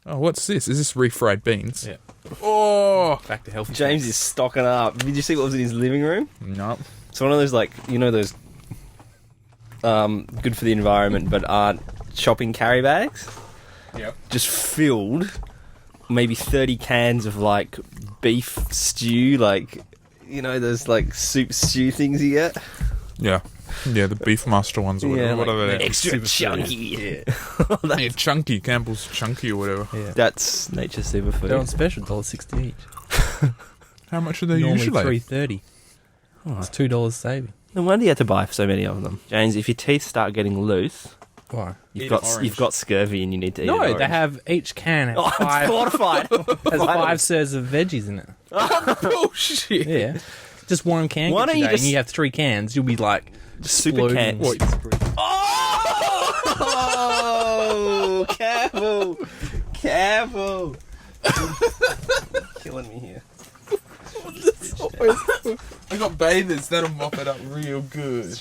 Oh, what's this? Is this refried beans? Yeah. Oh! Back to healthy. James things. is stocking up. Did you see what was in his living room? No. It's one of those, like, you know, those good for the environment but aren't shopping carry bags? Yep. Just filled, maybe 30 cans of, like, beef stew, like, you know, those, like, soup stew things you get? Yeah. Yeah, the Beefmaster ones or whatever. Yeah, what like are they? extra Super chunky. food. Yeah, chunky. Campbell's chunky or whatever. Yeah. That's nature's superfood. They're on special, $1.60 each. How much are they Normally usually? $3.30. Oh, It's $2 saving. no wonder you had to buy so many of them. James, if your teeth start getting loose, Why? Eat an orange. you've got scurvy and you need to eat an No, orange. they have each can has Oh, it's five fortified. has 5 serves of veggies in it. Bullshit. Yeah, just one can. Why Why don't you and just- you have 3 cans? You'll be like Super exploding. cans. Oh, careful. Careful. Killing me here. I got bathers. That'll mop it up real good.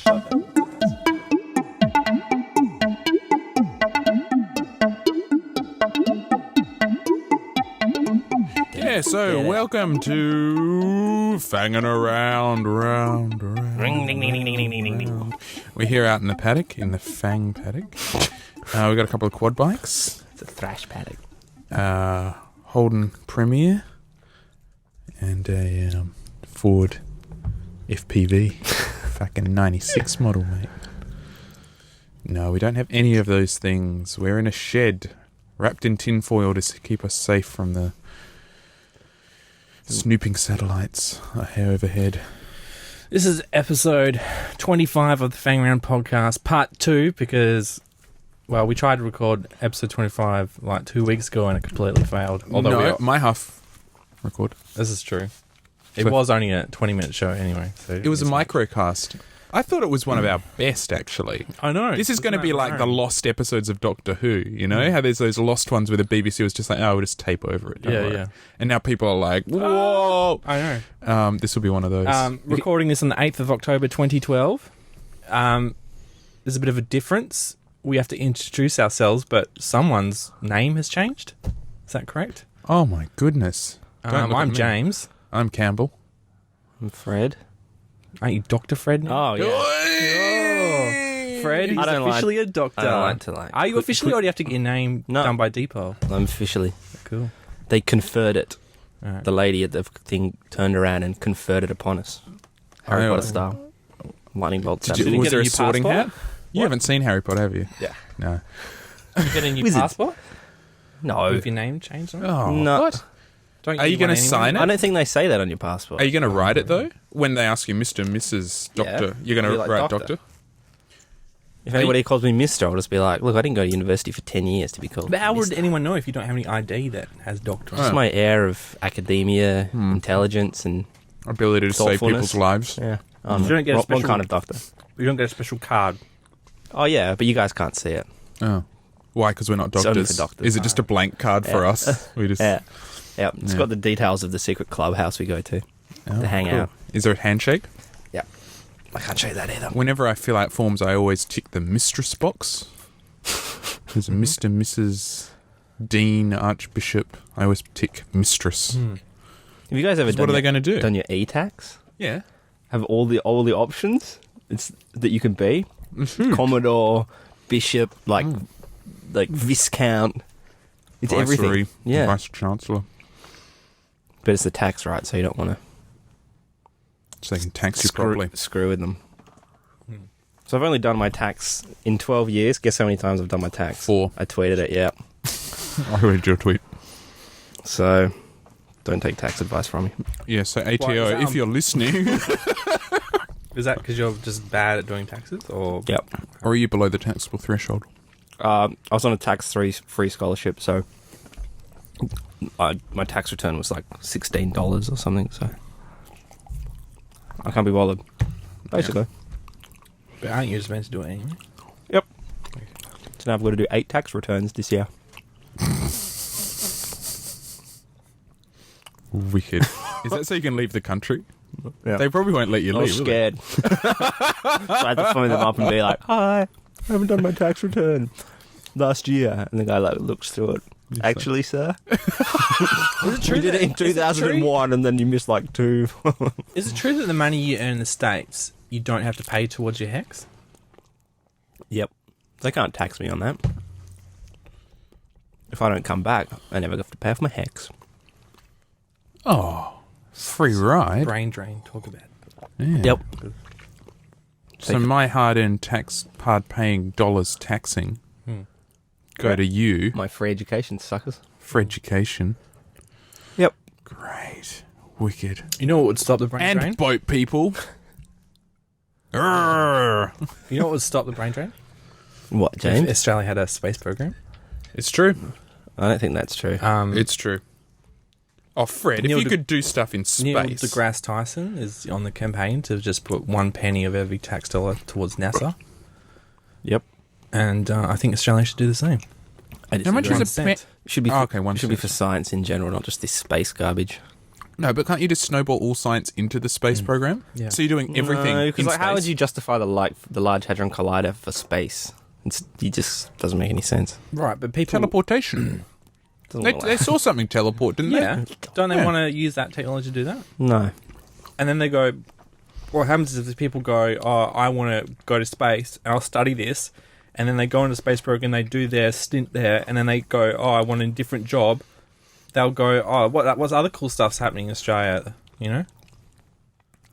Yeah, so welcome to Fangin' Around, round. Ring, ding, ding, ding, ding, ding, ding, ding. We're here out in the paddock, in the Fang paddock. We've got a couple of quad bikes. It's a thrash paddock. Holden Premier and a Ford FPV. Fucking 96 model, mate. No, we don't have any of those things. We're in a shed, wrapped in tinfoil to keep us safe from the snooping satellites overhead. This is episode 25 of the Fang Round podcast, part 2, because, well, we tried to record episode 25 like 2 weeks ago and it completely failed. No, my half record. This is true. It So- was only a 20-minute show anyway. So It was a microcast. I thought it was one of our best, actually. I know. This is going to be like the lost. lost episodes of Doctor Who, you know? How there's those lost ones where the BBC was just like, oh, we'll just tape over it. Don't Yeah, worry. yeah. And now people are like, whoa! I know. This will be one of those. Recording this on the 8th of October 2012. There's a bit of a difference. We have to introduce ourselves, but someone's name has changed. Is that correct? Oh, my goodness. Don't look at I'm me. James. I'm Campbell. I'm Fred. Aren't you Dr. Fred now? Oh, yeah. Oh, Fred is I don't officially a doctor. I don't like to like. Are you officially, or do you have to get your name No. done by Depot? I'm officially. Cool. They conferred it. All right. The lady at the thing turned around and conferred it upon us. Harry Oh. Potter style. Lightning bolts. Did you, Didn't was get there a a new sorting passport? hat? You haven't seen Harry Potter, have you? Yeah. No. You get a new Wizard. passport? No. With your name changed on it? Oh, No. what? Don't Are you going to sign it? I don't think they say that on your passport. Are you going to write it, though? When they ask you Mr. and Mrs. Doctor, Yeah. you're going Be to like write doctor. Doctor? If anybody calls me Mister, I'll just be like, look, I didn't go to university for 10 years to be called But how would Mister. anyone know if you don't have any ID that has doctor? Just my air of academia, Hmm. intelligence, and Ability to save Thoughtfulness. people's lives. yeah. You don't get a one special- kind of doctor. You don't get a special card. Oh yeah, but you guys can't see it. Oh. Why? Because we're not It's only doctors. for doctors. Is it just a blank card for Yeah. us? We just Yeah, yeah. It's Yeah. got the details of the secret clubhouse we go to Oh, hang cool. out. Is there a handshake? Yeah, I can't show you that either. Whenever I fill out forms, I always tick the mistress box. There's a Mr., Mrs., Dean, Archbishop. I always tick mistress. Have you guys ever 'Cause done what are they your, going to do? done your e-tax? Yeah. Have all the options it's that you can be Mhm. Commodore, Bishop, like Viscount. It's everything. Viceroy, Yeah, Vice Chancellor. but it's the tax, right? So you don't want to So they can tax you properly. screw with them. So I've only done my tax in 12 years. Guess how many times I've done my tax? 4. I tweeted it, yeah. I read your tweet. So don't take tax advice from me. Yeah, so ATO, Why is that, if you're listening, Is that because you're just bad at doing taxes, or Yep. or are you below the taxable threshold? I was on a tax-free scholarship, so my tax return was like $16 or something, so I can't be bothered, basically. but aren't you just meant to do it anyway? Yep. So now I've got to do 8 tax returns this year. Wicked. Is that so you can leave the country? Yeah. They probably won't let you I was leave, will they? scared. So I had to phone them up and be like, hi, I haven't done my tax return last year. And the guy like looks through it. Actually, sir. Is it true You did it in 2001 and then you missed like 2. Is it true that the money you earn in the States, you don't have to pay towards your HECS? Yep. They can't tax me on that. If I don't come back, I never have to pay for my HECS. Oh, free ride. Brain drain, talk about it. Yeah. Yep. So my hard-paying dollars taxing go to you My free education, suckers. for education. Yep. Great. Wicked. You know what would stop the brain drain? And boat people. Arrgh. You know what would stop the brain drain? What, If James? Australia had a space program. It's true. I don't think that's true. It's true. Oh, Fred, Neil if you could do stuff in Neil space. deGrasse Tyson is on the campaign to just put 1 penny of every tax dollar towards NASA. Yep. And I think Australia should do the same. I How much disagree. is a 1 pen? cent. Should be Oh, okay, 1 should be cent. for science in general, not just this space garbage. No, but can't you just snowball all science into the space program? Yeah. So you're doing everything No, in because space. how would you justify the Large Hadron Collider for space? It just doesn't make any sense. Right, but people... Teleportation. Doesn't They, look they like- saw something teleport, didn't Yeah. Don't they Yeah. want to use that technology to do that? No. And then they go... What happens is if people go, oh, I want to go to space and I'll study this, and then they go into the space program, they do their stint there, and then they go, oh, I want a different job, they'll go, oh, what's other cool stuff's happening in Australia, you know?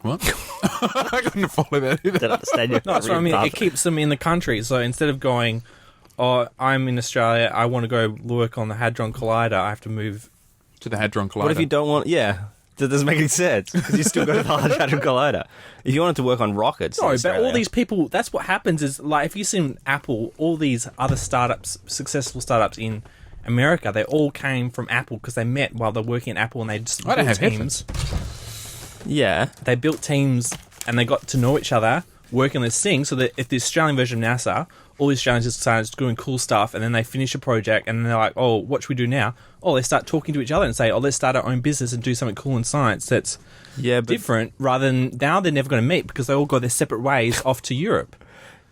they? What? I couldn't follow that either. Don't understand you. No, that's what I mean. It keeps them in the country. So instead of going, oh, I'm in Australia, I want to go work on the Hadron Collider, I have to move. To the Hadron Collider. What if you don't want... Yeah. That doesn't make any sense, because you still got the Large Hadron Collider. If you wanted to work on rockets... in No, but Australia- all these people, that's what happens is, like, if you see Apple, all these other startups, successful startups in America, they all came from Apple because they met while they're working at Apple and they just I don't built have teams. Yeah. They built teams and they got to know each other, working on this thing, so that if the Australian version of NASA, all these Australians just started doing cool stuff, and then they finish a project, and then they're like, oh, what should we do now? Oh, they start talking to each other and say, oh, let's start our own business and do something cool in science that's Yeah, but... different, rather than now they're never going to meet because they all go their separate ways off to Europe.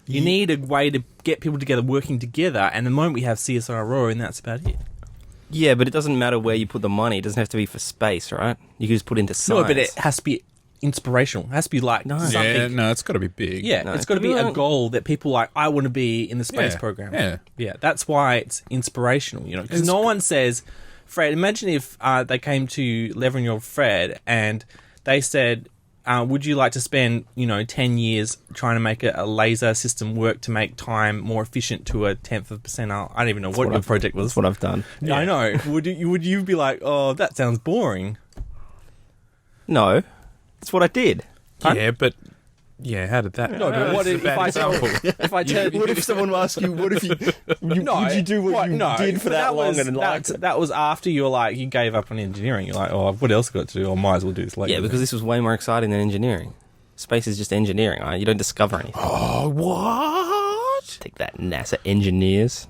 You need a way to get people together working together, and the moment we have CSIRO, and that's about it. Yeah, but it doesn't matter where you put the money. It doesn't have to be for space, right? You can just put it into science. No, but it has to be inspirational. It has to be like something. Yeah, no, it's got to be big. Yeah, No. it's got to be a Well- goal that people like, I want to be in the space Yeah, program. yeah. Yeah, that's why it's inspirational, you know, because It's no g- one says, Fred, imagine if they came to 11-year-old Fred and they said, would you like to spend, 10 years trying to make a laser system work to make time more efficient to a 10th of a percentile? I don't even know what your project was. That's what I've done. Yeah, I know. Would you be like, oh, that sounds boring? No. That's what I did. Yeah, but... Yeah, how did that... No, but what That's a if bad I example. if I tell What if someone asked you, what if you... No, would you do what you did for but that long was, and liked that, it? that was after you were like, you gave up on engineering. You're like, oh, what else got to do? I might as well do this later. Yeah, because this was way more exciting than engineering. Space is just engineering, right? You don't discover anything. Oh, what? Take that, NASA engineers.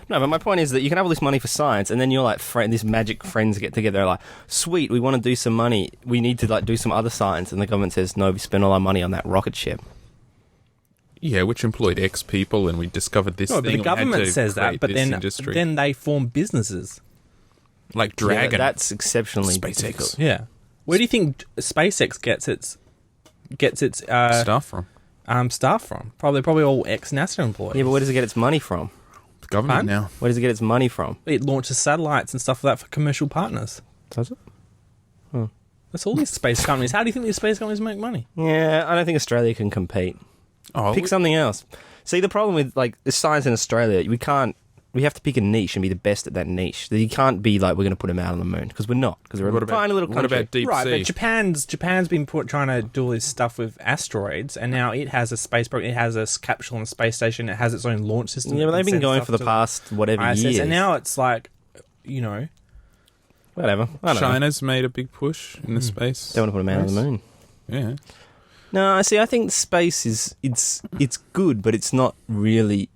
No, but my point is that you can have all this money for science, and then you're like, these magic friends get together, like, sweet, we want to do some money. We need to do some other science, and the government says, no, we spent all our money on that rocket ship. Yeah, which employed X people, and we discovered this No, thing. but the and we had government to says that, create but this industry. then they form businesses. like Yeah, Dragon. that's exceptionally SpaceX. difficult. Yeah. Where do you think SpaceX gets its stuff from staff from? Probably all ex-NASA employees. Yeah, but where does it get its money from? the government Fun. now. Where does it get its money from? It launches satellites and stuff like that for commercial partners. Does it? That's all these space companies. How do you think these space companies make money? Yeah, I don't think Australia can compete. Oh, Pick something else. See, the problem with the science in Australia, we have to pick a niche and be the best at that niche. You can't be like, we're going to put them out on the moon, because we're not. Because we're What a about, tiny little what country. about deep Right, sea? but Japan's been trying to do all this stuff with asteroids, and now it has a space program. It has a capsule on the space station. It has its own launch system. Yeah, but that they've can been send going stuff for the to past whatever ISS, years. and now it's like, whatever. I don't know. China's made a big push in the space. They want to put them out on the moon. Yeah. No, see, I think space it's good, but it's not really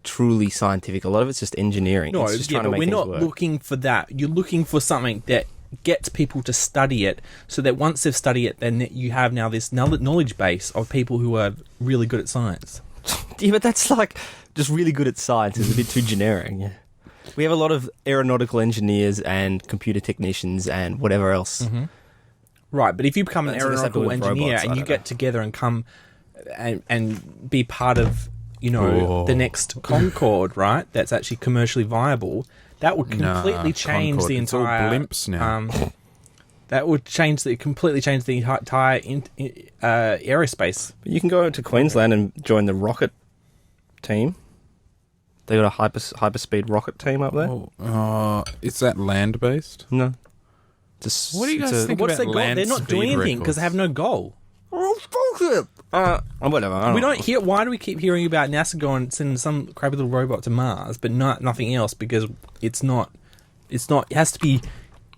truly scientific. A lot of it's just engineering. no, it's just yeah, trying to but make we're things not work. looking for that. You're looking for something that gets people to study it, so that once they've studied it, then you have now this knowledge base of people who are really good at science. Yeah, but that's like just really good at science is a bit too generic. Yeah. We have a lot of aeronautical engineers and computer technicians and whatever else. Mm-hmm. Right, but if you become an That's what's aeronautical happened with engineer robots, I and you don't get know. together and come and be part of, the next Concorde, right? That's actually commercially viable. That would completely change Concorde. the It's all entire blimps now. that would completely change the entire aerospace. But you can go to Queensland and join the rocket team. They got a hyperspeed rocket team up there. Is that land based? No. What do you guys think What's about their goal? land They're not speed doing anything because records? they have no goal. Whatever. We don't hear. Why do we keep hearing about NASA going sending some crappy little robot to Mars, but nothing else? Because it's not. It has to be.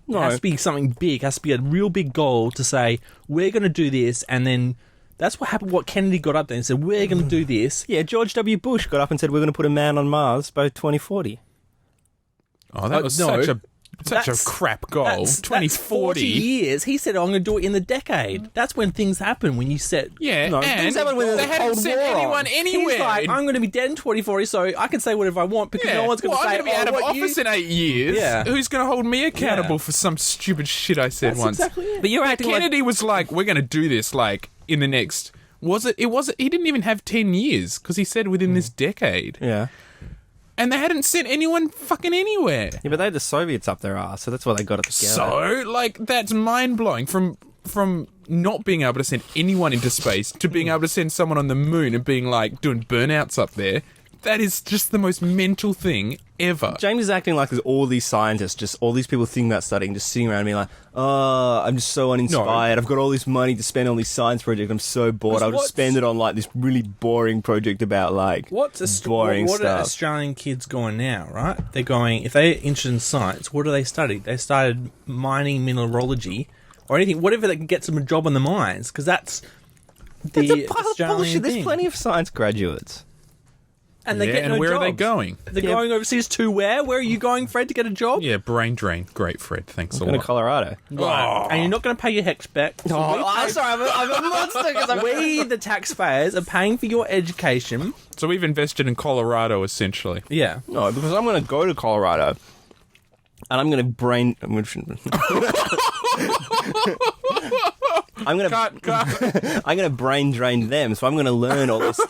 No. It has to be something big. It has to be a real big goal to say we're going to do this, and then that's what happened. What Kennedy got up there and said we're going to do this. Yeah, George W. Bush got up and said we're going to put a man on Mars by 2040. Oh, that was no. such a crap goal. That's 2040. 40 years. He said, I'm going to do it in the decade. That's when things happen, when you set... Yeah, No, and things happen when they there's a hadn't Cold sent War on. anyone anywhere. He's like, I'm going to be dead in 2040, so I can say whatever I want because no one's going to say, I'm going to be out of what office in 8 years. Yeah. Who's going to hold me accountable Yeah. for some stupid shit I said That's once? exactly it. But you're acting Kennedy was like, we're going to do this like in the next... It wasn't. He didn't even have 10 years because he said within this decade. Yeah. And they hadn't sent anyone fucking anywhere. Yeah, but they had the Soviets up their ass, so that's why they got it together. So, like, that's mind-blowing. From not being able to send anyone into space to being able to send someone on the moon and being, like, doing burnouts up there, that is just the most mental thing ever. James is acting like there's all these scientists, just all these people thinking about studying, just sitting around being like, oh, I'm just so uninspired. I've got all this money to spend on this science project. I'm so bored. I'll just spend it on, like, this really boring project about, like, boring what stuff. are Australian kids going now, right? They're going, if they're interested in science, what do they study? They started mining mineralogy or anything, whatever that can get them a job in the mines, because that's That's the a pile of Australian bullshit. There's thing. plenty of science graduates. And they get and no where are they jobs. going? They're Yeah. going overseas to where? Where are you going, Fred, to get a job? Yeah, brain drain. Great, Fred. Thanks a Going to lot. Colorado. Right. And you're not going to pay your hex back. So I'm sorry, I'm a monster because we, the taxpayers, are paying for your education. So we've invested in Colorado, essentially. Yeah. No, because I'm going to go to Colorado and I'm going to brain. I'm going Cut. to brain drain them. So I'm going to learn all this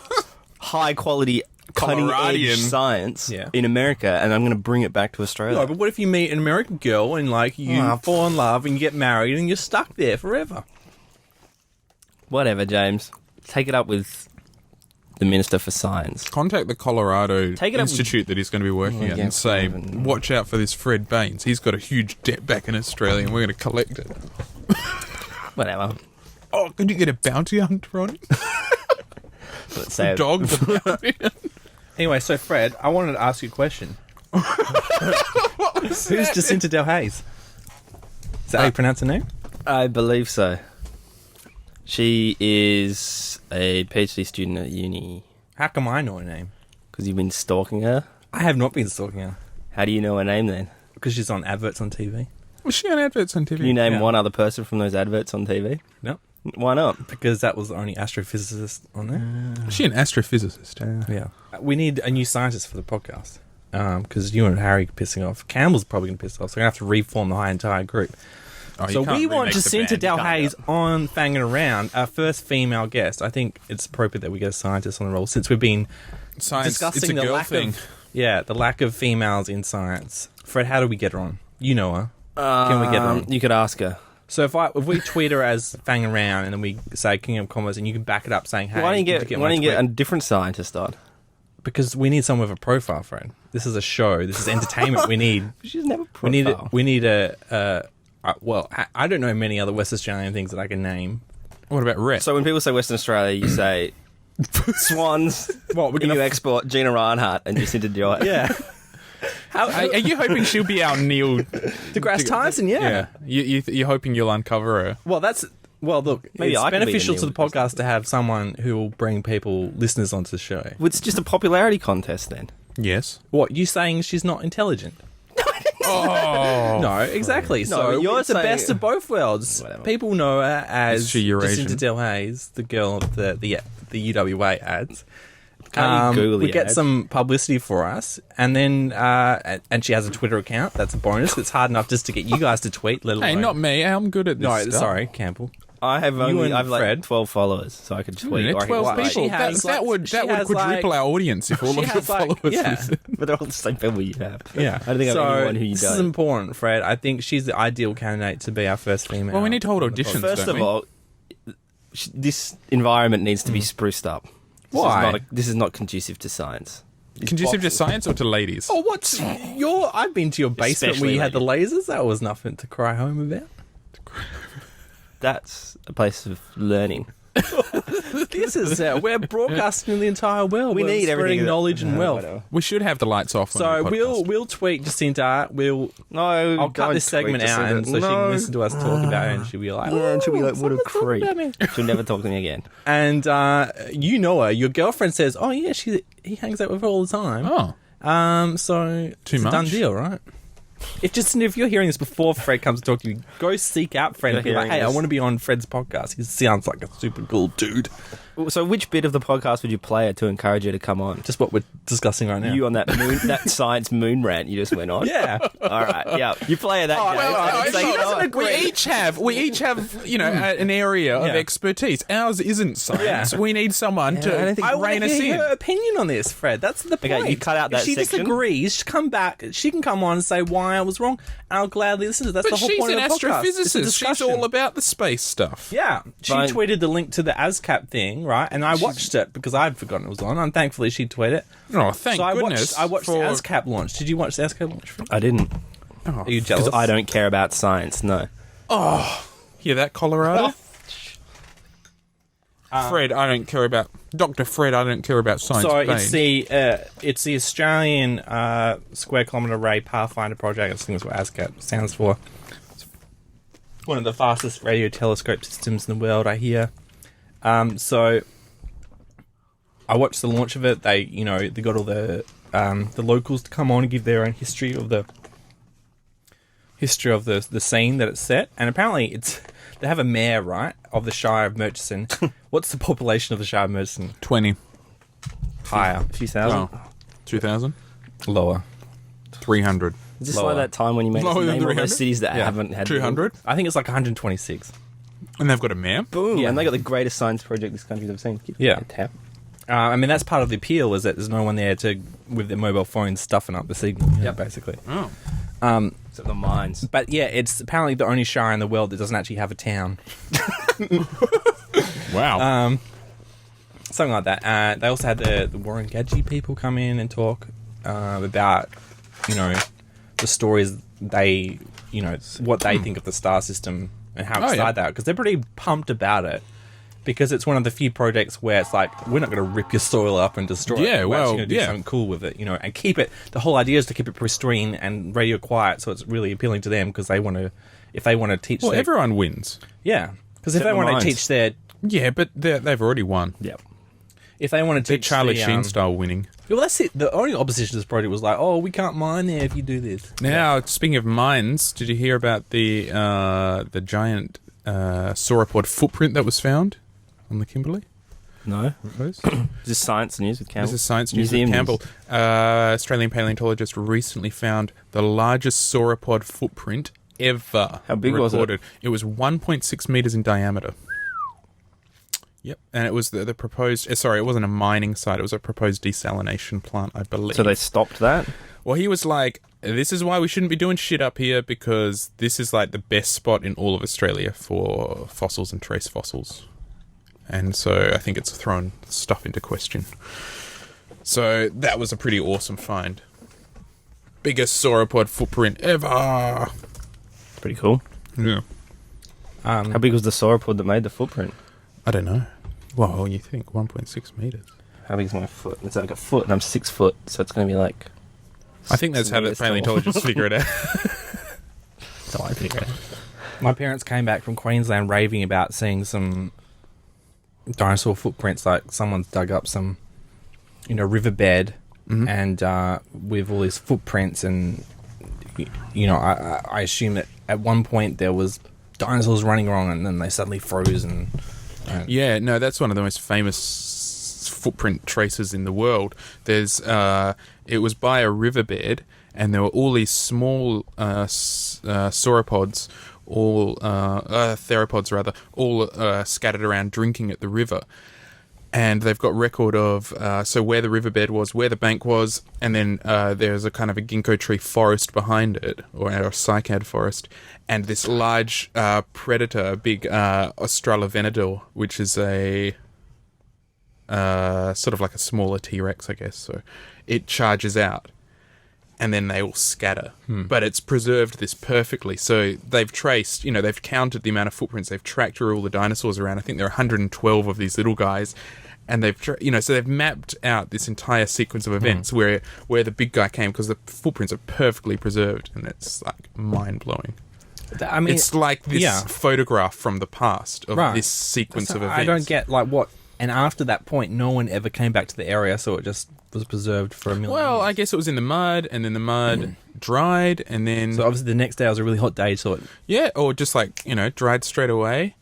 high quality, cutting edge Coloradian. science Yeah. in America, and I'm going to bring it back to Australia. No, but what if you meet an American girl and, like, you fall in love and you get married and you're stuck there forever? Whatever, James. Take it up with the Minister for Science. Contact the Colorado Take it up with- institute that he's going to be working at yeah, and say, even- watch out for this Fred Baines. He's got a huge debt back in Australia and we're going to collect it. Whatever. Oh, could you get a bounty hunter on it? Let's say Dog the bounty hunter. Anyway, so, Fred, I wanted to ask you a question. Who's Jacinta Del Hayes? Is that how you pronounce her name? I believe so. She is a PhD student at uni. How come I know her name? Because you've been stalking her? I have not been stalking her. How do you know her name then? Because she's on adverts on TV. Was she on adverts on TV? Can you name Yeah. one other person from those adverts on TV? No. Why not? Because that was the only astrophysicist on there. Was she an astrophysicist? Yeah. We need a new scientist for the podcast. Because you and Harry are pissing off. Campbell's probably going to piss off, so we're going to have to reform the entire group. Oh, you So can't we want remake the Jacinta band. Del You can't. Hayes on Fangin' Around, our first female guest. I think it's appropriate that we get a scientist on the roll since we've been Science, discussing it's a the girl lack thing. of the lack of females in science. Fred, how do we get her on? You know her. Can we get her on? You could ask her. So if we tweet her as Fangin' Around and then we say King of Commerce and you can back it up saying, hey, Why don't you did get, my tweet? a different scientist on? Because we need someone with a profile, Fred. This is a show. This is entertainment. We need. She's never We need. profile. We need a. Well, I don't know many other West Australian things that I can name. What about Rhett? So when people say Western Australia, you say Swans. What we're You gonna? export Gina Reinhardt and Jacinta Del Hayes. Yeah. Are you hoping she'll be our Neil DeGrasse Tyson. Yeah. You're hoping you'll uncover her. Well, that's. Well, look, Maybe it's I could be the beneficial Neil to the deGrasse podcast to have someone who will bring listeners onto the show. It's just a popularity contest then. Yes. What, you saying she's not intelligent? Oh. No, exactly. No, So you're it's the saying- best of both worlds. Whatever. People know her as Is she Eurasian? Jacinta Del Hayes, the girl of the UWA ads. Can't you Google would the get ad? some publicity for us, and then and she has a Twitter account. That's a bonus. It's hard enough just to get you guys to tweet. Let alone Hey, not me. I'm good at this no, stuff. sorry, Campbell. I have You and I've like Fred. 12 followers, so I could tweet. Yeah, or I could 12 like- people. She has, That would she has, quadruple our audience if all she of your has, like, followers yeah. listen. But they're all the same people you have. Yeah, I don't think I so have anyone who you this is don't. important, Fred. I think she's the ideal candidate to be our first female. Well, we need to hold on the auditions. podcast. First don't of we? all, this environment needs to be spruced up. Why? This is not conducive to science. These Conducive to boxes- science or to ladies? Oh, what's your? I've been to your basement Especially where you had the lasers. That was nothing to cry home about. That's a place of learning. This is we're broadcasting in the entire world. We We're need spreading everything. knowledge and wealth. Whatever. We should have the lights off. So on the podcast. we'll tweet Jacinta. No, I'll cut don't this segment tweet out, Jacinta. and so she can listen to us talk about it, and she'll be like, And she'll be like, what a someone talked creep. about me. She'll never talk to me again. And you know her. Your girlfriend says, "Oh yeah, he hangs out with her all the time." Oh, So Too it's a done much? deal, right? If you're hearing this before Fred comes to talk to you, go seek out Fred and be like, hearing "Hey, I this. want to be on Fred's podcast. He sounds like a super cool dude." So which bit of the podcast would you play her to encourage her to come on? Just what we're discussing right now. You on that that science moon rant you just went on? Yeah. All right, yeah. You play her that game. well, I no, can say, she "Oh, doesn't agree. we each have, an area of Yeah. expertise. Ours isn't science. Yeah. We need someone I to don't think- I want rein to us hear in. her opinion on this, Fred. That's the point. Okay, you cut out that if she section. disagrees, she come back. She can come on and say why I was wrong, and I'll gladly listen to. That's But the whole she's point an of the podcast. It's a astrophysicist. She's discussion. all about the space stuff. Yeah, she Fine. tweeted the link to the ASCAP thing, right? And I watched it because I'd forgotten it was on. And thankfully, she tweeted it. Oh, thank So goodness. I watched the for- ASCAP launch. Did you watch the ASCAP launch? Fred? I didn't. Oh, Are you jealous? Because I don't care about science, no. hear that, Colorado? Fred, I don't care about... Dr. Fred, I don't care about science. So Bane. it's the Australian Square Kilometre Array Pathfinder project. I think that's what ASCAP stands for. It's one of the fastest radio telescope systems in the world, I hear. So I watched the launch of it. They got all the locals to come on and give their own history of the scene that it's set. And apparently they have a mayor, right, of the Shire of Murchison. What's the population of the Shire of Murchison? 20. Higher. A few thousand. Oh, 2,000? Lower. 300. Is this Lower. like that time when you made us Lower than name all 300? those cities that Yeah. haven't had... 200? I think it's like 126. And they've got a mayor? Boom. Yeah. And they got the greatest science project this country's ever seen. Give Yeah. me a tap. I mean, that's part of the appeal, is that there's no one there with their mobile phones stuffing up the signal, basically. Oh. Except the mines. But yeah, it's apparently the only shire in the world that doesn't actually have a town. Wow. Something like that. They also had the Warringah people come in and talk about, the stories they, what they think of the star system and how excited yeah. they are. Because they're pretty pumped about it. Because it's one of the few projects where it's like, we're not going to rip your soil up and destroy it. Yeah, We're well, actually going to do yeah. something cool with it, and keep it. The whole idea is to keep it pristine and radio quiet, so it's really appealing to them because they want to, if they want to teach. Well, everyone wins. Yeah, because if Except they the want to mines. teach their, Yeah, but they've already won. Yep. if they want to They're teach Charlie the, Sheen style winning. well, that's it. The only opposition to this project was like, oh, we can't mine there if you do this. Now, speaking of mines, did you hear about the giant sauropod footprint that was found on the Kimberley? No. Suppose? Is this science news with Campbell? This is Science News Museum with Campbell. Australian paleontologists recently found the largest sauropod footprint ever. How big was it? recorded. It was 1.6 meters in diameter. Yep, and it was the proposed. Sorry, it wasn't a mining site. It was a proposed desalination plant, I believe. So they stopped that? Well, he was like, "This is why we shouldn't be doing shit up here because this is like the best spot in all of Australia for fossils and trace fossils." And so I think it's thrown stuff into question. So that was a pretty awesome find. Biggest sauropod footprint ever. Pretty cool. Yeah. How big was the sauropod that made the footprint? I don't know. Well, you think 1.6 meters. How big is my foot? It's like a foot, and I'm 6 foot, so it's going to be like... I think that's how the meters tall. paleontologists figure it out. That's how I figure it out. My parents came back from Queensland raving about seeing some dinosaur footprints, like someone's dug up some, riverbed and with all these footprints, and I assume that at one point there was dinosaurs running around and then they suddenly froze and Yeah, no, that's one of the most famous footprint tracers in the world. There's it was by a riverbed, and there were all these small sauropods, all theropods rather, all scattered around drinking at the river. And they've got record of so where the riverbed was, where the bank was, and then there's a kind of a ginkgo tree forest behind it, or a cycad forest, and this large predator, a big Australovenador, which is a sort of like a smaller T-Rex, I guess. So it charges out, and then they all scatter. But it's preserved this perfectly. So they've traced, they've counted the amount of footprints. They've tracked where all the dinosaurs around. I think there are 112 of these little guys. And they've, so they've mapped out this entire sequence of events where the big guy came, because the footprints are perfectly preserved. And it's like mind-blowing. I mean, it's like this photograph from the past of this sequence of events. I don't get, like, what... And after that point, no one ever came back to the area, so it just was preserved for a million years. I guess it was in the mud, and then the mud dried, and then... So obviously the next day was a really hot day, so it... Yeah, or just like, dried straight away.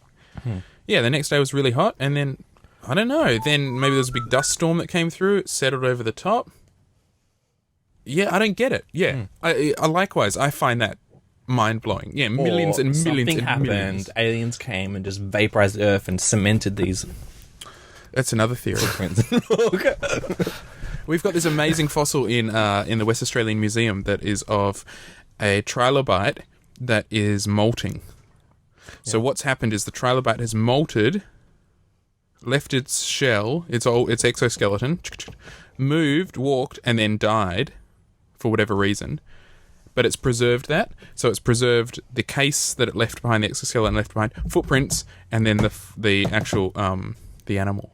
Yeah, the next day was really hot, and then, I don't know, then maybe there was a big dust storm that came through, it settled over the top. Yeah, I don't get it. Yeah, I likewise, I find that mind-blowing. Yeah, millions and millions and millions. Something happened, aliens came and just vaporized the Earth and cemented these... That's another theory. Okay. We've got this amazing fossil in the West Australian Museum that is of a trilobite that is molting. So what's happened is the trilobite has molted, left its shell, its exoskeleton, moved, walked, and then died for whatever reason. But it's preserved that. So it's preserved the case that it left behind, the exoskeleton left behind, footprints, and then the actual the animal.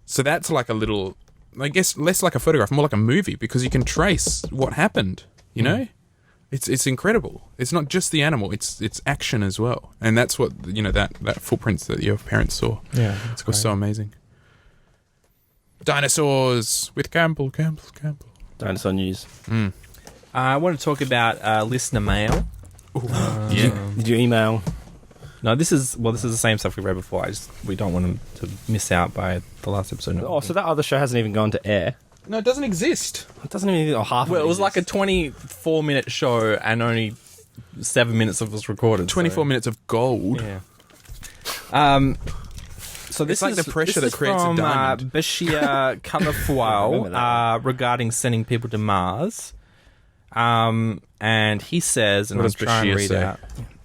So that's like a little, I guess, less like a photograph, more like a movie, because you can trace what happened, It's incredible. It's not just the animal, it's action as well. And that's what, that footprints that your parents saw. Yeah, that's was so amazing. Dinosaurs with Campbell. Dinosaur news. I want to talk about listener mail. Did you email? No, this is the same stuff we read before. We don't want them to miss out by the last episode. Oh, so that other show hasn't even gone to air? No, it doesn't exist. It doesn't even, or half. Well, it was like a 24-minute show, and only 7 minutes of it was recorded. 24 minutes of gold. Yeah. So this it's like is the pressure this that creates from, a diamond. Bashir Kalafual regarding sending people to Mars. And he says, and What I'm does trying to Bashir read say? out.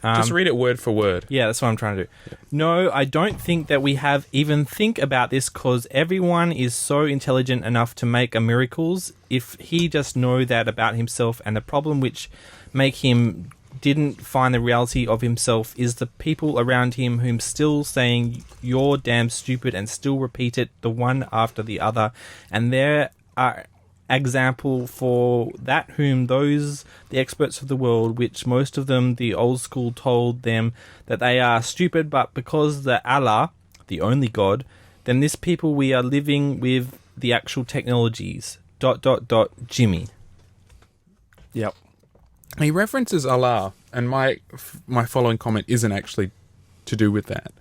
Just read it word for word. Yeah, that's what I'm trying to do. No, I don't think that we have even think about this, because everyone is so intelligent enough to make a miracles if he just know that about himself. And the problem which make him didn't find the reality of himself is the people around him whom still saying you're damn stupid and still repeat it the one after the other. And there are example for that whom those the experts of the world, which most of them the old school told them that they are stupid, but because the Allah, the only God, then this people we are living with the actual technologies. ... Jimmy. Yep. He references Allah, and my following comment isn't actually to do with that.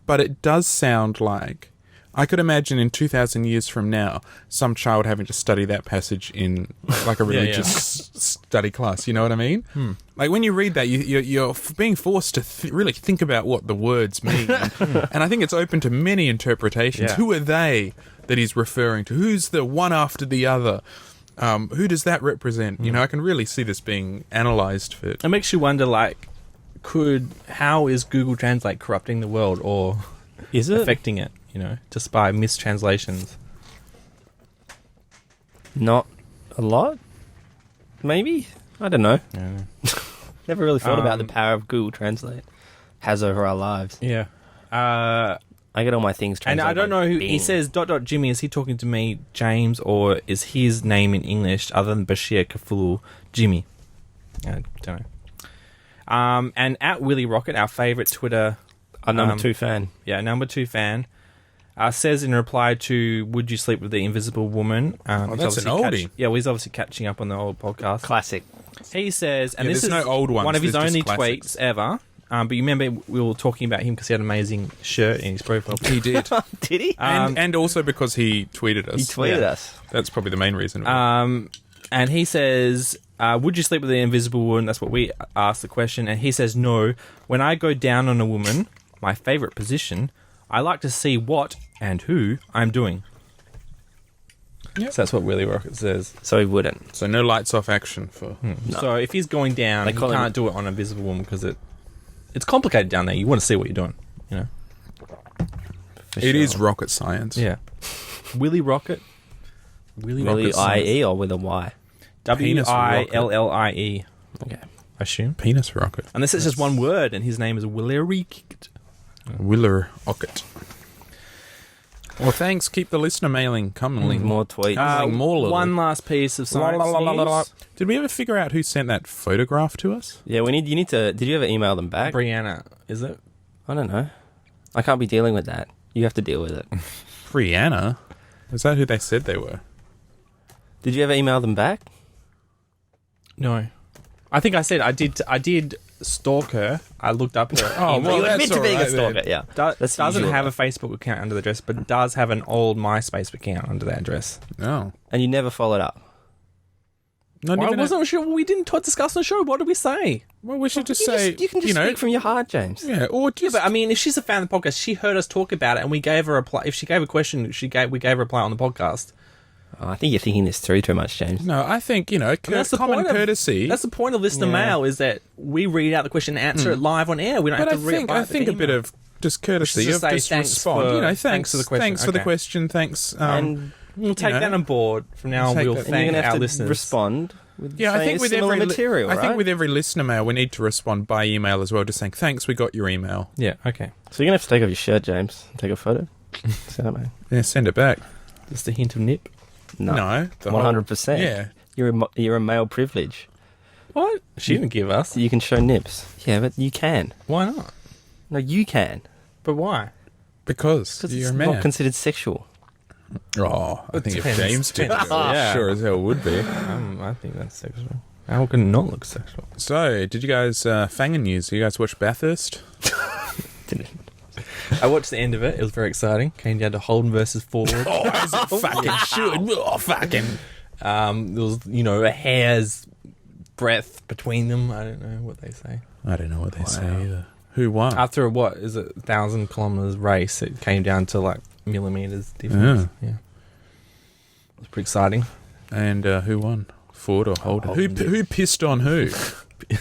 But it does sound like, I could imagine in 2,000 years from now, some child having to study that passage in like a religious study class. You know what I mean? Like when you read that, you're being forced to really think about what the words mean. And I think it's open to many interpretations. Yeah. Who are they that he's referring to? Who's the one after the other? Who does that represent? I can really see this being analysed for... It makes you wonder, like, how is Google Translate corrupting the world, or is it affecting it? Just by mistranslations. Not a lot, maybe. I don't know. Yeah. Never really thought about the power of Google Translate has over our lives. Yeah. I get all my things translated. And I don't know who Bing. he says. ... Jimmy. Is he talking to me, James, or is his name in English other than Bashir Kafulu Jimmy? I don't know. And at Willy Rocket, our favourite Twitter, our number 2 fan. Yeah, number 2 fan. Says in reply to "Would you sleep with the invisible woman?" That's an oldie. He's obviously catching up on the old podcast. Classic. He says, and this is no old ones. one of his There's only just classics. tweets ever. But you remember we were talking about him because he had an amazing shirt in his profile. He did. Did he? And also because he tweeted us. He tweeted us. That's probably the main reason. And he says, would you sleep with an invisible woman? That's what we asked the question. And he says, no. When I go down on a woman, my favourite position, I like to see what and who I'm doing. Yep. So that's what Willy Rocket says. So he wouldn't. So no lights off action for... No. So if he's going down, he can't do it on a visible woman because it's complicated down there. You want to see what you're doing, you know. It is rocket science. Yeah. Willy Rocket. Willy I-E or with a Y? W-I-L-L-I-E. Okay. I assume. Penis rocket. And this is just one word, and his name is Willy Willer Rocket. Well, thanks. Keep the listener mailing coming. More tweets. More one last piece of science news. Did we ever figure out who sent that photograph to us? Yeah, you need to... Did you ever email them back? Brianna, is it? I don't know. I can't be dealing with that. You have to deal with it. Brianna? Was that who they said they were? Did you ever email them back? No. I think I said I did stalk her. I looked up her. Oh, well, you that's admit to being a stalker, then. yeah. Doesn't have a Facebook account under the address, but does have an old MySpace account under that address. No. And you never followed up? Not I even wasn't sure. We didn't discuss on the show. What did we say? Well, we should just say... You can just speak from your heart, James. Yeah, or just... Yeah, but I mean, if she's a fan of the podcast, she heard us talk about it, and we gave her a reply. If she gave a question, we gave her a reply on the podcast. Oh, I think you're thinking this through too much, James. No, I think, that's the common point courtesy... That's the point of listener mail, is that we read out the question and answer it live on air. We don't have to read it. I think a bit of just courtesy. Just say just thanks respond. thanks for the question. Thanks for the question. Thanks. And we'll take that on board. From now on, We'll we'll take that. thank you're going to our have to listeners. respond with I think with similar every material, I right? think with every listener mail, we need to respond by email as well, just saying, thanks, we got your email. Yeah, okay. So you're going to have to take off your shirt, James. Take a photo. Send it, mate. Yeah, send it back. Just a hint of nip. No. 100%. Yeah. You're a male privilege. What? She didn't give us. You can show nips. Yeah, but you can. Why not? No, you can. But why? Because Because you're it's a man. not considered sexual. Oh, I think depends. if James did, Yeah. sure as hell would be. I think that's sexual. How can it not look sexual? So, did you guys, Fangin news, you guys watch Bathurst? I watched the end of it. It was very exciting. Came down to Holden versus Ford. Oh, as it fucking should. Oh, fucking. There was, a hair's breadth between them. I don't know what they say. I don't know what they say either. Who won? After a 1,000 kilometers race, it came down to like millimeters difference. Yeah. It was pretty exciting. And who won? Ford or Holden? Holden Who pissed on who?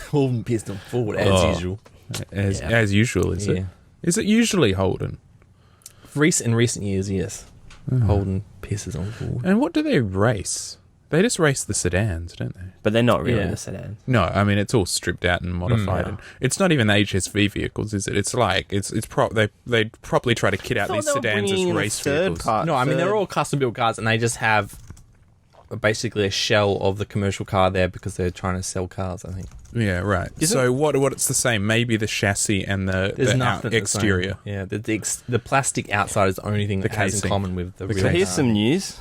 Holden pissed on Ford as usual. As usual, is it? Is it usually Holden? In recent years, yes. Holden pisses on Ford. And what do they race? They just race the sedans, don't they? But they're not really Yeah. the sedans. No, I mean it's all stripped out and modified, and it's not even HSV vehicles, is it? It's like they properly try to kit out these sedans as race vehicles. No, I mean they're all custom built cars, and they just have basically a shell of the commercial car there because they're trying to sell cars. I think. Yeah, right. So what it's the same? Maybe the chassis and the exterior. Yeah, the plastic outside is the only thing that has in casing. common with the real So here's car. some news.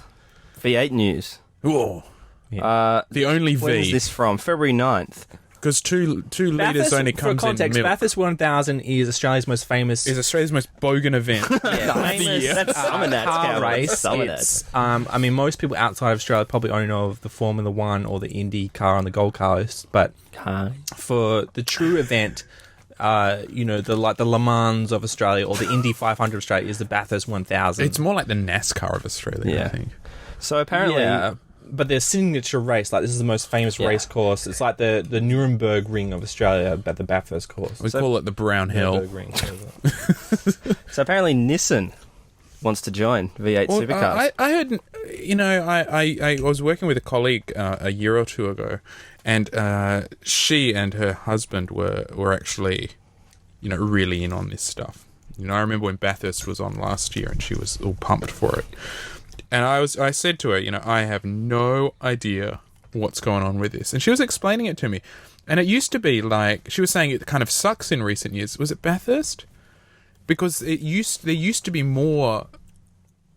V8 news. Whoa. The only When is V, this from? February 9th. because two litres only for comes context, in milk. Bathurst 1000 is Australia's most famous Is Australia's most bogan event. famous That's Summernats, car Cal. race. That's Summernats. It's, I mean, most people outside of Australia probably only know of the Formula One or the Indy car on the Gold Coast, but for the true event, the Le Mans of Australia or the Indy 500 of Australia is the Bathurst 1000. It's more like the NASCAR of Australia, I think. So apparently... But their signature race, like this is the most famous race course. It's like the Nuremberg Ring of Australia, but the Bathurst course. We call it the Brown Hill. Nuremberg Ring. So apparently Nissan wants to join V8 supercars. I heard, I was working with a colleague a year or two ago, and she and her husband were actually, really in on this stuff. I remember when Bathurst was on last year, and she was all pumped for it. And I said to her, I have no idea what's going on with this. And she was explaining it to me. And it used to be like, she was saying it kind of sucks in recent years. Was it Bathurst? Because there used to be more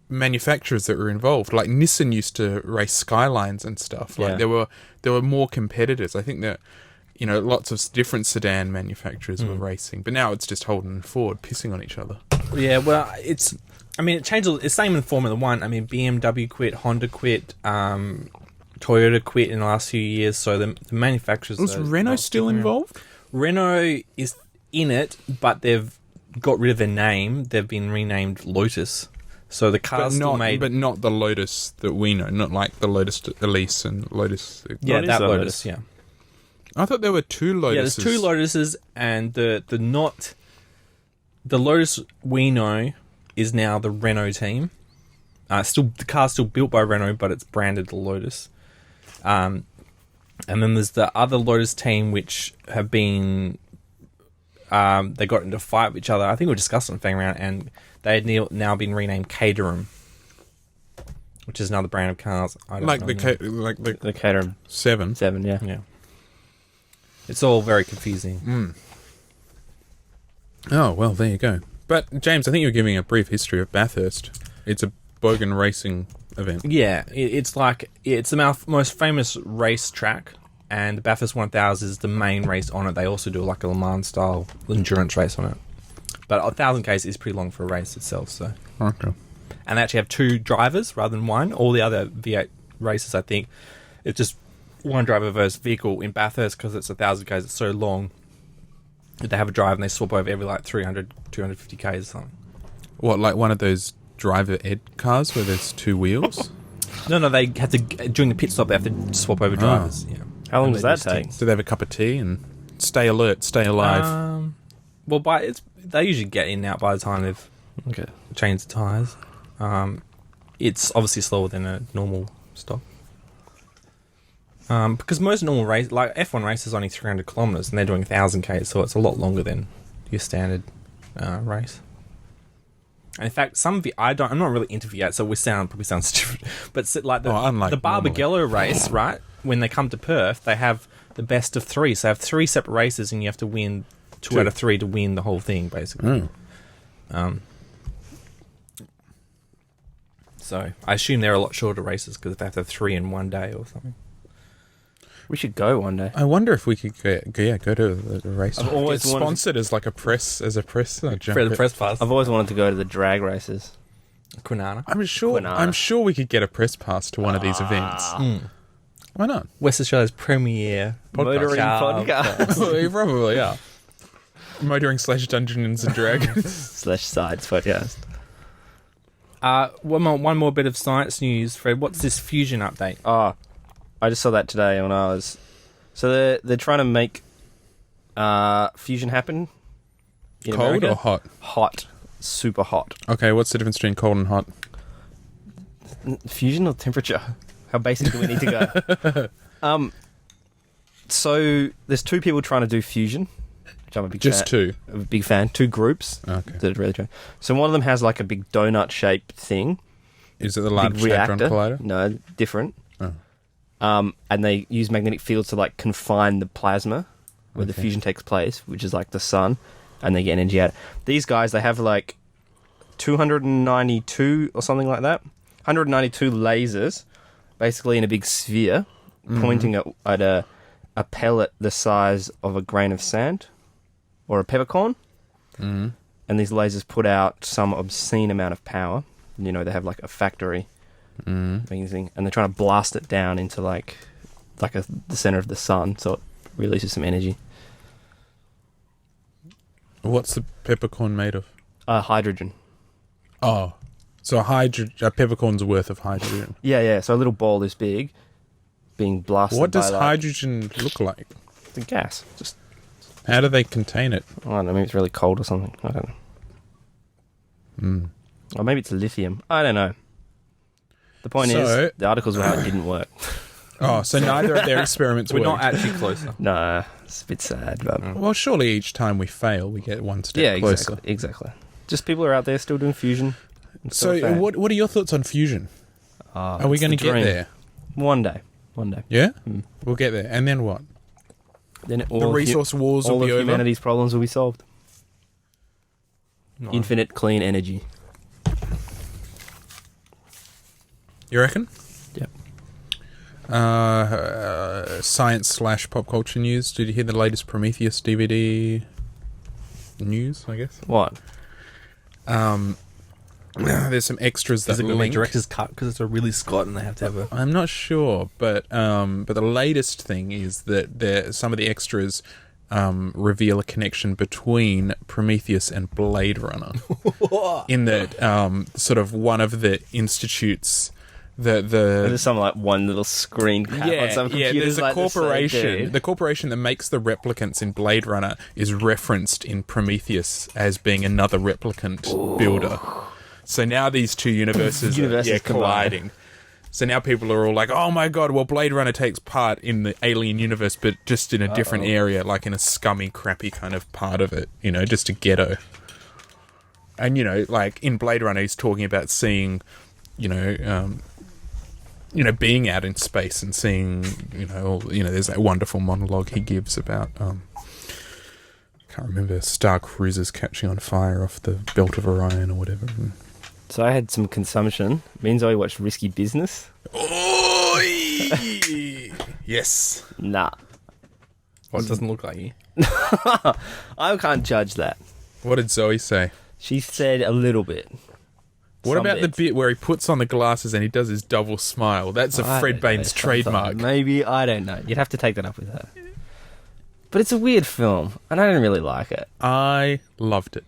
manufacturers that were involved. Like Nissan used to race Skylines and stuff. Like there were more competitors. I think that, lots of different sedan manufacturers were racing, but now it's just Holden and Ford pissing on each other. Yeah, well, it changes. It's same in Formula One. I mean, BMW quit, Honda quit, Toyota quit in the last few years, so the manufacturers... Was Renault still involved? Renault is in it, but they've got rid of their name. They've been renamed Lotus. So the car's still made... But not the Lotus that we know, not like the Lotus Elise and Lotus... Yeah, that Lotus, yeah. I thought there were two Lotuses. Yeah, there's two Lotuses, and the Lotus we know is now the Renault team. The car's still built by Renault, but it's branded the Lotus. And then there's the other Lotus team, which have been... they got into a fight with each other. I think we discussed it on Fang Round, and they had now been renamed Caterham, which is another brand of cars. I don't know the Caterham 7. 7, yeah. Yeah. It's all very confusing. Mm. Oh, well, there you go. But, James, I think you're giving a brief history of Bathurst. It's a bogan racing event. Yeah, it's the most famous race track, and the Bathurst 1000 is the main race on it. They also do like a Le Mans-style endurance race on it. But 1,000 k's is pretty long for a race itself, so... Okay. And they actually have two drivers rather than one. All the other V8 races, I think, it's just one driver versus vehicle. In Bathurst, because it's 1,000 k's, it's so long, they have a drive and they swap over every 300, 250 k's or something. What, like one of those driver ed cars where there's two wheels? No, they have to, during the pit stop, they have to swap over drivers. Yeah. How long does that take? Do they have a cup of tea and stay alert, stay alive? Well, they usually get in and out by the time they've changed the tyres. It's obviously slower than a normal stop. Because most normal race, like F1 race, is only 300 kilometres, and they're doing 1,000 k's, so it's a lot longer than your standard race. And in fact, I'm not really into V8, so probably sounds stupid. But like the Barbagallo race, right? When they come to Perth, they have the best of three. So they have three separate races, and you have to win two out of three to win the whole thing, basically. So I assume they're a lot shorter races because they have to have 3 in one day or something. We should go one day. I wonder if we could go to the race. I've always get sponsored as like a press. For the press pass. I've always wanted to go to the drag races. Kwinana. I'm sure we could get a press pass to one of these events. Why not? West Australia's premier motoring podcast. We probably are. Motoring / Dungeons and Dragons / Sides podcast. One more bit of science news, Fred. What's this fusion update? I just saw that today when I was... So they're trying to make fusion happen in Cold America. Or hot? Hot. Super hot. Okay, what's the difference between cold and hot? Fusion or temperature? How basic do we need to go? So there's two people trying to do fusion, which I'm a big Just two? I'm a big fan. Two groups Okay. that are really trying. So one of them has like a big donut-shaped thing. Is it the Large big Hadron reactor. Collider? No, different. Oh. And they use magnetic fields to like confine the plasma where the fusion takes place, which is like the sun, and they get energy out. These guys, they have like 292 or something like that. 192 lasers, basically in a big sphere, pointing at a pellet the size of a grain of sand or a peppercorn. And these lasers put out some obscene amount of power. You know, they have like a factory thing, and they're trying to blast it down into like the center of the sun, so it releases some energy. What's the peppercorn made of? Hydrogen. Oh, so a peppercorn's worth of hydrogen. Yeah. So a little ball this big, being blasted. What does by, hydrogen look like? The gas. Just how do they contain it? I don't know. Maybe it's really cold or something. I don't know. Or maybe it's lithium. I don't know. The point is, the articles were how it didn't work. Oh, so neither of their experiments We're worked. not actually closer. Nah, it's a bit sad. But Well, surely each time we fail, we get one step closer. Exactly. Just people are out there still doing fusion. So, what are your thoughts on fusion? Are we going to get there? One day. Yeah? We'll get there. And then what? Then The resource wars will be over? Humanity's problems will be solved. No. Infinite clean energy. You reckon? Yep. Science/pop culture news. Did you hear the latest Prometheus DVD news, I guess? What? There's some extras that Is it going to be link. director's cut because it's a Ridley Scott and they have to have a... I'm not sure, but the latest thing is that some of the extras reveal a connection between Prometheus and Blade Runner. In that sort of one of the institutes... There's some like one little screen cap on some computers. There's a corporation. The corporation that makes the replicants in Blade Runner is referenced in Prometheus as being another replicant builder. So now these two universes are colliding. So now people are all like, "Oh my god!" Well, Blade Runner takes part in the alien universe, but just in a different area, like in a scummy, crappy kind of part of it. You know, just a ghetto. And like in Blade Runner, he's talking about seeing, being out in space and seeing, there's that wonderful monologue he gives about, I can't remember, star cruisers catching on fire off the belt of Orion or whatever. So I had some consumption. Me and Zoe watched Risky Business. Oh, yes. Nah. Well, it doesn't look like you. I can't judge that. What did Zoe say? She said a little bit. What Some about bits. the bit where he puts on the glasses and he does his double smile? That's a Fred Baines trademark. Maybe, I don't know. You'd have to take that up with her. But it's a weird film, and I didn't really like it. I loved it.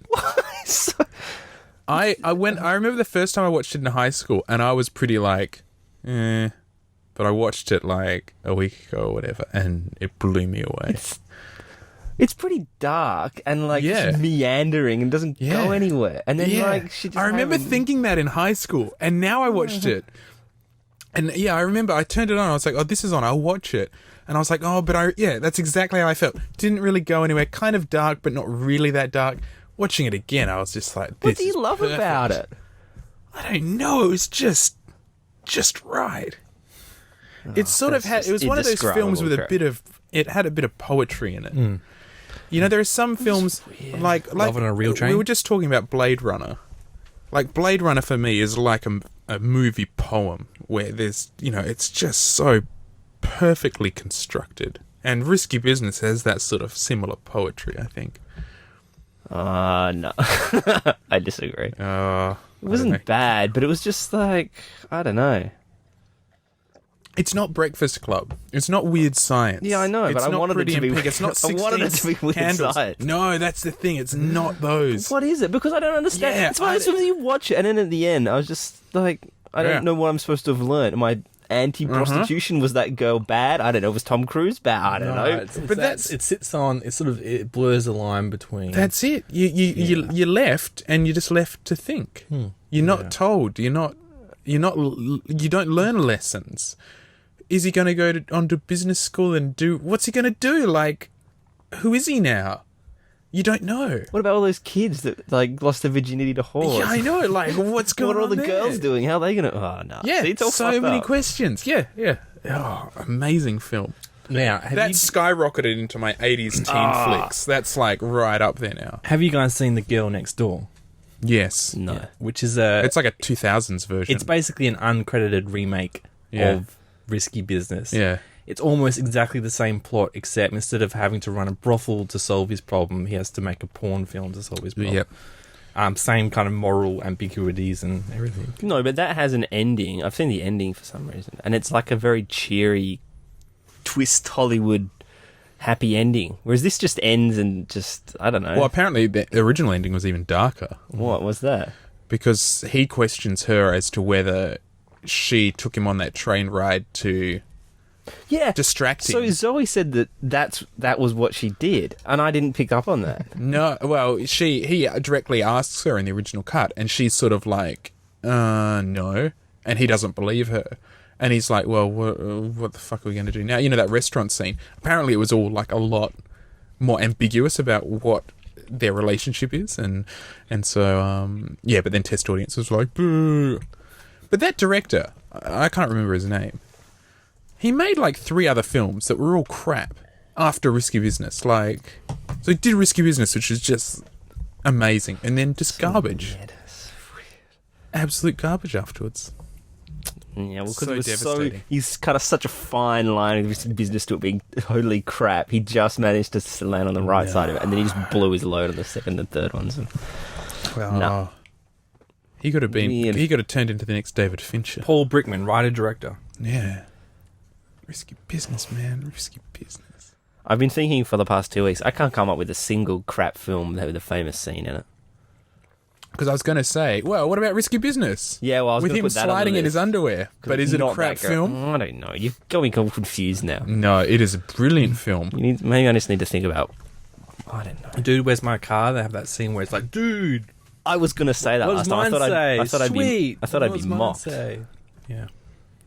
I remember the first time I watched it in high school, and I was pretty like, but I watched it like a week ago or whatever, and it blew me away. It's pretty dark and just meandering and doesn't go anywhere. And then she just I remember thinking that in high school, and now I watched it. And I remember I turned it on, I was like, oh, this is on, I'll watch it. And I was like, oh, but that's exactly how I felt. Didn't really go anywhere, kind of dark, but not really that dark. Watching it again, I was just like, this What do you is love perfect. about it? I don't know, it was just right. It sort of had, it was one of those films with it had a bit of poetry in it. There are some films like Love on a Real Train? We were just talking about Blade Runner. Like Blade Runner for me is like a movie poem where there's, it's just so perfectly constructed. And Risky Business has that sort of similar poetry, I think. No. I disagree. It It wasn't bad, but it was just like, I don't know. It's not Breakfast Club. It's not Weird Science. Yeah, I know, it's but I not wanted Pretty it to in be. Pink. It's not I wanted it to be Weird Candles. Science. No, that's the thing. It's not those. What is it? Because I don't understand. Yeah, it's why as soon as you watch it, and then at the end, I was just like, I don't know what I'm supposed to have learned. Am I anti-prostitution? Was that girl bad? I don't know. Was Tom Cruise bad? I don't know. But it sits on. It blurs the line between. That's it. You're left, and you're just left to think. You're not told. You don't learn lessons. Is he going to go on to business school and do... What's he going to do? Like, who is he now? You don't know. What about all those kids that lost their virginity to whores? Yeah, I know. Like, what's going on? What are all the there? girls doing? How are they going to... Oh, no. Yeah, See, it's all so fucked many up. questions. Yeah. Oh, amazing film. Now, Skyrocketed into my 80s teen flicks. That's like right up there now. have you guys seen The Girl Next Door? Yes. No. Which is It's like a 2000s version. It's basically an uncredited remake of Risky Business. Yeah. It's almost exactly the same plot, except instead of having to run a brothel to solve his problem, he has to make a porn film to solve his problem. Yep. Same kind of moral ambiguities and everything. No, but that has an ending. I've seen the ending for some reason. And it's like a very cheery, twist Hollywood happy ending. Whereas this just ends and just, I don't know. Well, apparently the original ending was even darker. What was that? Because he questions her as to whether she took him on that train ride to distract him. So Zoe said that was what she did, and I didn't pick up on that. No, well, he directly asks her in the original cut, and she's sort of like, no, and he doesn't believe her. And he's like, well, what the fuck are we going to do now? That restaurant scene. Apparently it was all like a lot more ambiguous about what their relationship is. And so, but then test audience was like, boo. But that director, I can't remember his name. He made like 3 other films that were all crap after Risky Business. So he did Risky Business, which is just amazing. And then just garbage. Weird. Absolute garbage afterwards. Yeah, well, because So it was devastating. he's kind of such a fine line of his business to it being totally crap. He just managed to land on the right side of it, and then he just blew his load on the second and third ones. And Well, No. he could have been. Weird. He could have turned into the next David Fincher. Paul Brickman, writer-director. Yeah. Risky business, man. Risky business. I've been thinking for the past 2 weeks, I can't come up with a single crap film with a famous scene in it. Because I was going to say, well, what about Risky Business? Yeah, well, I was with gonna him put that on the sliding in list. his underwear. But is it a Not crap that great. film? I don't know. You've got me confused now. No, it is a brilliant film. Maybe I just need to think about. I don't know. Dude, where's my car? They have that scene where it's like, dude, I was going to say that what last does time. mine say? I thought I'd Sweet. I'd be mocked. Say? Yeah.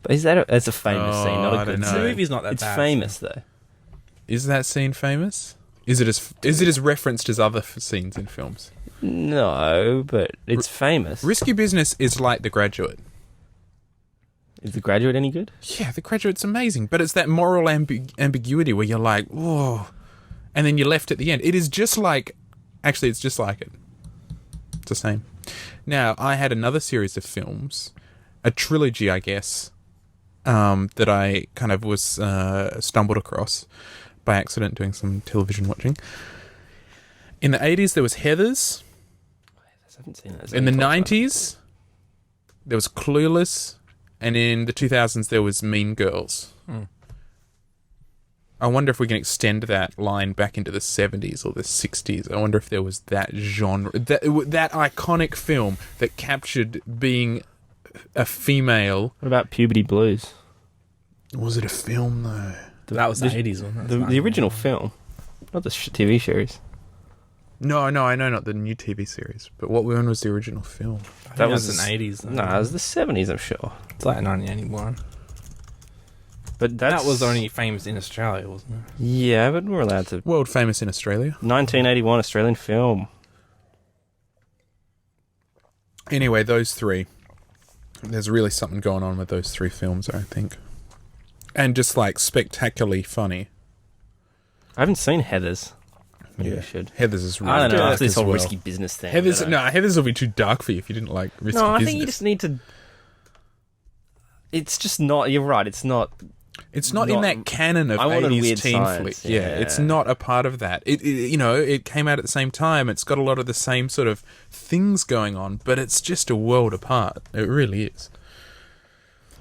But is that it's a famous Oh, scene, not I a good don't know. scene. The movie's not that It's bad. famous though. Is that scene famous? Is it as referenced as other scenes in films? No, but it's famous. Risky Business is like The Graduate. Is The Graduate any good? Yeah, The Graduate's amazing, but it's that moral ambiguity where you're like, whoa, and then you're left at the end. It is just like, actually, it's just like it. It's the same. Now, I had another series of films, a trilogy, I guess, that I kind of was stumbled across by accident doing some television watching. In the 80s, there was Heathers. I haven't seen that. In the 90s, there was Clueless. And in the 2000s, there was Mean Girls. I wonder if we can extend that line back into the 70s or the 60s. I wonder if there was that genre, that iconic film that captured being a female. What about Puberty Blues? Was it a film, though? That was the 80s one. The original film, not the TV series. No, I know not the new TV series. But when was the original film? That was in the 80s. No, it was the 70s, I'm sure. It's like 1981. But That was only famous in Australia, wasn't it? Yeah, but we're allowed to. World famous in Australia. 1981 Australian film. Anyway, those three. There's really something going on with those three films, I think. And just like spectacularly funny. I haven't seen Heathers. Maybe Yeah. I should. Heathers is really I don't know. dark After this as whole well. risky business thing. Heathers will be too dark for you if you didn't like risky No, I business. think you just need to. It's just not. You're right. It's not. It's not in that canon of I wanted 80s weird teen science, flick. Yeah, it's not a part of that. It came out at the same time. It's got a lot of the same sort of things going on, but it's just a world apart. It really is.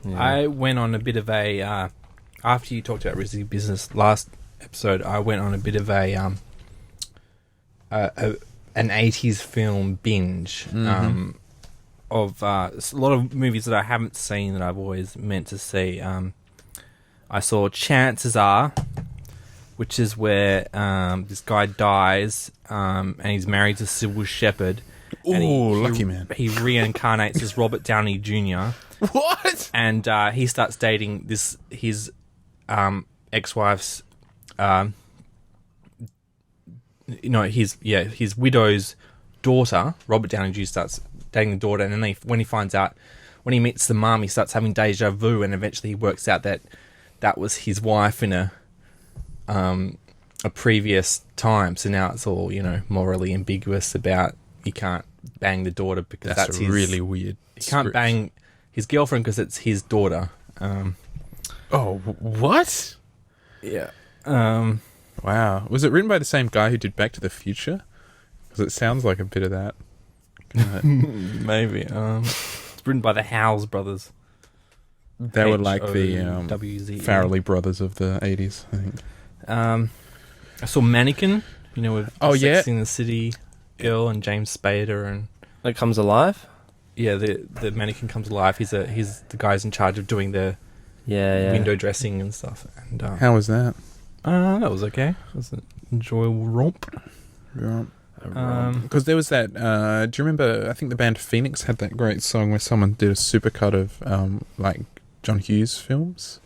Yeah. I went on a bit of a after you talked about risky business last episode. I went on a bit of an 80s film binge of a lot of movies that I haven't seen that I've always meant to see. I saw Chances Are, which is where this guy dies and he's married to Sybil Shepherd. and Ooh, lucky man. He reincarnates as Robert Downey Jr. What? And he starts dating his ex-wife's his widow's daughter. Robert Downey Jr. starts dating the daughter, and then when he meets the mum, he starts having deja vu, and eventually he works out that was his wife in a previous time. So now it's all morally ambiguous about you can't bang the daughter because that's his, really weird. he can't bang his girlfriend because it's his daughter. What? Yeah. Wow. Was it written by the same guy who did Back to the Future? Because it sounds like a bit of that. Maybe. It's written by the Howells brothers. They were like the HOWZE. Farrelly brothers of the 80s, I think. I saw Mannequin, with Oh, yeah. Sex in the City girl and James Spader, and It comes alive. yeah, the mannequin comes alive. He's the guy's in charge of doing the Yeah. window dressing and stuff. And How was that? that was okay. It was an enjoyable romp. Because there was that. Do you remember? I think the band Phoenix had that great song where someone did a supercut of like John Hughes films.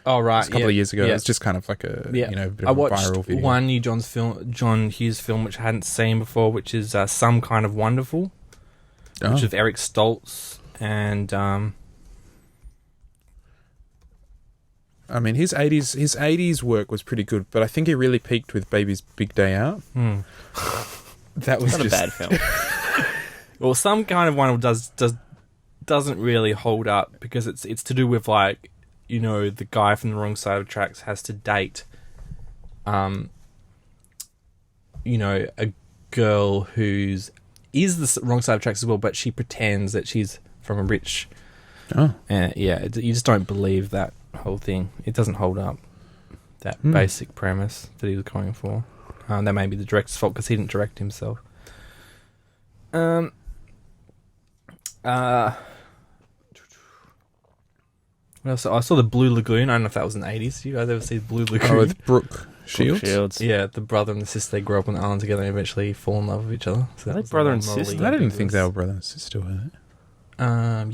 Oh right, It was a couple of years ago. Yeah. It's just kind of like a bit I of a watched viral video. one new John Hughes film which I hadn't seen before, which is Some Kind of Wonderful, which is Eric Stoltz and I mean, his 80s work was pretty good, but I think he really peaked with Baby's Big Day Out. That was Not just a bad film. well, Some Kind of Wonderful does doesn't really hold up because it's to do with like, you know, the guy from the wrong side of the tracks has to date, you know, a girl who's is the wrong side of the tracks as well, but she pretends that she's from a rich. Oh, You just don't believe that whole thing. It doesn't hold up. That basic premise that he was going for. That may be the director's fault because he didn't direct himself. Well, so I saw the Blue Lagoon. I don't know if that was in the 80s. You guys ever see Blue Lagoon? oh, with Brooke Shields. Yeah, the brother and the sister, they grow up on the island together and eventually fall in love with each other. So Are they was brother the and morally sister? I didn't think ambiguous. they were brother and sister, were they?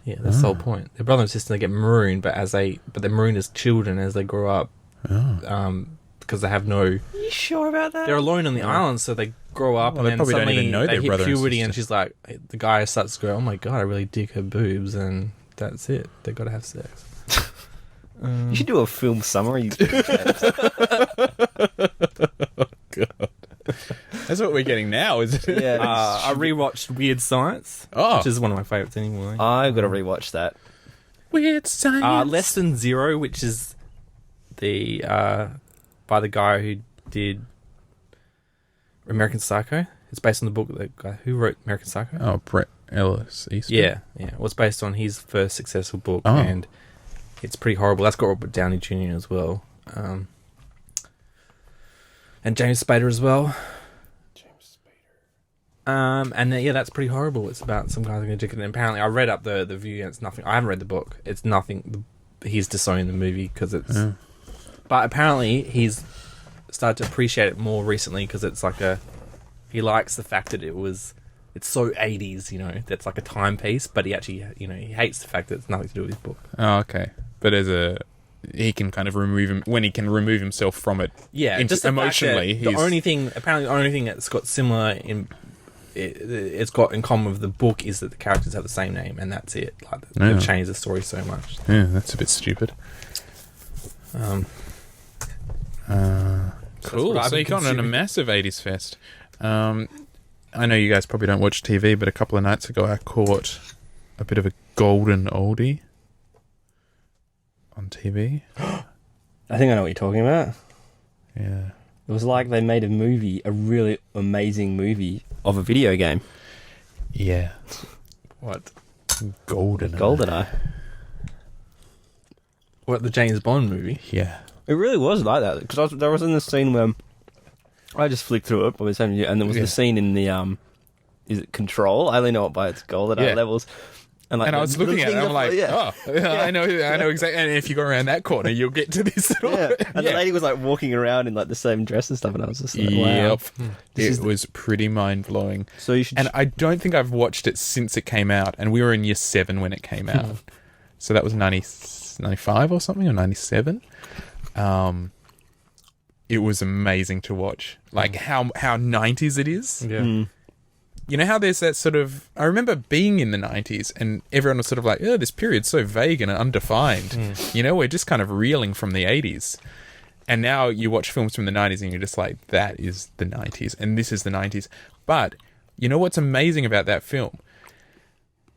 Yeah, that's the whole point. They're brother and sister. They get marooned, but they're marooned as children as they grow up. Oh. Because they have no. Are you sure about that? They're alone on the island, so they grow up Well, they and then probably don't suddenly even know they their hit brother and puberty, sister. and she's like, the guy starts to go, "Oh my god, I really dig her boobs," and that's it. They got to have sex. You should do a film summary. God. That's what we're getting now, isn't it? Yeah. I rewatched Weird Science, which is one of my favorites anyway. I've got to rewatch that. Weird Science. Less Than Zero, which is the by the guy who did American Psycho. It's based on the book of the guy who wrote American Psycho. Oh, Brett Ellis Eastman. Yeah. It was based on his first successful book, Oh. and it's pretty horrible. That's got Robert Downey Jr. as well, and James Spader as well. That's pretty horrible. It's about some guys getting addicted. And apparently, I read up the review, and it's nothing. I haven't read the book. It's nothing. He's disowning the movie because it's. Yeah. But apparently, he's started to appreciate it more recently because it's like he likes the fact that it's so 80s, you know, that's like a timepiece, but he actually, you know, he hates the fact that it's nothing to do with his book. Oh, okay. But he can kind of when he can remove himself from it. Yeah, just the emotionally. fact that the only thing that's got similar it's got in common with the book is that the characters have the same name, and that's it. Like they've changed the story so much. Yeah, that's a bit stupid. Cool. So you got on a massive 80s fest. I know you guys probably don't watch TV, but a couple of nights ago I caught a bit of a golden oldie on TV. I think I know what you're talking about. Yeah. It was like they made a really amazing movie of a video game. Yeah. What? GoldenEye. What, the James Bond movie? Yeah. It really was like that, because there was in the scene where I just flicked through it, and there was the scene in the is it Control? I only know it by its GoldenEye levels. And I was looking at it, and I'm like, yeah. I know exactly. And if you go around that corner, you'll get to this. Yeah. And the lady was like walking around in like the same dress and stuff, and I was just like, wow. Yep. It was pretty mind blowing. So you should. And I don't think I've watched it since it came out, and we were in year 7 when it came out. So that was 95 or something, or 97. It was amazing to watch. Like how 90s it is. Yeah. You know how there's that sort of... I remember being in the 90s and everyone was sort of like, oh, this period's so vague and undefined. You know, we're just kind of reeling from the 80s. And now you watch films from the 90s and you're just like, that is the 90s and this is the 90s. But you know what's amazing about that film?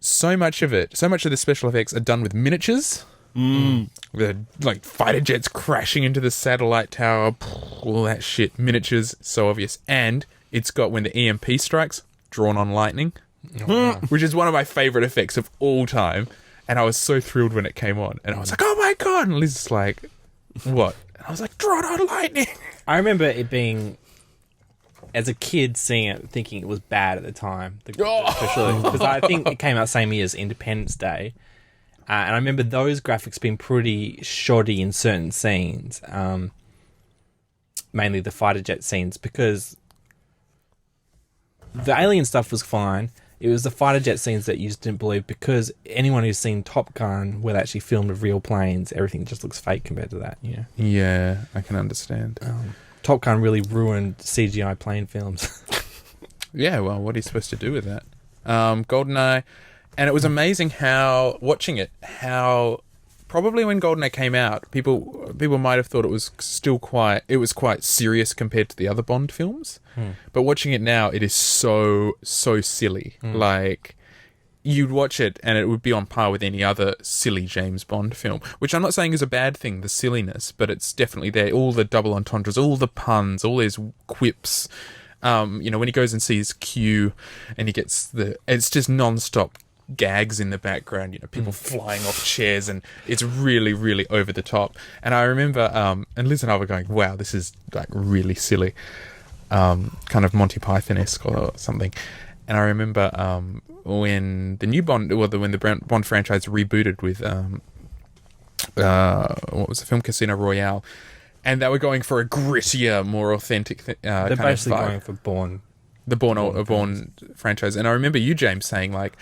So much of the special effects are done with miniatures. The like fighter jets crashing into the satellite tower, all that shit. Miniatures, so obvious. And it's got when the EMP strikes... drawn on lightning, which is one of my favourite effects of all time. And I was so thrilled when it came on. And I was like, oh my God. And Liz was like, what? And I was like, drawn on lightning. I remember it being, as a kid, seeing it, thinking it was bad at the time. Especially because I think it came out same year as Independence Day. And I remember those graphics being pretty shoddy in certain scenes. Mainly the fighter jet scenes, because... the alien stuff was fine. It was the fighter jet scenes that you just didn't believe, because anyone who's seen Top Gun, where they actually filmed with real planes, everything just looks fake compared to that. Yeah, yeah, I can understand. Top Gun really ruined CGI plane films. Yeah, well, what are you supposed to do with that? GoldenEye, and it was amazing how watching it, probably when GoldenEye came out, people might have thought it was quite serious compared to the other Bond films. But watching it now, it is so silly. Like, you'd watch it and it would be on par with any other silly James Bond film, which I'm not saying is a bad thing, the silliness, but it's definitely there. All the double entendres, all the puns, all these quips. When he goes and sees Q and he gets it's just non-stop gags in the background, people flying off chairs, and it's really, really over the top. And I remember, and Liz and I were going, wow, this is like really silly, kind of Monty Python-esque or something. And I remember when the new Bond, when the Bond franchise rebooted with, what was the film, Casino Royale, and they were going for a grittier, more authentic they're basically going for the Bourne franchise. And I remember you, James, saying like,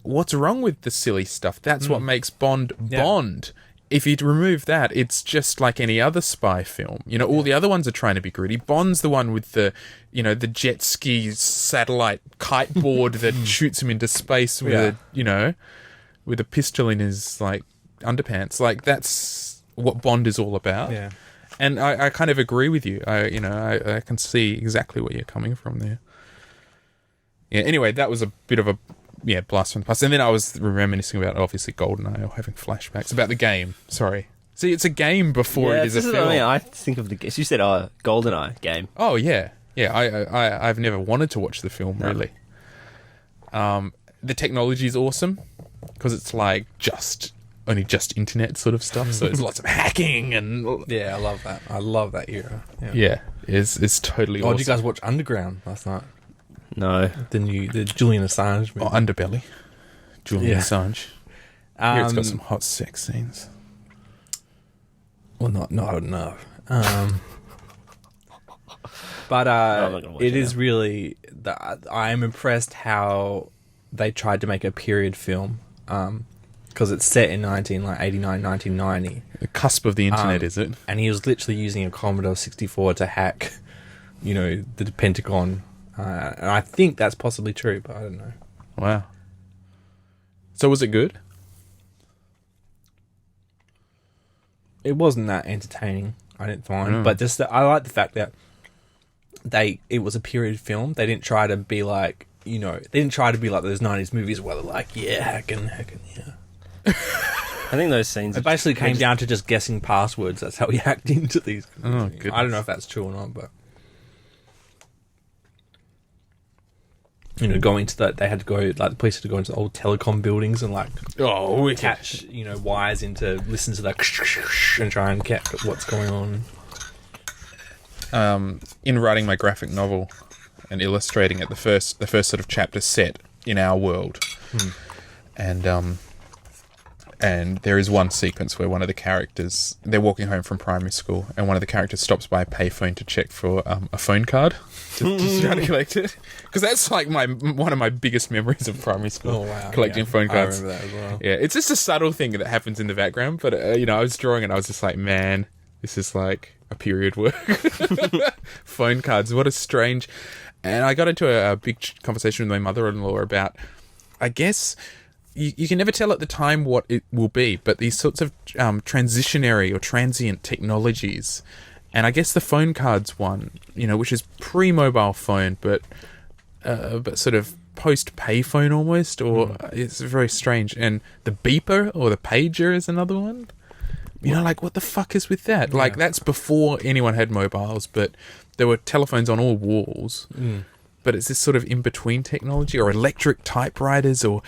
what's wrong with the silly stuff? That's what makes Bond Bond. If you remove that, it's just like any other spy film. All the other ones are trying to be gritty. Bond's the one with the, the jet ski satellite kiteboard that shoots him into space with with a pistol in his like underpants. Like that's what Bond is all about. Yeah. And I kind of agree with you. I can see exactly where you're coming from there. Yeah. Anyway, that was a bit of a blast from the past. And then I was reminiscing about obviously GoldenEye, or having flashbacks about the game. Sorry. See, it's a game before it is a film. I think of the game. You said GoldenEye game. Oh yeah, yeah. I've never wanted to watch the film really. The technology is awesome because it's like only just internet sort of stuff. So there's lots of hacking and I love that. I love that era. Yeah, it's totally awesome. Did you guys watch Underground last night? No. The Julian Assange movie. Underbelly. Julian Assange. Here it's got some hot sex scenes. Well, not enough. But it is really... I am impressed how they tried to make a period film, because it's set in 1989, 1990. The cusp of the internet, is it? And he was literally using a Commodore 64 to hack, the Pentagon. And I think that's possibly true, but I don't know. Wow. So was it good? It wasn't that entertaining, I didn't find. But just I like the fact that it was a period film. They didn't try to be like, they didn't try to be like those 90s movies where they're like, hacking, yeah. I think those scenes... It basically came down to just guessing passwords. That's how we hacked into these. Oh, goodness. I don't know if that's true or not, but... going to that, they had to go, like, the police had to go into old telecom buildings and, like, attach, wires into, listen to that and try and get what's going on. In writing my graphic novel and illustrating it, the first sort of chapter set in our world, and there is one sequence where one of the characters, they're walking home from primary school, and one of the characters stops by a payphone to check for a phone card to try to collect it. Because that's like one of my biggest memories of primary school. Oh, wow. Collecting phone cards. I remember that as well. Yeah, it's just a subtle thing that happens in the background, but I was drawing and I was just like, man, this is like a period work. Phone cards, what a strange... And I got into a big conversation with my mother-in-law about, I guess... You can never tell at the time what it will be, but these sorts of transitionary or transient technologies, and I guess the phone cards one, which is pre-mobile phone, but sort of post-payphone almost, or it's very strange. And the beeper or the pager is another one. Like what the fuck is with that? Yeah. Like that's before anyone had mobiles, but there were telephones on all walls. But it's this sort of in-between technology, or electric typewriters, or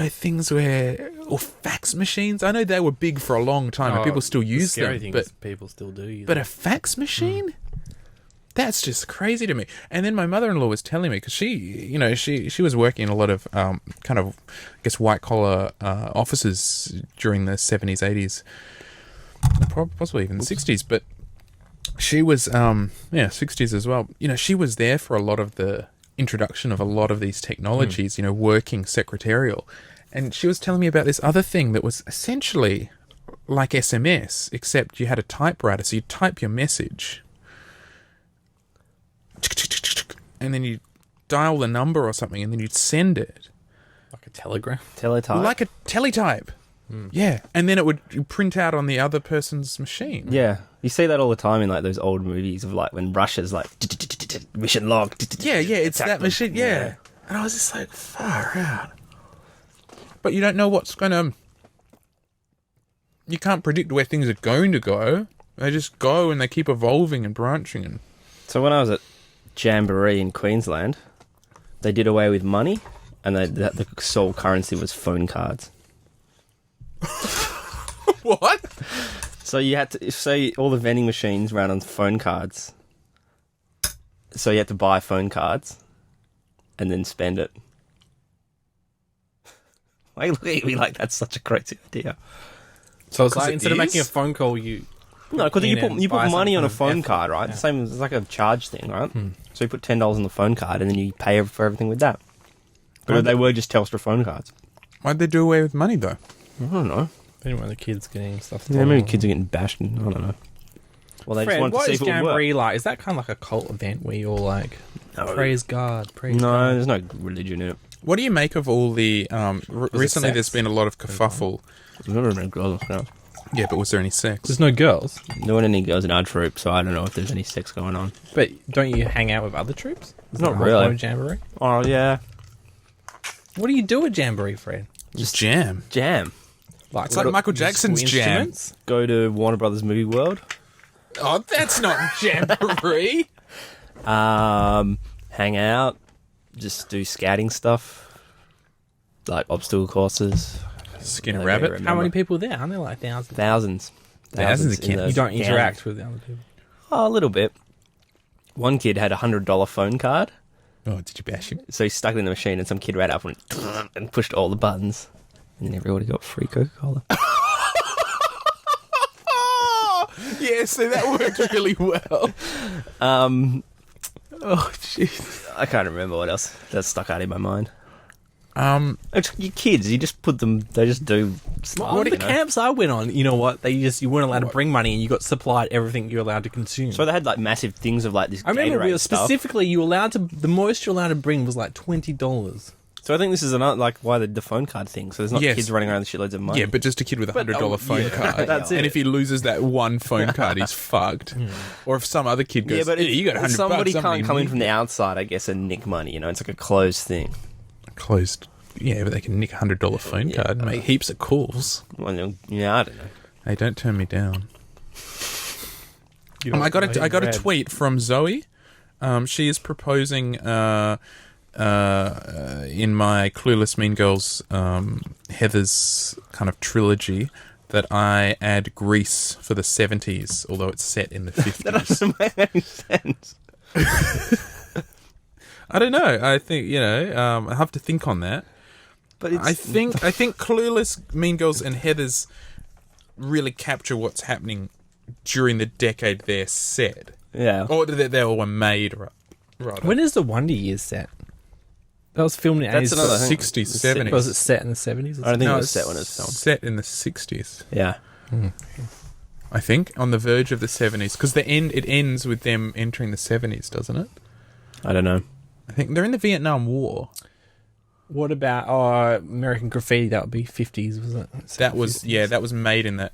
things or fax machines. I know they were big for a long time, and people still use them. But people still do use them. But a fax machine? That's just crazy to me. And then my mother-in-law was telling me, because she was working in a lot of kind of, I guess, white-collar offices during the 70s, 80s, possibly even the 60s, but she was, 60s as well. She was there for a lot of the introduction of a lot of these technologies, working secretarial. And she was telling me about this other thing that was essentially like SMS, except you had a typewriter, so you type your message, and then you dial the number or something, and then you'd send it. Like a telegram? Teletype? Like a teletype. Yeah. And then it would print out on the other person's machine. Yeah. You see that all the time in like those old movies of like when Russia's like mission log. Yeah, it's that machine. Yeah. And I was just like, far out. But you don't know what's going to... You can't predict where things are going to go. They just go and they keep evolving and branching. And So when I was at Jamboree in Queensland, they did away with money, and the sole currency was phone cards. What? So you had to say all the vending machines ran on phone cards. So you had to buy phone cards and then spend it. Why look at me like that's such a crazy idea? So it's like instead of making a phone call, you No, because you put money on a phone effort. card, right? Yeah. Same as it's like a charge thing, right? So you put $10 on the phone card and then you pay for everything with that. But they were just Telstra phone cards. Why'd they do away with money, though? I don't know. They didn't want the kids getting stuff. Yeah, maybe kids are getting bashed. I don't know. Well, they Fred, just wanted to what see is if it would work. Jamboree like? Is that kind of like a cult event where you're like, praise God, praise No, God? there's no religion in it. What do you make of all the... recently sex? there's been a lot of kerfuffle. There's never been girls and girls. Yeah, but was there any sex? There's no girls. There weren't any girls in our troop, so I don't know if there's any sex going on. But don't you hang out with other troops? Is Not that the whole really. point of Jamboree? Oh, yeah. What do you do at Jamboree, Fred? Just jam. Jam. Like, It's like Michael Jackson's jam. instruments? Go to Warner Brothers Movie World. Oh, that's not Jamboree. Hang out. Just do scouting stuff. Like obstacle courses. Skin a I rabbit. don't How many people there? Aren't there like thousands? Thousands. Thousands of in kids. those You don't gowns. interact with the other people. Oh, a little bit. One kid had a $100 phone card, Oh, did you bash him? so he stuck it in the machine, and some kid ran up and pushed all the buttons, and then everybody got free Coca-Cola. Oh, yeah, so that worked really well. Oh, jeez. I can't remember what else. That stuck out in my mind. It's your kids. You just put them. They just do stuff. What you the know? camps I went on, you know what? You weren't allowed to bring money, and you got supplied everything you're allowed to consume. So they had like massive things of like this. I remember Gatorade stuff. specifically the most you're allowed to bring was like $20. So I think this is another like why the phone card thing. So there's not Yes. kids running around with shitloads of money. Yeah, but just a kid with a $100 phone card. That's And it. if he loses that one phone card, he's fucked. Or if some other kid goes, yeah, but "Hey, you got $100. somebody I'm can't gonna come in nick from the outside, I guess, and nick money. You know, it's like a closed thing. closed." Yeah, but they can nick a $100 phone card and make heaps of calls. Well, yeah, I don't know. Hey, don't turn me down. I got a tweet from Zoe. She is proposing in my Clueless Mean Girls Heather's kind of trilogy that I add Grease for the 70s, although it's set in the 50s. That doesn't make any sense. I don't know. I think, I have to think on that. But it's, I think Clueless, Mean Girls, and Heathers really capture what's happening during the decade they're set, yeah. or that they were made. Rather, When is the Wonder Years set? That was filmed in the That's 80s. another thing. 60s, It's 70s. Was it set in the 70s? I don't think No, it was it's set when it was filmed. set in the 60s. Yeah. I think on the verge of the 70s, because it ends with them entering the 70s, doesn't it? I don't know. I think they're in the Vietnam War. What about American Graffiti? That would be 50s, wasn't it? That was made in the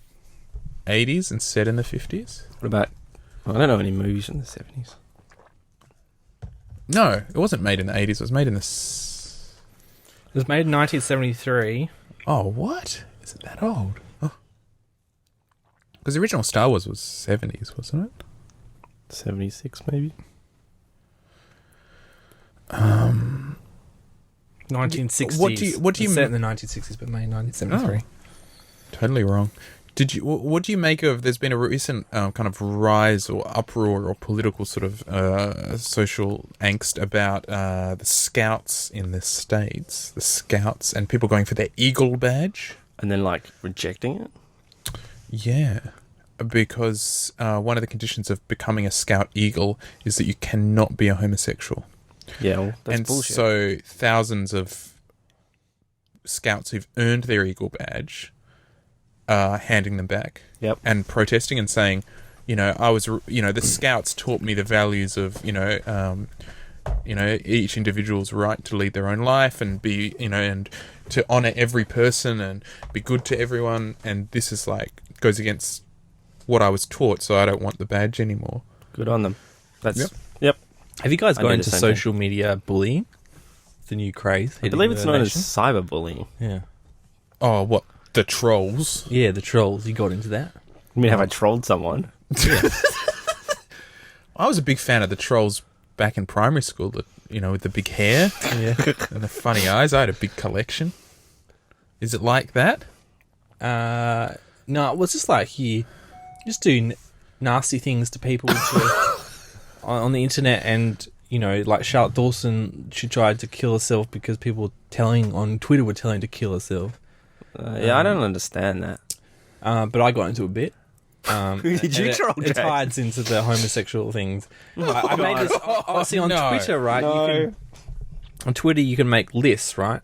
80s and set in the 50s. What about... I don't know any movies in the 70s. No, it wasn't made in the 80s. It was made in the... It was made in 1973. Oh, what? Is it that old? Because the original Star Wars was 70s, wasn't it? 76, maybe? 1960s. What do you It's set m- in the 1960s, but made in 1973. Totally wrong. What do you make of? There's been a recent kind of rise or uproar or political sort of social angst about the Scouts in the States, the Scouts, and people going for their Eagle badge. And then, like, rejecting it? Yeah, because one of the conditions of becoming a Scout Eagle is that you cannot be a homosexual. Yeah, well, that's And bullshit. so thousands of Scouts who've earned their Eagle badge are handing them back. Yep. And protesting and saying, the Scouts taught me the values of, each individual's right to lead their own life and be, and to honour every person and be good to everyone. And this is goes against what I was taught, so I don't want the badge anymore. Good on them. That's... Yep. Have you guys I got do into the same social media bullying? The new craze. I hitting believe it's the known as nation? cyberbullying. Yeah. Oh, what? The trolls? Yeah, the trolls. You got into that? I mean, have I trolled someone? I was a big fan of the trolls back in primary school, with the big hair Yeah. and the funny eyes. I had a big collection. Is it like that? No, it was just like you just do nasty things to people on the internet, and like Charlotte Dawson, she tried to kill herself because people on Twitter were telling her to kill herself. Yeah, I don't understand that. But I got into a bit. Who did you troll, It Jake? ties into the homosexual things. I made this obviously on No. Twitter, right? No. On Twitter, you can make lists, right?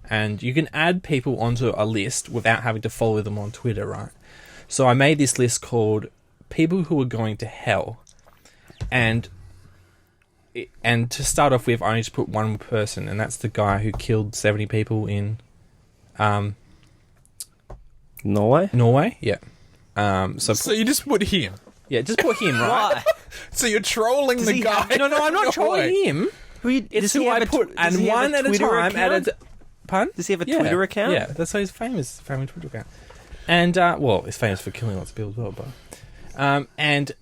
And you can add people onto a list without having to follow them on Twitter, right? So I made this list called People Who Are Going to Hell. And to start off with, I only just put one person, and that's the guy who killed 70 people in Norway? Yeah. So you just put him. Yeah, just put him, right? So you're trolling Does the he guy. have- No, I'm not No trolling way. him. It's who I put, does and he have one a at a Twitter time account? at a... Pardon? Does he have a Twitter account? Yeah, that's why he's famous Twitter account. And, he's famous for killing lots of people as well, but... and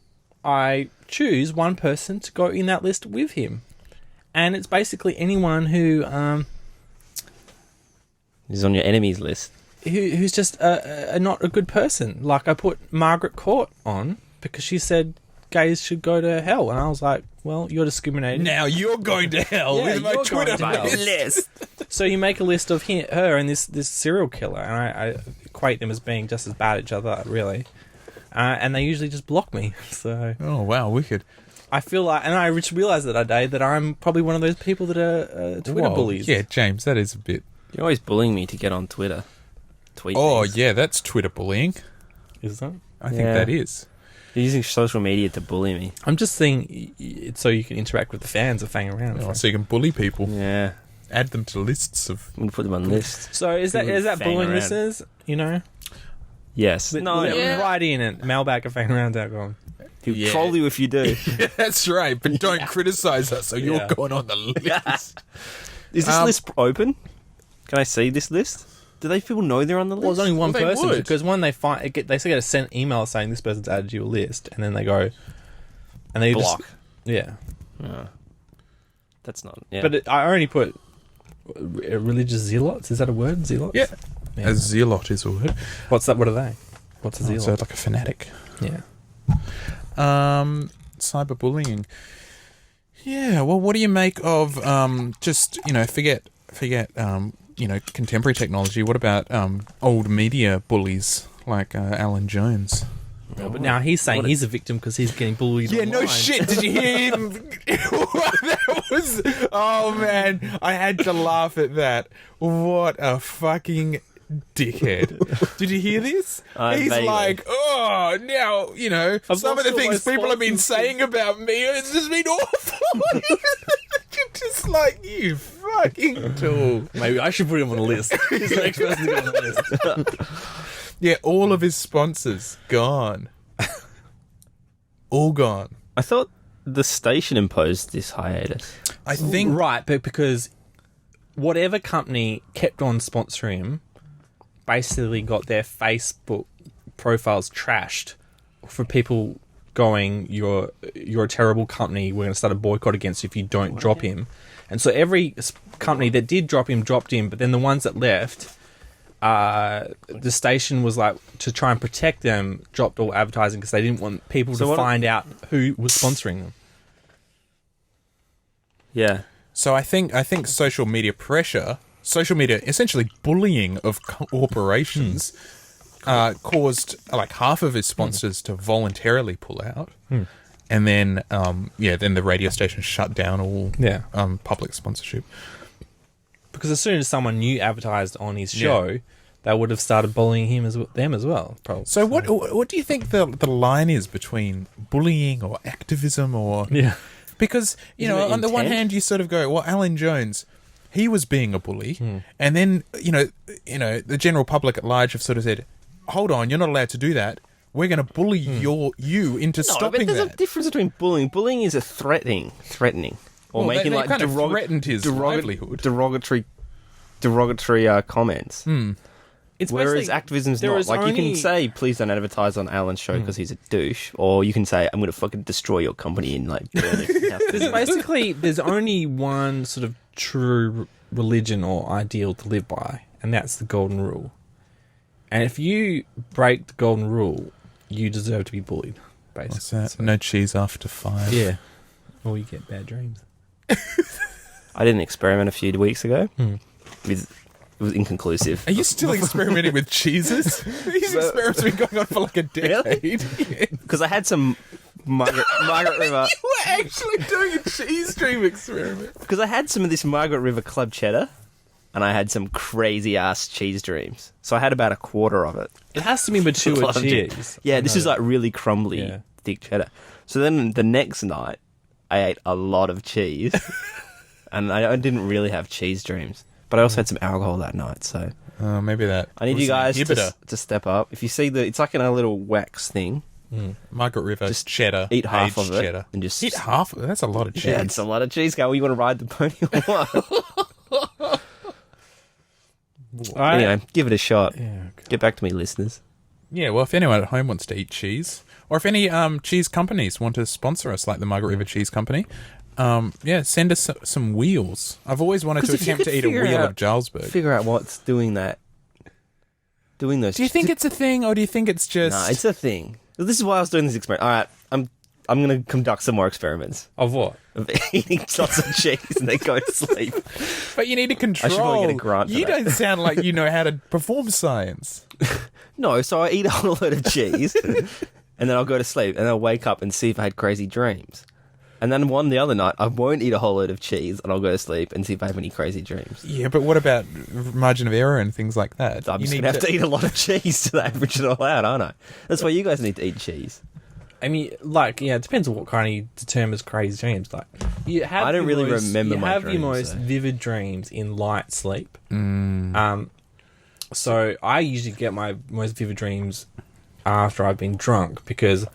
I choose one person to go in that list with him. And it's basically anyone who... He's on your enemies list. who's just not a good person. Like, I put Margaret Court on because she said gays should go to hell. And I was like, well, you're discriminating. Now you're going to hell Yeah, with my you're Twitter going to hell. list. So you make a list of her and this serial killer, and I equate them as being just as bad at each other, really. And they usually just block me. So Oh, wow, wicked. I feel like, and I just realised that day that I'm probably one of those people that are Twitter Whoa. bullies. Yeah, James, that is a bit... You're always bullying me to get on Twitter. Tweet Oh, things. yeah, that's Twitter bullying. Is that? I think Yeah. that is. You're using social media to bully me. I'm just saying it's so you can interact with the fans of Fang Around. Oh, so you can bully people. Yeah. Add them to lists of... I'm going to put them on lists. So is that Fang bullying around. listeners? Yes. Write in at mailbag@fangaround.com. He'll Yeah. troll you if you do. That's right, but don't criticise us, so you're Yeah. going on the list. Is this list open? Can I see this list? Do they people know they're on the list? Well, there's only one Well, they person would. because when they they still get a sent email saying this person's added to your list, and then they go and they block. Yeah, Oh. That's not. Yeah. but I only put religious zealots. Is that a word? Zealots? Yeah. Yeah. A zealot is a word. What's that? What are they? What's a zealot? So like a fanatic. Yeah. Cyberbullying. Yeah, well, what do you make of just, forget contemporary technology. What about old media bullies like Alan Jones? No, but now he's saying he's a victim because he's getting bullied. Yeah, no online. shit. Did you hear him? That was... Oh, man. I had to laugh at that. What a fucking dickhead. Did you hear this? He's vaguely. like, oh, now, some of the lost all things my people have been sponsors. saying about me, it's just been awful. You're just like, you fucking tool. Maybe I should put him on the list. He's the next person to go on the list. Yeah, all of his sponsors gone. All gone. I thought the station imposed this hiatus. I think... Right, but because whatever company kept on sponsoring him basically got their Facebook profiles trashed for people going, you're a terrible company, we're going to start a boycott against you if you don't drop him. And so every company that did drop him, dropped him, but then the ones that left, the station was like, to try and protect them, dropped all advertising because they didn't want people to find out who was sponsoring them. Yeah. So I think social media pressure, essentially bullying of corporations, caused like half of his sponsors to voluntarily pull out, and then then the radio station shut down all public sponsorship. Because as soon as someone new advertised on his show, they would have started bullying them as well. Probably. So what do you think the line is between bullying or activism or Because, Isn't it on the one intent? hand, you sort of go, well, Alan Jones, he was being a bully. And then, the general public at large have sort of said, hold on, you're not allowed to do that. We're going to bully you into stopping but there's that. a difference between bullying. Bullying is a threatening, or Well, making they like kind of threatened his livelihood. derogatory comments. It's It's Whereas basically- activism's there not. is Like, you only- can say, please don't advertise on Alan's show because he's a douche. Or you can say, I'm going to fucking destroy your company and, like, burn it. There's only one sort of true religion or ideal to live by, and that's the golden rule. And if you break the golden rule, you deserve to be bullied, basically. What's that? So- No cheese after 5. Yeah. Or you get bad dreams. I did an experiment a few weeks ago. Hmm. It was inconclusive. Are you still experimenting with cheeses? These experiments have been going on for like a decade. Because I had some Margaret River. You were actually doing a cheese dream experiment. Because I had some of this Margaret River Club cheddar, and I had some crazy ass cheese dreams. So I had about a quarter of it. It has to be mature Club cheddar. cheese. Yeah, this is like really crumbly, Yeah. thick cheddar. So then the next night, I ate a lot of cheese, and I didn't really have cheese dreams. But I also had some alcohol that night, so Maybe that. I need was you an guys inhibitor. to step up. If you see it's like in a little wax thing. Margaret River Just cheddar. Eat half aged of it cheddar. and just Eat half of it? That's a lot of cheese. Yeah, it's a lot of cheese. Go, you want to ride the pony or what? Anyway, give it a shot. Yeah, Get back to me, listeners. Yeah, well, if anyone at home wants to eat cheese, or if any cheese companies want to sponsor us, like the Margaret River Cheese Company, send us some wheels. I've always wanted to 'Cause if you attempt to could eat a figure wheel out- of Jarlsberg. Figure out what's doing that. Doing those. Do you think it's a thing, or do you think it's just... No, it's a thing. This is why I was doing this experiment. All right, I'm going to conduct some more experiments Of what? of eating lots of cheese and then going to sleep. But you need to control. I should probably get a grant for You that. don't sound like you know how to perform science. No, so I eat a whole load of cheese and then I'll go to sleep and I'll wake up and see if I had crazy dreams. And then the other night, I won't eat a whole load of cheese and I'll go to sleep and see if I have any crazy dreams. Yeah, but what about margin of error and things like that? I'm You just need going to have to eat a lot of cheese to average it all out, aren't I? That's why you guys need to eat cheese. I mean, like, yeah, it depends on what kind of determines crazy dreams. Like, you have I don't your really most, remember you my have dreams, your most so. vivid dreams in light sleep. So I usually get my most vivid dreams after I've been drunk because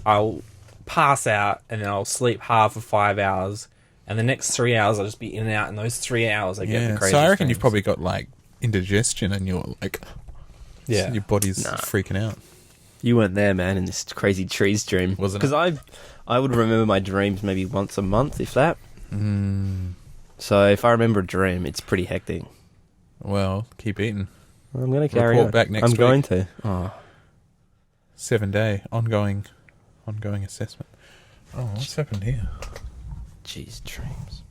I'll pass out and then I'll sleep half of 5 hours, and the next 3 hours I'll just be in and out. And those 3 hours I get the Yeah, crazy. so I reckon you've probably got like indigestion and you're like, Yeah. your body's freaking out. You weren't there, man, in this crazy trees dream. Wasn't it? Because I would remember my dreams maybe once a month, if that. So if I remember a dream, it's pretty hectic. Well, keep eating. I'm going to carry Report on. back next I'm week. going to. Oh. 7-day ongoing assessment. Oh, what's happened here? Jeez, dreams.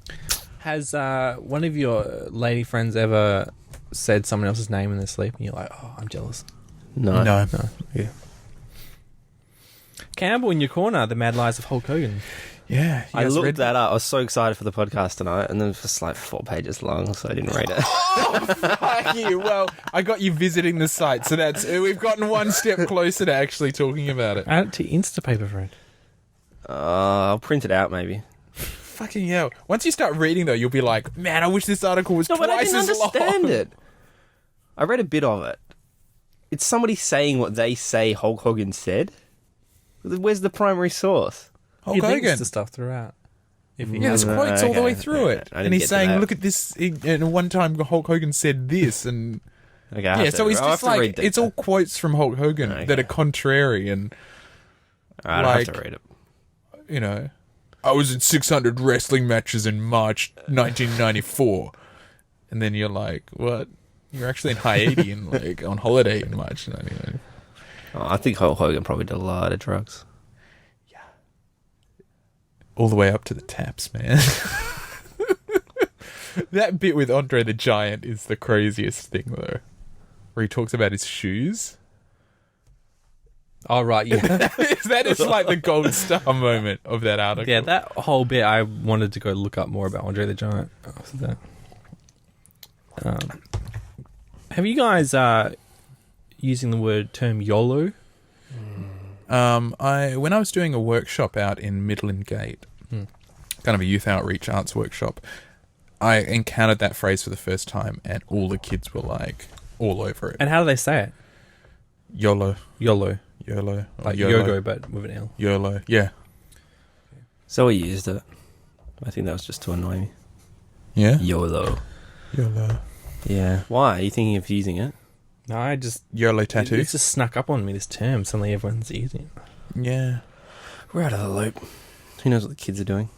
Has one of your lady friends ever said someone else's name in their sleep and you're like, oh, I'm jealous? No. Yeah. Campbell in your corner, the mad lies of Hulk Hogan. Yeah, you I guys looked read that up. I was so excited for the podcast tonight, and then it was just like 4 pages long, so I didn't read it. Fuck you. Well, I got you visiting the site, so we've gotten one step closer to actually talking about it. Add it to Instapaper, friend. I'll print it out, maybe. Fucking hell. Once you start reading, though, you'll be like, man, I wish this article was No, but I twice didn't as long. understand it. I read a bit of it. It's somebody saying what they say Hulk Hogan said. Where's the primary source? Hulk He links Hogan. to stuff throughout. If he Yeah, there's No, quotes all the okay, way through okay. it. I didn't And he's get to saying, that. look at this. And one time Hulk Hogan said this. And Okay, I'll have so he's I'll just have to like, read it's all quotes from Hulk Hogan Okay. that are contrary. And, Alright, I'll have like- to read it. you know, I was in 600 wrestling matches in March 1994. And then you're like, what? You're actually in Haiti and like on holiday in March 1994. Oh, I think Hulk Hogan probably did a lot of drugs. All the way up to the taps, man. That bit with Andre the Giant is the craziest thing, though. Where he talks about his shoes. Oh, right, yeah. That is like the gold star moment of that article. Yeah, that whole bit, I wanted to go look up more about Andre the Giant after that. Have you guys using the term YOLO? When I was doing a workshop out in Midland Gate, kind of a youth outreach arts workshop, I encountered that phrase for the first time, and all the kids were like all over it. And how do they say it? YOLO, YOLO. YOLO, or Like YOLO, yoga, but with an L. YOLO. Yeah, So he used it. I think that was just to annoy me. yeah, YOLO. YOLO. Yeah. Why? Are you thinking of using it? No, I just... YOLO tattoo. It's just snuck up on me, this term. Suddenly everyone's using it. Yeah. We're out of the loop. Who knows what the kids are doing?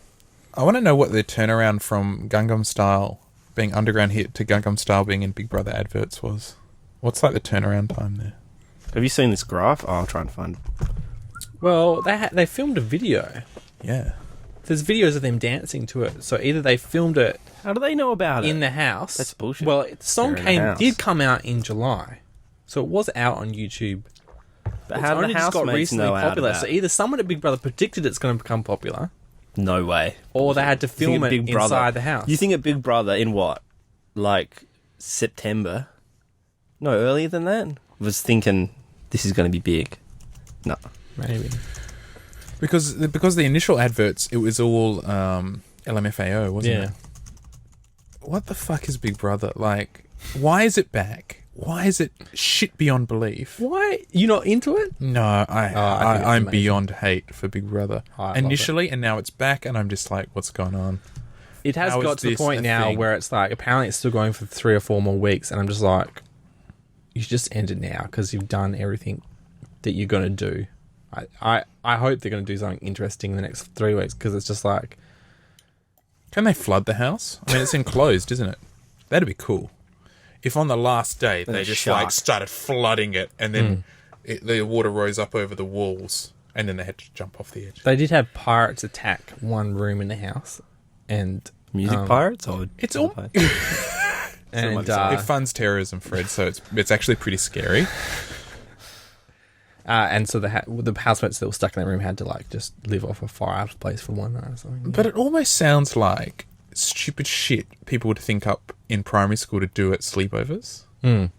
I want to know what the turnaround from Gangnam Style being underground hit to Gangnam Style being in Big Brother adverts was. What's like the turnaround time there? Have you seen this graph? Oh, I'll try and find it. Well, they filmed a video. Yeah. There's videos of them dancing to it. So either they filmed it How do they know about it? in the house. That's bullshit. Well, the song They're in the house. did come out in July. So it was out on YouTube. But how do the housemates know popular. about So it? either someone at Big Brother predicted it's going to become popular, No way. or they had to film it Big Brother. inside the house. You think at Big Brother in what? Like September? No, earlier than that? Was thinking this is going to be big. No. Maybe. Because the initial adverts, it was all LMFAO, wasn't it? What the fuck is Big Brother? Like, why is it back? Why is it shit beyond belief? Why? You not into it? No, I think it's I'm amazing. beyond hate for Big Brother. I love Initially, and now it's back, and I'm just like, what's going on? It has How got is to the this point a now thing? where it's like, apparently it's still going for 3 or 4 more weeks, and I'm just like, you should just end it now, because you've done everything that you're going to do. I hope they're going to do something interesting in the next 3 weeks, because it's just like... Can they flood the house? I mean, it's enclosed, isn't it? That'd be cool. If on the last day they just like started flooding it, and then the water rose up over the walls, and then they had to jump off the edge. They did have pirates attack one room in the house, and... Music pirates? Or It's all... and it funds terrorism, Fred, so it's actually pretty scary. and so the housemates that were stuck in that room had to like just live off a fireplace for one night or something. But it almost sounds like stupid shit people would think up in primary school to do at sleepovers. I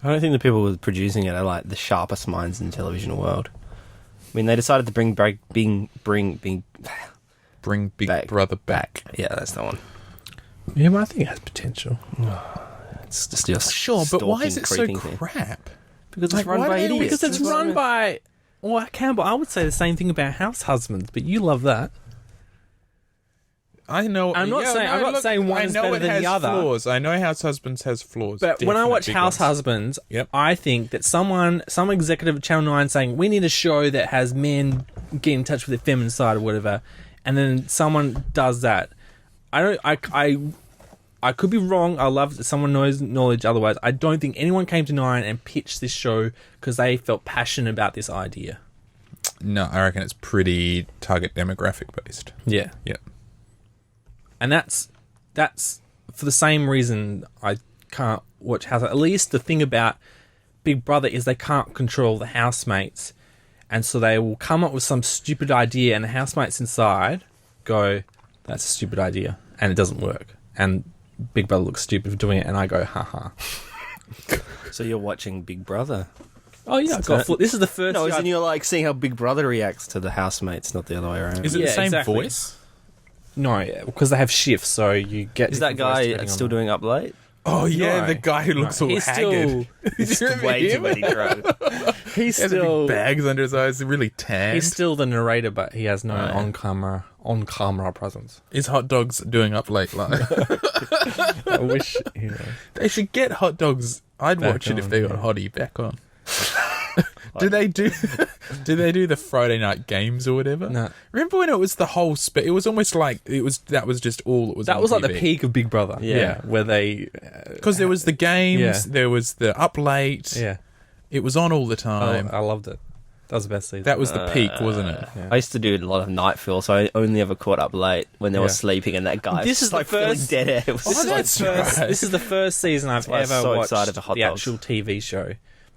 don't think the people who were producing it are like the sharpest minds in the television world. I mean, they decided to bring Big Back. Brother back. Yeah, that's the one. Yeah, but I think it has potential. It's just your Sure, but why is stalking, it so creeping thing. crap? Because Like, it's run why by do they- idiots. Because it's That's what I run mean. by... Well, Campbell, I would say the same thing about House Husbands, but you love that. I know. I'm not saying one is better than the other. Flaws. I know House Husbands has flaws. But when I Definite watch big House ones. Husbands, Yep. I think that some executive at Channel 9 saying, we need a show that has men get in touch with their feminine side or whatever, and then someone does that. I could be wrong. I love that someone knows knowledge otherwise. I don't think anyone came to Nine and pitched this show because they felt passionate about this idea. No, I reckon it's pretty target demographic based. Yeah. Yeah. And that's for the same reason I can't watch House. At least the thing about Big Brother is they can't control the housemates, and so they will come up with some stupid idea, and the housemates inside go, "That's a stupid idea," and it doesn't work. And Big Brother looks stupid for doing it, and I go, "Ha." So you're watching Big Brother? Oh yeah, this is the first. No, year isn't you like seeing how Big Brother reacts to the housemates, not the other way around? Is it Yeah, the same exactly. voice? No, because they have shifts, so you get. Is that different voice guy depending still on- doing Up Late? Oh yeah, No. the guy who looks all He's haggard. It's Do you remember way too him? many drugs. He's He has still big bags under his eyes, really tanned. He's still the narrator, but he has no Oh, yeah. on camera presence. Is Hot Dogs doing Up Late Live? I wish They should get Hot Dogs. I'd Back watch it if on, they got yeah. Hottie back on. Do they do the Friday night games or whatever? No. Remember when it was the whole it was almost like that was just all it was. That on was like the TV. peak of Big Brother. Yeah. Where they Because there was the games, Yeah. there was the Up Late. yeah. It was on all the time. I loved it. That was the best season. That was the peak, wasn't it? Yeah. I used to do a lot of night fill, so I only ever caught Up Late when they were Yeah. sleeping, and that guy. This is the like filling first- dead air. It was This is, that's right. this is the first season I've why I was ever so watched excited for Hot the Dogs. actual TV show.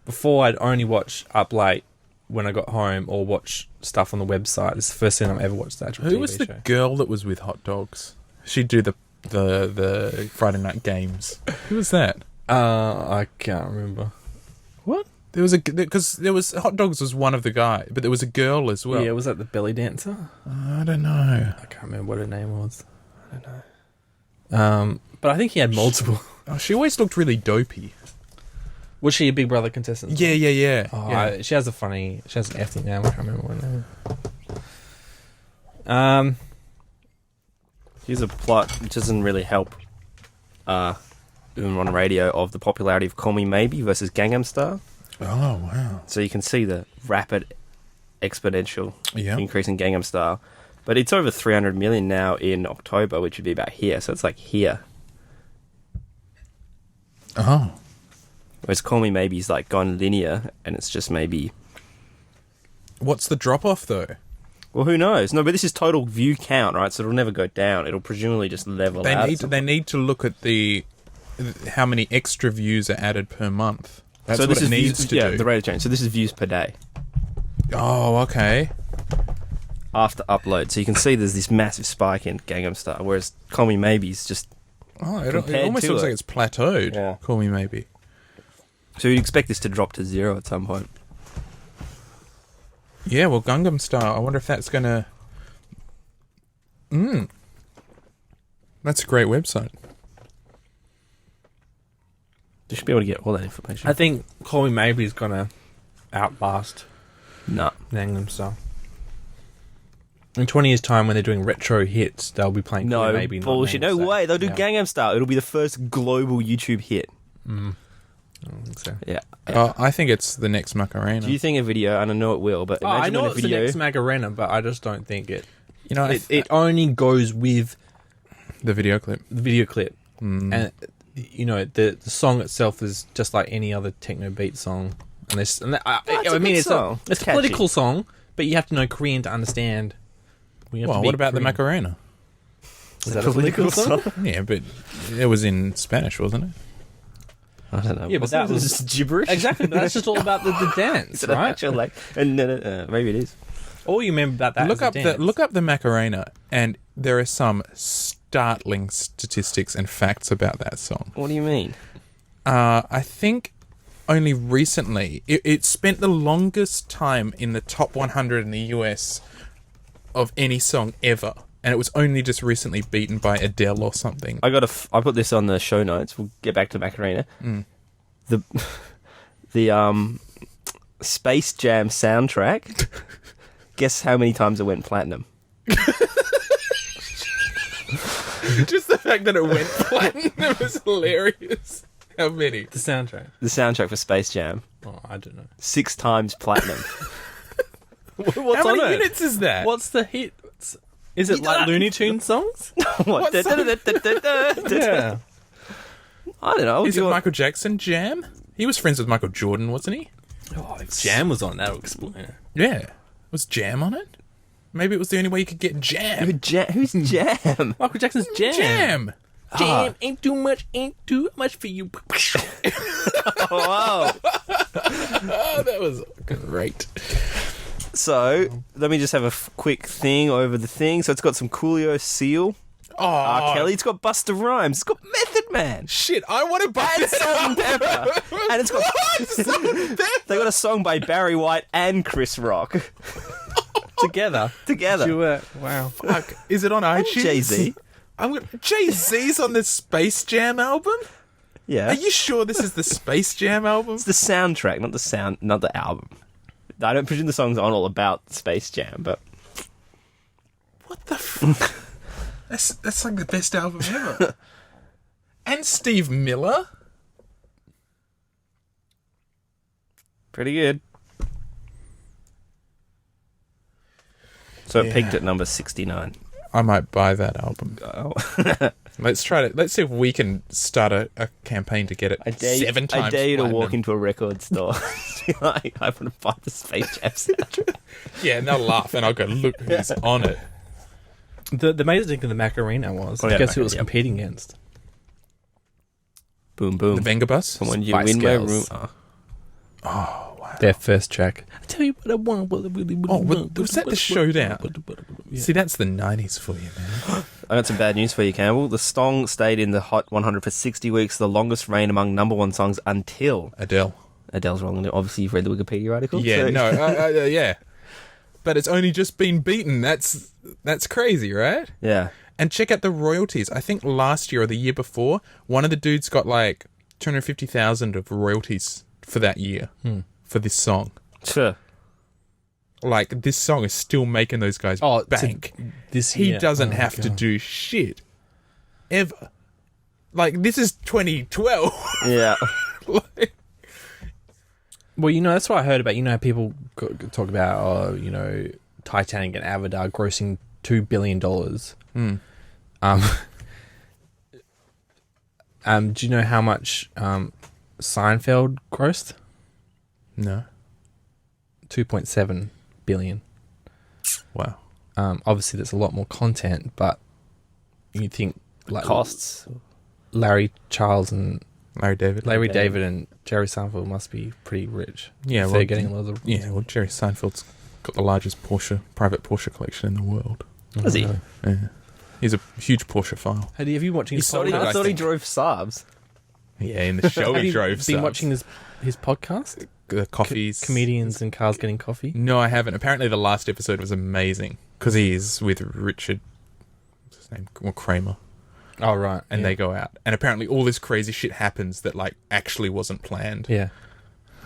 Before, I'd only watch Up Late when I got home or watch stuff on the website. This is the first time I've ever watched the actual Who TV was the show. girl that was with Hot Dogs? She'd do the Friday night games. Who was that? I can't remember. What? There was Hot Dogs was one of the guys, but there was a girl as well. Yeah, was that the belly dancer? I don't know. I can't remember what her name was. I don't know. But I think he had multiple. Oh, she always looked really dopey. Was she a Big Brother contestant? as Yeah, well? yeah. Oh, she has an ethnic name. I can't remember what her name. Here's a plot which doesn't really help. on radio of the popularity of Call Me Maybe versus Gangnam Style. Oh, wow. So you can see the rapid exponential Yeah. increase in Gangnam Style. But it's over 300 million now in October, which would be about here. So it's like here. Oh. Whereas Call Me Maybe is like gone linear, and it's just maybe... What's the drop-off, though? Well, who knows? No, but this is total view count, right? So it'll never go down. It'll presumably just level out. They need to look at how many extra views are added per month. That's so what this it is needs views, to yeah, do. the rate of change. So this is views per day Oh, okay. after upload. So you can see there's this massive spike in Gangnam Style, whereas Call Me Maybe is just... Oh, it Compared almost to looks it. like it's plateaued. Yeah. Call Me Maybe. So you'd expect this to drop to 0 at some point. Yeah, well, Gangnam Style, I wonder if that's going to... That's a great website. You should be able to get all that information. I think Call Me Maybe is going to outlast No. Gangnam Style. In 20 years' time, when they're doing retro hits, they'll be playing Call No, Me Maybe. not bullshit. Gangnam No Style. way. They'll do Yeah. Gangnam Style. It'll be the first global YouTube hit. I don't think so. Yeah. I think it's the next Macarena. Do you think a video, and I know it will, but Oh, I imagine know when a it's video... the next Macarena, but I just don't think it. You know, It only goes with the video clip. the video clip, and you know the song itself is just like any other techno beat song. And this, and I a mean, good it's song. it's a Catchy. political song, but you have to know Korean to understand. Well, what about the Macarena? Is that a political song? Yeah, but it was in Spanish, wasn't it? I don't know. Yeah, but that was just gibberish. Exactly, but that's just all about the dance, Is it an right? actual, like, and maybe it is. All you remember about that Look is up the dance. look up the Macarena, and there are some startling statistics and facts about that song. What do you mean? I think only recently it spent the longest time in the top 100 in the US of any song ever, and it was only just recently beaten by Adele or something. I put this on the show notes. We'll get back to Macarena. The Space Jam soundtrack. Guess how many times it went platinum? Just the fact that it went platinum was hilarious. How many? the soundtrack. The soundtrack for Space Jam. Oh, I don't know. 6 times platinum. What's How many on it? minutes is that? What's the hit? Is it like Looney Tunes songs? What? What song? Yeah. I don't know. Is it Michael Jackson Jam? He was friends with Michael Jordan, wasn't he? Oh, if Jam was on, that'll explain. Yeah. Was Jam on it? Maybe it was the only way you could get Jam. Who's Jam? Michael Jackson's Jam. Jam! Jam ain't too much for you. Wow. Oh, that was great. So, let me just have a quick thing over the thing. So, it's got some Coolio Seal. Oh, R. Kelly. It's got Busta Rhymes. It's got Method Man. shit, I want to buy And that Salt and album. Pepper. And it's got... They got a song by Barry White and Chris Rock. Together. Together. Wow. Fuck. Is it on iTunes? Jay-Z. Jay-Z's on the Space Jam album? Yeah. Are you sure this is the Space Jam album? It's the soundtrack, not the album. I don't presume the songs aren't all about Space Jam, but... What the fuck? That's like the best album ever. And Steve Miller? Pretty good. So it Yeah. peaked at number 69. I might buy that album. Oh. Let's try to. Let's see if we can start a campaign to get it I dare, 7 times. I dare you to walk platinum. into a record store. Be like, I want to buy the Space Jam soundtrack. Yeah, and they'll laugh, and I'll go, look who's on it. The amazing thing of the Macarena was, Oh, yeah, guess who it was Macarena, competing against? The Boom, boom. Vengabus? Someone you Spice win my Girls. room. Oh. Oh, wow. Their first track. I tell you what I want. What I really, really Oh, want. was that the showdown? Yeah. See, that's the 90s for you, man. I got some bad news for you, Campbell. The song stayed in the Hot 100 for 60 weeks, the longest reign among number one songs until... Adele. Adele's wrong. Obviously, you've read the Wikipedia article. Yeah, so- no, yeah. But it's only just been beaten. That's crazy, right? Yeah. And check out the royalties. I think last year or the year before, one of the dudes got like 250,000 of royalties for that year for this song. Sure. Like, this song is still making those guys bank. This He year. doesn't Oh, have to God. do shit. Ever. Like, this is 2012. Yeah. Like, Well, that's what I heard about. How people talk about, Titanic and Avatar grossing $2 billion. Do you know how much Seinfeld grossed? no. 2.7 billion. Wow. Obviously, there's a lot more content, but you think like Costs. Larry David and Jerry Seinfeld must be pretty rich. Yeah, if they're getting a lot of. Yeah, well, Jerry Seinfeld's got the largest private Porsche collection in the world. Does he? Yeah. He's a huge Porsche file. Have you been watching his sold it, podcast? I thought he drove Saabs. Yeah, in the show he drove. Have you been watching his podcast? The coffees. Comedians and cars getting coffee? No, I haven't. Apparently the last episode was amazing because he's with Richard, what's his name? Well, Kramer. Oh, right. And they go out. And apparently all this crazy shit happens that, like, actually wasn't planned. Yeah.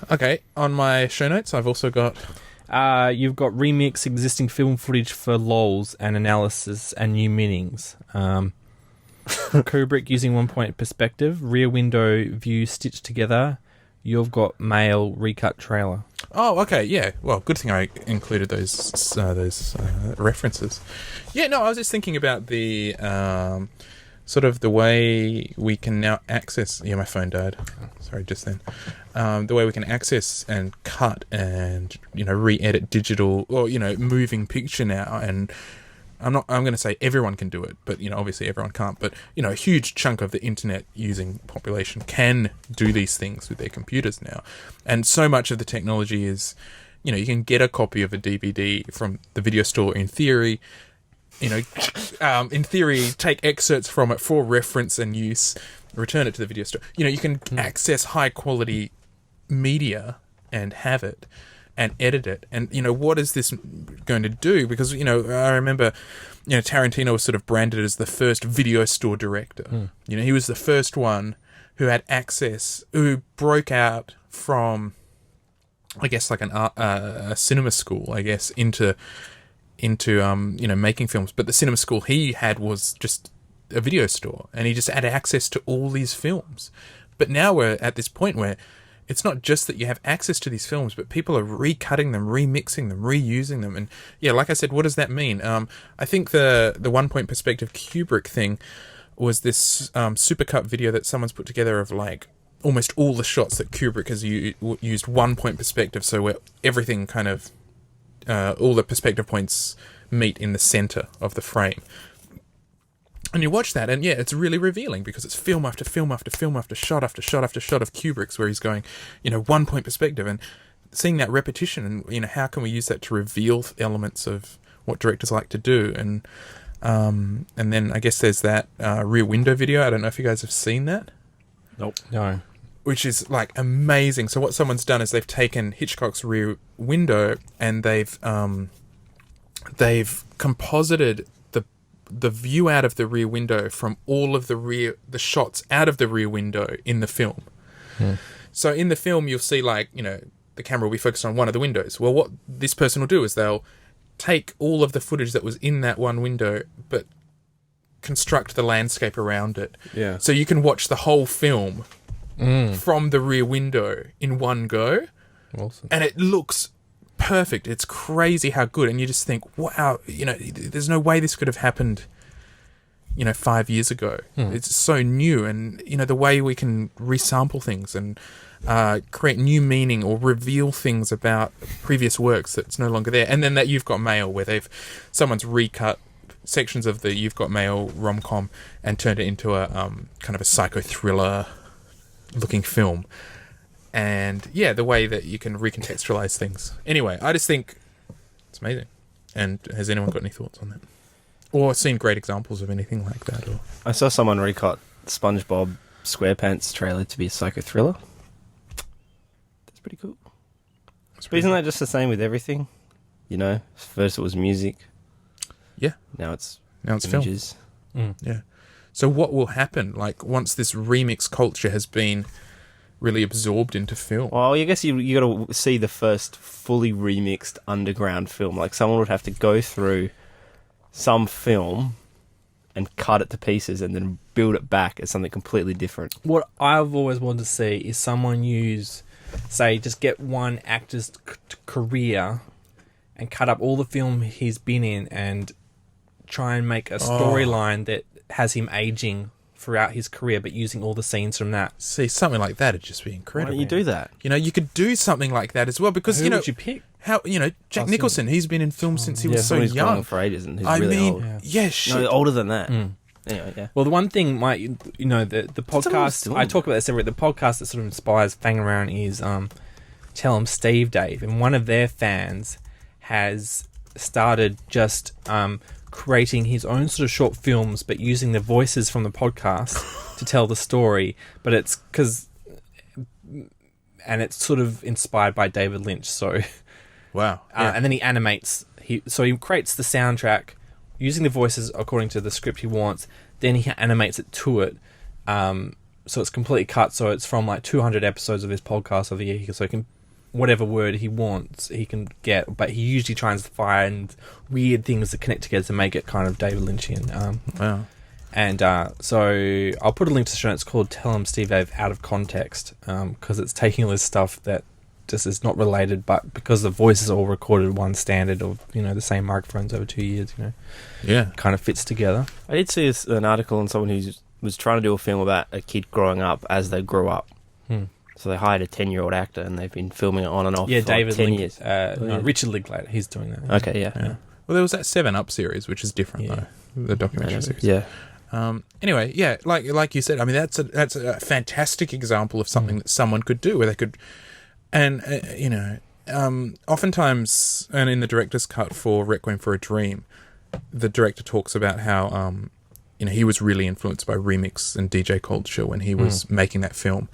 Okay, on my show notes, I've also got... You've got remix existing film footage for lols and analysis and new meanings. Kubrick using 1-point perspective, rear window view stitched together. You've got male recut trailer. Oh, okay, yeah. Well, good thing I included those references. Yeah, no, I was just thinking about the sort of the way we can now access... Yeah, my phone died. Sorry, just then. The way we can access and cut and, re-edit digital or, moving picture now. And I'm going to say everyone can do it, but, obviously everyone can't. But, a huge chunk of the internet using population can do these things with their computers now. And so much of the technology is, you can get a copy of a DVD from the video store in theory, take excerpts from it for reference and use, return it to the video store. You can access high quality media and have it and edit it. And, what is this going to do? Because, I remember, Tarantino was sort of branded as the first video store director. He was the first one who had access, who broke out from, I guess, like a cinema school, I guess, into making films. But the cinema school he had was just a video store, and he just had access to all these films. But now we're at this point where it's not just that you have access to these films, but people are recutting them, remixing them, reusing them. And yeah, like I said, what does that mean? I think the 1-point perspective Kubrick thing was this supercut video that someone's put together of like almost all the shots that Kubrick has used 1-point perspective. So where everything kind of, all the perspective points meet in the center of the frame. And you watch that, and yeah, it's really revealing because it's film after film after film after shot after shot after shot of Kubrick's where he's going, 1-point perspective, and seeing that repetition, and how can we use that to reveal elements of what directors like to do, and then I guess there's that Rear Window video. I don't know if you guys have seen that. Nope. No. Which is like amazing. So what someone's done is they've taken Hitchcock's Rear Window and they've composited the view out of the rear window from all of the shots out of the rear window in the film. So in the film, you'll see the camera will be focused on one of the windows. Well, what this person will do is they'll take all of the footage that was in that one window, but construct the landscape around it. Yeah. So you can watch the whole film from the rear window in one go. Awesome. And it looks perfect. It's crazy how good. And you just think, wow, there's no way this could have happened, 5 years ago. It's so new. And, the way we can resample things and create new meaning or reveal things about previous works that's no longer there. And then that You've Got Mail, where someone's recut sections of the You've Got Mail rom-com and turned it into a kind of a psycho-thriller looking film. And yeah, the way that you can recontextualize things. Anyway, I just think it's amazing. And has anyone got any thoughts on that? Or seen great examples of anything like that? Or I saw someone recut SpongeBob SquarePants trailer to be a psycho thriller. That's pretty cool. But isn't that just the same with everything? First it was music. Yeah. Now it's images. Film. Yeah. So what will happen, once this remix culture has been really absorbed into film? Well, I guess you got to see the first fully remixed underground film. Someone would have to go through some film, and cut it to pieces and then build it back as something completely different. What I've always wanted to see is someone use, say, just get one actor's career and cut up all the film he's been in and try and make a storyline that has him aging throughout his career, but using all the scenes from that. See, something like that would just be incredible. Why don't you do that? You know, you could do something like that as well, because Who you know, would you pick? how Jack Nicholson, he's been in film since he was so He's gone young. on for ages and he's really old. Shit. No, older than that. Anyway, yeah. Well, the one thing, the podcast, I talk about this every, the podcast that sort of inspires Fangin around is Tell 'em Steve Dave, and one of their fans has started just creating his own sort of short films, but using the voices from the podcast to tell the story. But it's it's sort of inspired by David Lynch. So, Wow. And then he animates. He creates the soundtrack using the voices according to the script he wants. Then he animates it to it. So it's completely cut. So it's from like 200 episodes of his podcast of the year. So he can, whatever word he wants, he can get. But he usually tries to find weird things that connect together to make it kind of David Lynchian. Wow. And so I'll put a link to the show. It's called Tell 'em Steve Dave Out of Context, because it's taking all this stuff that just is not related, but because the voices are all recorded one standard of, the same microphones over 2 years, kind of fits together. I did see an article on someone who was trying to do a film about a kid growing up as they grew up. So they hired a 10-year-old actor and they've been filming it on and off for David 10 years. Richard Linklater, he's doing that. Okay, yeah. Well, there was that 7 Up series, which is different though, the documentary series. Yeah. Anyway, yeah, like you said, I mean, that's a fantastic example of something that someone could do, where they could, and oftentimes, and in the director's cut for Requiem for a Dream, the director talks about how he was really influenced by remix and DJ culture when he was making that film,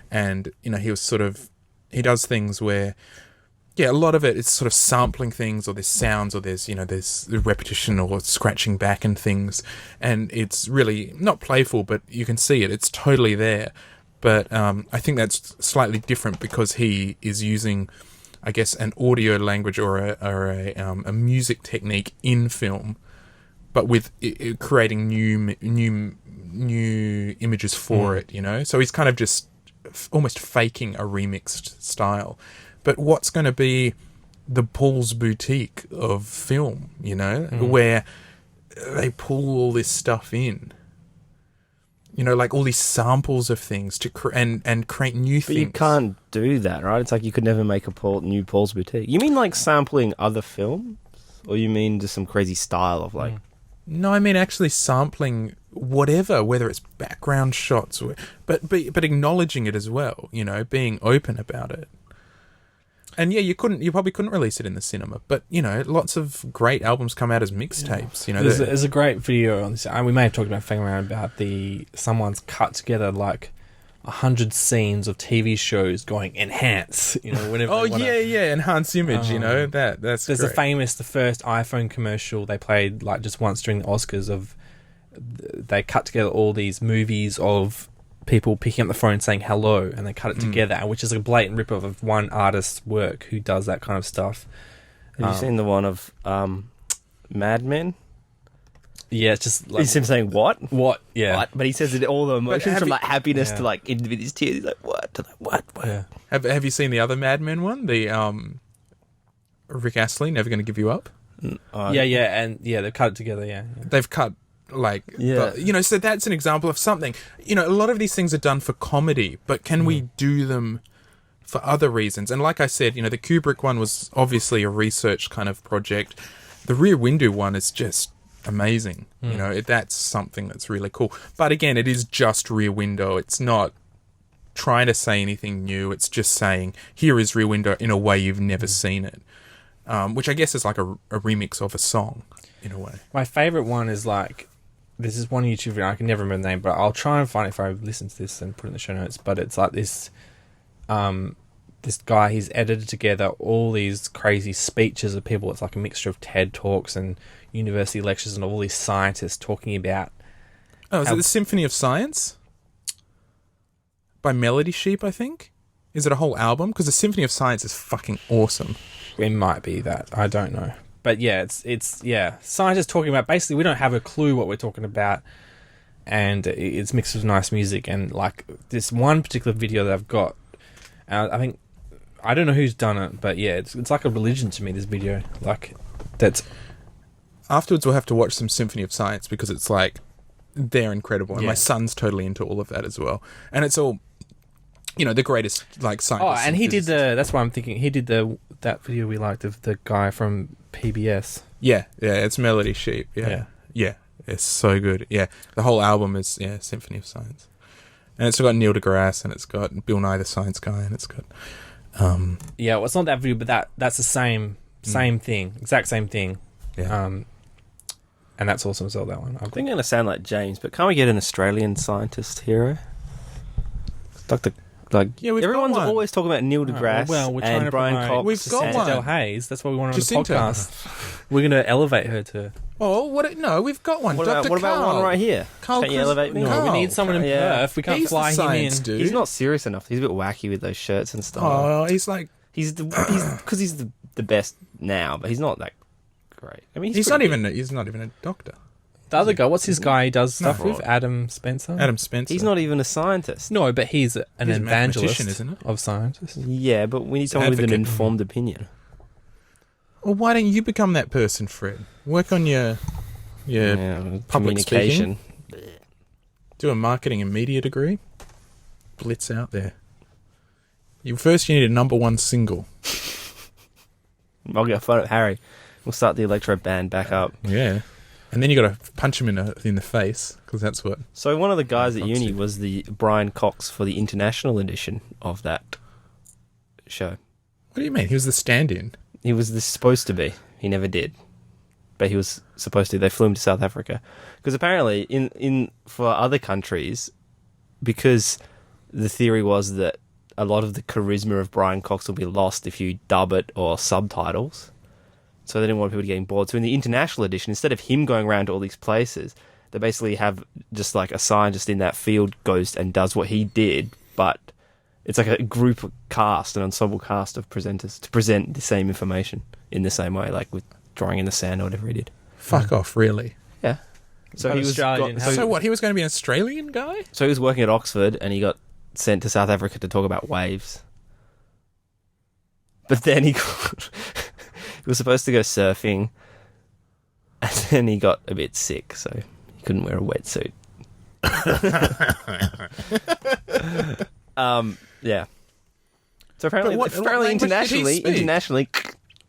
and he was he does things where. Yeah, a lot of it is sort of sampling things, or there's sounds, or there's repetition or scratching back and things, and it's really not playful, but you can see it. It's totally there, but I think that's slightly different because he is using, I guess, an audio language or a music technique in film, but with creating new images for it. So he's kind of just almost faking a remixed style. But what's going to be the Paul's Boutique of film, where they pull all this stuff in, like all these samples of things to and create new things. But you can't do that, right? It's like you could never make a new Paul's Boutique. You mean like sampling other films? Or you mean just some crazy style of like... No, I mean actually sampling whatever, whether it's background shots, but acknowledging it as well, being open about it. And yeah, you probably couldn't release it in the cinema, but lots of great albums come out as mixtapes. There's a great video on this. We may have talked about Fangin around about someone's cut together like 100 scenes of TV shows going enhance. Whenever. Enhance image. That's there's great. the first iPhone commercial they played like just once during the Oscars of. They cut together all these movies of people picking up the phone saying hello, and they cut it together, which is a blatant rip-off of one artist's work who does that kind of stuff. Have you seen the one of Mad Men? Yeah, it's just like... It's him saying, what? What? Yeah. What? But he says it all the emotions from like happiness to like into his tears. He's like, what? To like, what? Yeah. Have you seen the other Mad Men one? The Rick Astley, Never Gonna Give You Up? They've cut it together, yeah. They've cut... so that's an example of something. A lot of these things are done for comedy, but can we do them for other reasons? And like I said, the Kubrick one was obviously a research kind of project. The Rear Window one is just amazing. That's something that's really cool. But again, it is just Rear Window. It's not trying to say anything new. It's just saying, here is Rear Window in a way you've never seen it. Which I guess is like a remix of a song, in a way. My favourite one is like... This is one YouTube video, I can never remember the name, but I'll try and find it if I listen to this and put it in the show notes. But it's like this guy, he's edited together all these crazy speeches of people. It's like a mixture of TED Talks and university lectures and all these scientists talking about... Oh, is it the Symphony of Science? By Melody Sheep, I think? Is it a whole album? Because the Symphony of Science is fucking awesome. It might be that. I don't know. But yeah, it's scientists talking about, basically we don't have a clue what we're talking about, and it's mixed with nice music. And like this one particular video that I've got, I think, I don't know who's done it, but yeah, it's like a religion to me, this video. Like, that's... Afterwards we'll have to watch some Symphony of Science, because it's like, they're incredible. And Yeah. my son's totally into all of that as well. And it's all, you know, the greatest, like, scientists. Oh, and he did that's why I'm thinking, he did that video we liked of the guy from PBS. Yeah, it's Melody Sheep. Yeah, it's so good. Yeah, the whole album is, Symphony of Science. And it's got Neil deGrasse, and it's got Bill Nye the Science Guy, and it's got... Yeah, well, it's not that video, but that's the same thing, exact same thing. Yeah. And that's awesome as well, that one. I think I'm going to sound like James, but can't we get an Australian scientist hero? Yeah, we've everyone's got one. always talking about Neil deGrasse Well, we're trying and to Brian promote Cox. We've got and- one. Del Hayes. That's why we want her on the Jacinta. podcast. We're going to elevate her to... Oh, no, we've got one. What Dr. about Carl. one right here? Carl Can't you Chris- elevate me? No, Carl. we need someone in Yeah. Perth. We can't He's fly the him in. science dude. He's not serious enough. He's a bit wacky with those shirts and stuff. Oh, he's like... He's the best now, but he's not that great. I mean, He's not even a doctor. The other guy, what's his guy he does No. stuff with? Adam Spencer? Adam Spencer. He's not even a scientist. No, but he's an He's a evangelist, mathematician, isn't it? of scientists. Yeah, but we need someone with an Advocate. informed opinion. Well, why don't you become that person, Fred? Work on your public communication. do a marketing and media degree. Blitz out there. You need a number one single. I'll get a photo of Harry. We'll start the electro band back up. Yeah. And then you got to punch him in the face, because that's what... So one of the guys at Cox uni did. was the Brian Cox for the international edition of that show. What do you mean? He was the stand-in. He was supposed to be. He never did, but he was supposed to. They flew him to South Africa because apparently, in for other countries, because the theory was that a lot of the charisma of Brian Cox will be lost if you dub it or subtitles. So they didn't want people getting bored. So in the international edition, instead of him going around to all these places, they basically have just like a scientist in that field goes and does what he did, but it's like a group cast, an ensemble cast of presenters to present the same information in the same way, like with drawing in the sand or whatever he did. Fuck off, really? Yeah. So But he was Australia didn't have- So what, he was going to be an Australian guy? So he was working at Oxford and he got sent to South Africa to talk about waves. But then he was supposed to go surfing, and then he got a bit sick, so he couldn't wear a wetsuit. Yeah. So apparently, But what language did he speak? internationally,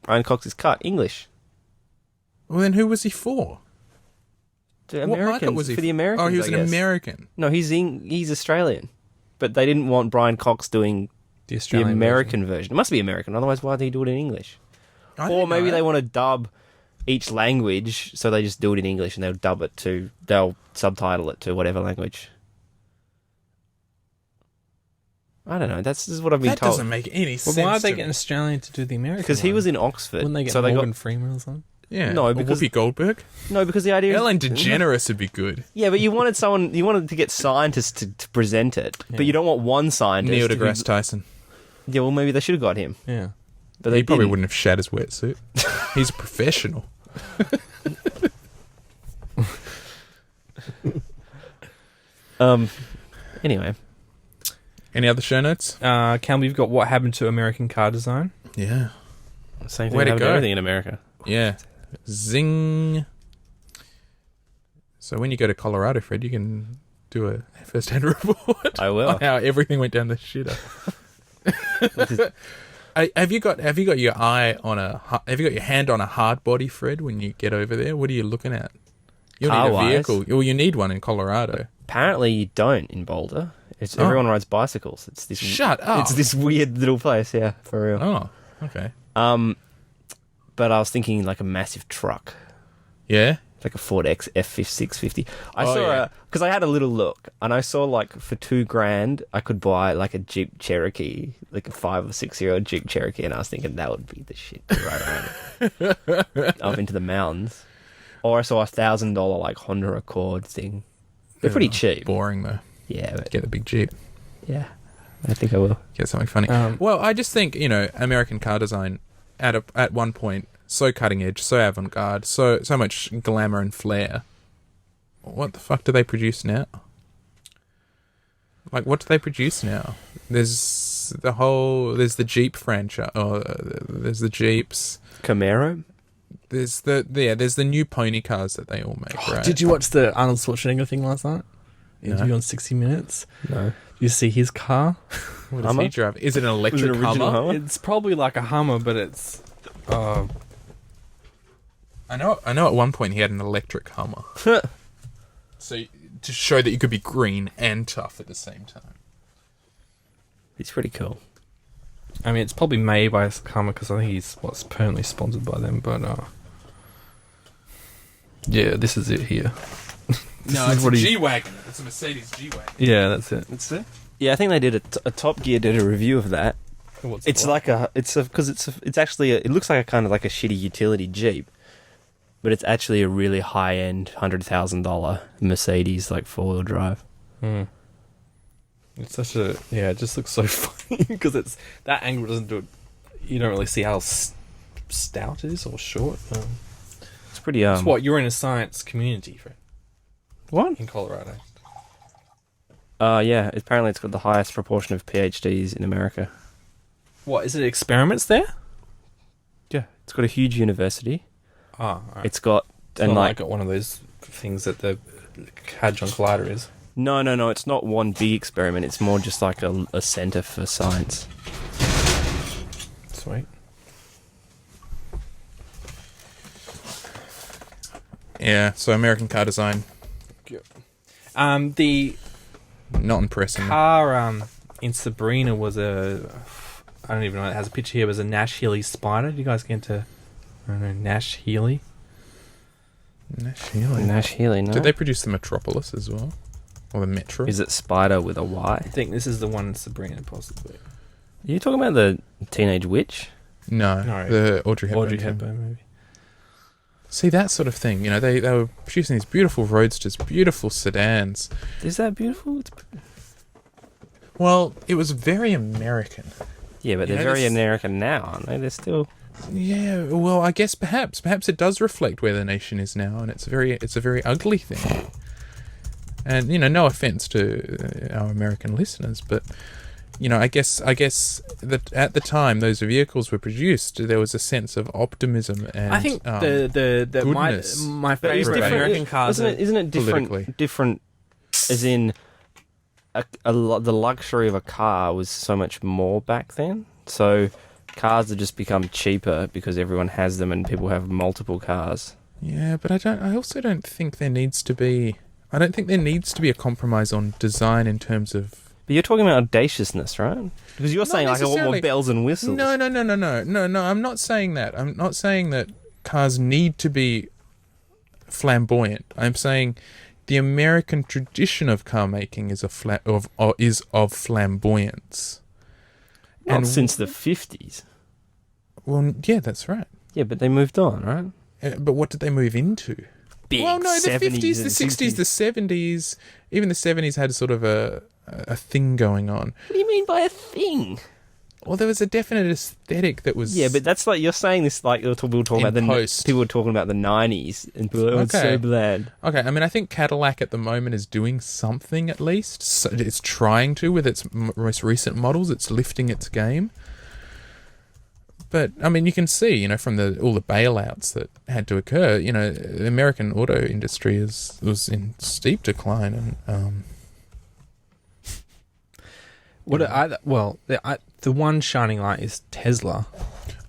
Brian Cox is cut English. Well, then who was he for? To What market Americans, was he for the Americans. Oh, he was I an guess. American. No, he's Australian, but they didn't want Brian Cox doing The the Australian American version. It must be American, otherwise why did he do it in English? I Or didn't maybe know they that. want to dub each language, so they just do it in English and they'll subtitle it to whatever language. I don't know. This is what I've been That told. doesn't make any Well, sense. why are they to getting me. Australian to do the American Because he one? was in Oxford, Wouldn't they get so they Morgan got Freeman or something? Yeah. No, Or because- Whoopi Goldberg. no, because the idea Ellen is DeGeneres would be good. Yeah, but you wanted to get scientists to present it, Yeah. but you don't want one scientist. Neil who- deGrasse Tyson. Yeah, well, maybe they should have got him, Yeah. but they He probably didn't. wouldn't have shat his wetsuit. He's a professional. Anyway, Any other show notes? Cam, we've got what happened to American car design. Yeah. same thing Way to happened to go. everything in America. Yeah. Zing. So when you go to Colorado, Fred, you can do a first-hand report I will. on how everything went down the shitter. Have you got your hand on a hard body, Fred? When you get over there, what are you looking at? You need a Car-wise? vehicle. Well, you need one in Colorado. Apparently, you don't in Boulder. Everyone rides bicycles. It's this. Shut up. It's this weird little place. Yeah, for real. Oh, okay. But I was thinking like a massive truck, Yeah. like a Ford F650. I Oh, saw yeah. because I had a little look, and I saw like for $2,000 I could buy like a Jeep Cherokee, like a 5 or 6 year old Jeep Cherokee, and I was thinking that would be the shit to ride around up into the mountains. Or I saw $1,000 like Honda Accord thing. They're pretty cheap. Boring though. Yeah, but Get the big Jeep. yeah, I think I will. Get something funny. Well, I just think, American car design at one point so cutting edge, so avant-garde, so much glamour and flair. What the fuck do they produce now? Like, what do they produce now? There's the Jeep franchise. There's the Jeeps. Camaro. There's the new pony cars that they all make, right? Did you watch the Arnold Schwarzenegger thing last night? No. Interview on 60 Minutes? No. Did you see his car? What does he drive? Is it an electric Hummer? It's probably like a Hummer, but it's... I know at one point he had an electric Hummer. So, to show that you could be green and tough at the same time. It's pretty cool. I mean, it's probably made by Hummer because I think he's permanently sponsored by them, but... yeah, this is it here. No, it's a G-Wagon. It's a Mercedes G-Wagon. Yeah, that's it. That's it? Yeah, I think they did a Top Gear did a review of that. It looks like a kind of like a shitty utility Jeep, but it's actually a really high end $100,000 Mercedes like 4-wheel drive. It's such a it just looks so funny because it's that angle doesn't do it. You don't really see how stout it is or short. It's pretty. It's what you're in a science community, Fred. What in Colorado? Yeah. Apparently, it's got the highest proportion of PhDs in America. What is it? Experiments there? Yeah, it's got a huge university. Right. It's got got one of those things that the Hadron Collider is. No, it's not one big experiment. It's more just like a center for science. Sweet. Yeah, so American car design. The not impressing. Car in Sabrina was I don't even know. It has a picture here. It was a Nash Healy Spider. Did you guys get into? I don't know, Nash Healy. Nash Healy. No. Did they produce the Metropolis as well, or the Metro? Is it Spider with a Y? I think this is the one in Sabrina, possibly. Are you talking about the Teenage Witch? No, the Audrey Hepburn movie. See, that sort of thing. You know, they were producing these beautiful roadsters, beautiful sedans. Is that beautiful? Well, it was very American. Yeah, but they're very American now, aren't they? They're still... Yeah, well, I guess perhaps it does reflect where the nation is now, and it's a very ugly thing. And, you know, no offense to our American listeners, but... You know, I guess that at the time those vehicles were produced, there was a sense of optimism and I think goodness. my favorite American cars. Isn't it different? Different, as in, the luxury of a car was so much more back then. So cars have just become cheaper because everyone has them and people have multiple cars. Yeah, but I also don't think there needs to be. I don't think there needs to be a compromise on design in terms of. But you're talking about audaciousness, right? Because you're saying like I want more bells and whistles. No. I'm not saying that. I'm not saying that cars need to be flamboyant. I'm saying the American tradition of car making is of flamboyance. And since the 50s. Well, yeah, that's right. Yeah, but they moved on, right? But what did they move into? Well, no, the 50s, the 60s, the 70s, even the 70s had sort of a thing going on. What do you mean by a thing? Well, there was a definite aesthetic that was... Yeah, but that's like, you're saying this like we were talking about people were talking about the 90s, and people were it's so bland. Okay, I mean, I think Cadillac at the moment is doing something at least. So it's trying to with its most recent models. It's lifting its game. But, I mean, you can see, you know, from all the bailouts that had to occur, you know, the American auto industry was in steep decline. And the one shining light is Tesla.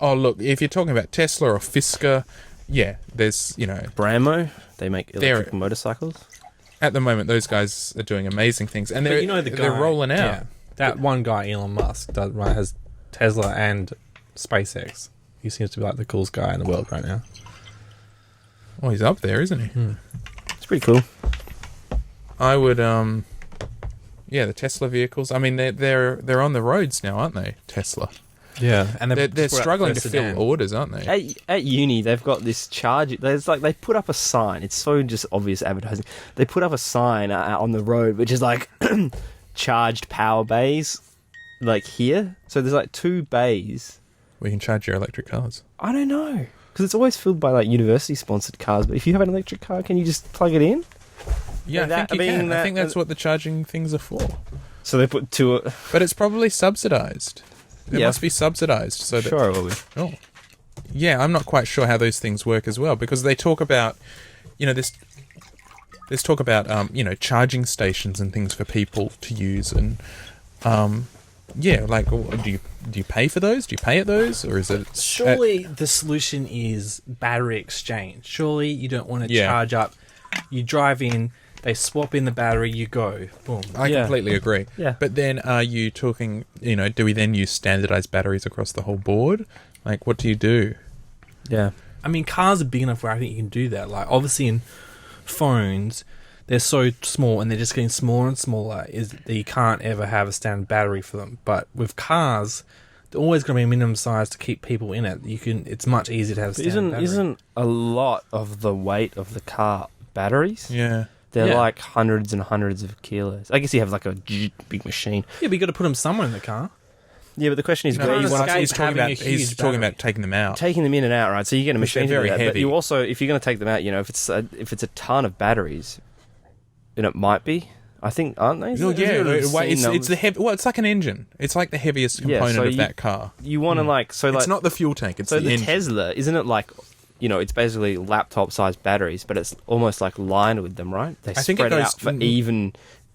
Oh, look, if you're talking about Tesla or Fisker, yeah, there's, you know... Bramo, they make electric motorcycles. At the moment, those guys are doing amazing things. And they're rolling out. Yeah, that one guy, Elon Musk, has Tesla and... SpaceX. He seems to be like the coolest guy in the world right now. Well, he's up there, isn't he? It's pretty cool. I would, the Tesla vehicles. I mean, they're on the roads now, aren't they? Tesla. Yeah, and they're struggling to fill orders, aren't they? At uni, they've got this charge. There's like they put up a sign. It's so just obvious advertising. They put up a sign on the road, which is like charged power bays, like here. So there's like 2 bays. We can charge your electric cars. I don't know. Because it's always filled by like university-sponsored cars. But if you have an electric car, can you just plug it in? Yeah, I think you can. I think that's what the charging things are for. So they put two. But it's probably subsidised. It must be subsidised. So that, sure, it will be. Oh, yeah. I'm not quite sure how those things work as well because they talk about, this. There's talk about charging stations and things for people to use and do you pay for those? Do you pay at those or is it? Surely the solution is battery exchange. Surely you don't want to charge up. You drive in. They swap in the battery, you go. Boom. I completely agree. Yeah. But then are you talking, do we then use standardized batteries across the whole board? Like, what do you do? Yeah. I mean, cars are big enough where I think you can do that. Like, obviously in phones, they're so small and they're just getting smaller and smaller is that you can't ever have a standard battery for them. But with cars, they're always going to be a minimum size to keep people in it. It's much easier to have a standard battery. Isn't a lot of the weight of the car batteries? Yeah. They're like hundreds and hundreds of kilos. I guess you have like a big machine. Yeah, but you got to put them somewhere in the car. Yeah, but the question is, where you want he's talking about taking them out, taking them in and out, right? So you get a machine very to do that, heavy. but you also, if you're going to take them out, if it's a ton of batteries, and it might be, I think, aren't they? Oh, yeah, it's the heavy. Well, it's like an engine. It's like the heaviest component of that car. You want to it's not the fuel tank. It's the engine. Tesla, isn't it like? It's basically laptop-sized batteries, but it's almost like lined with them, right? They spread out for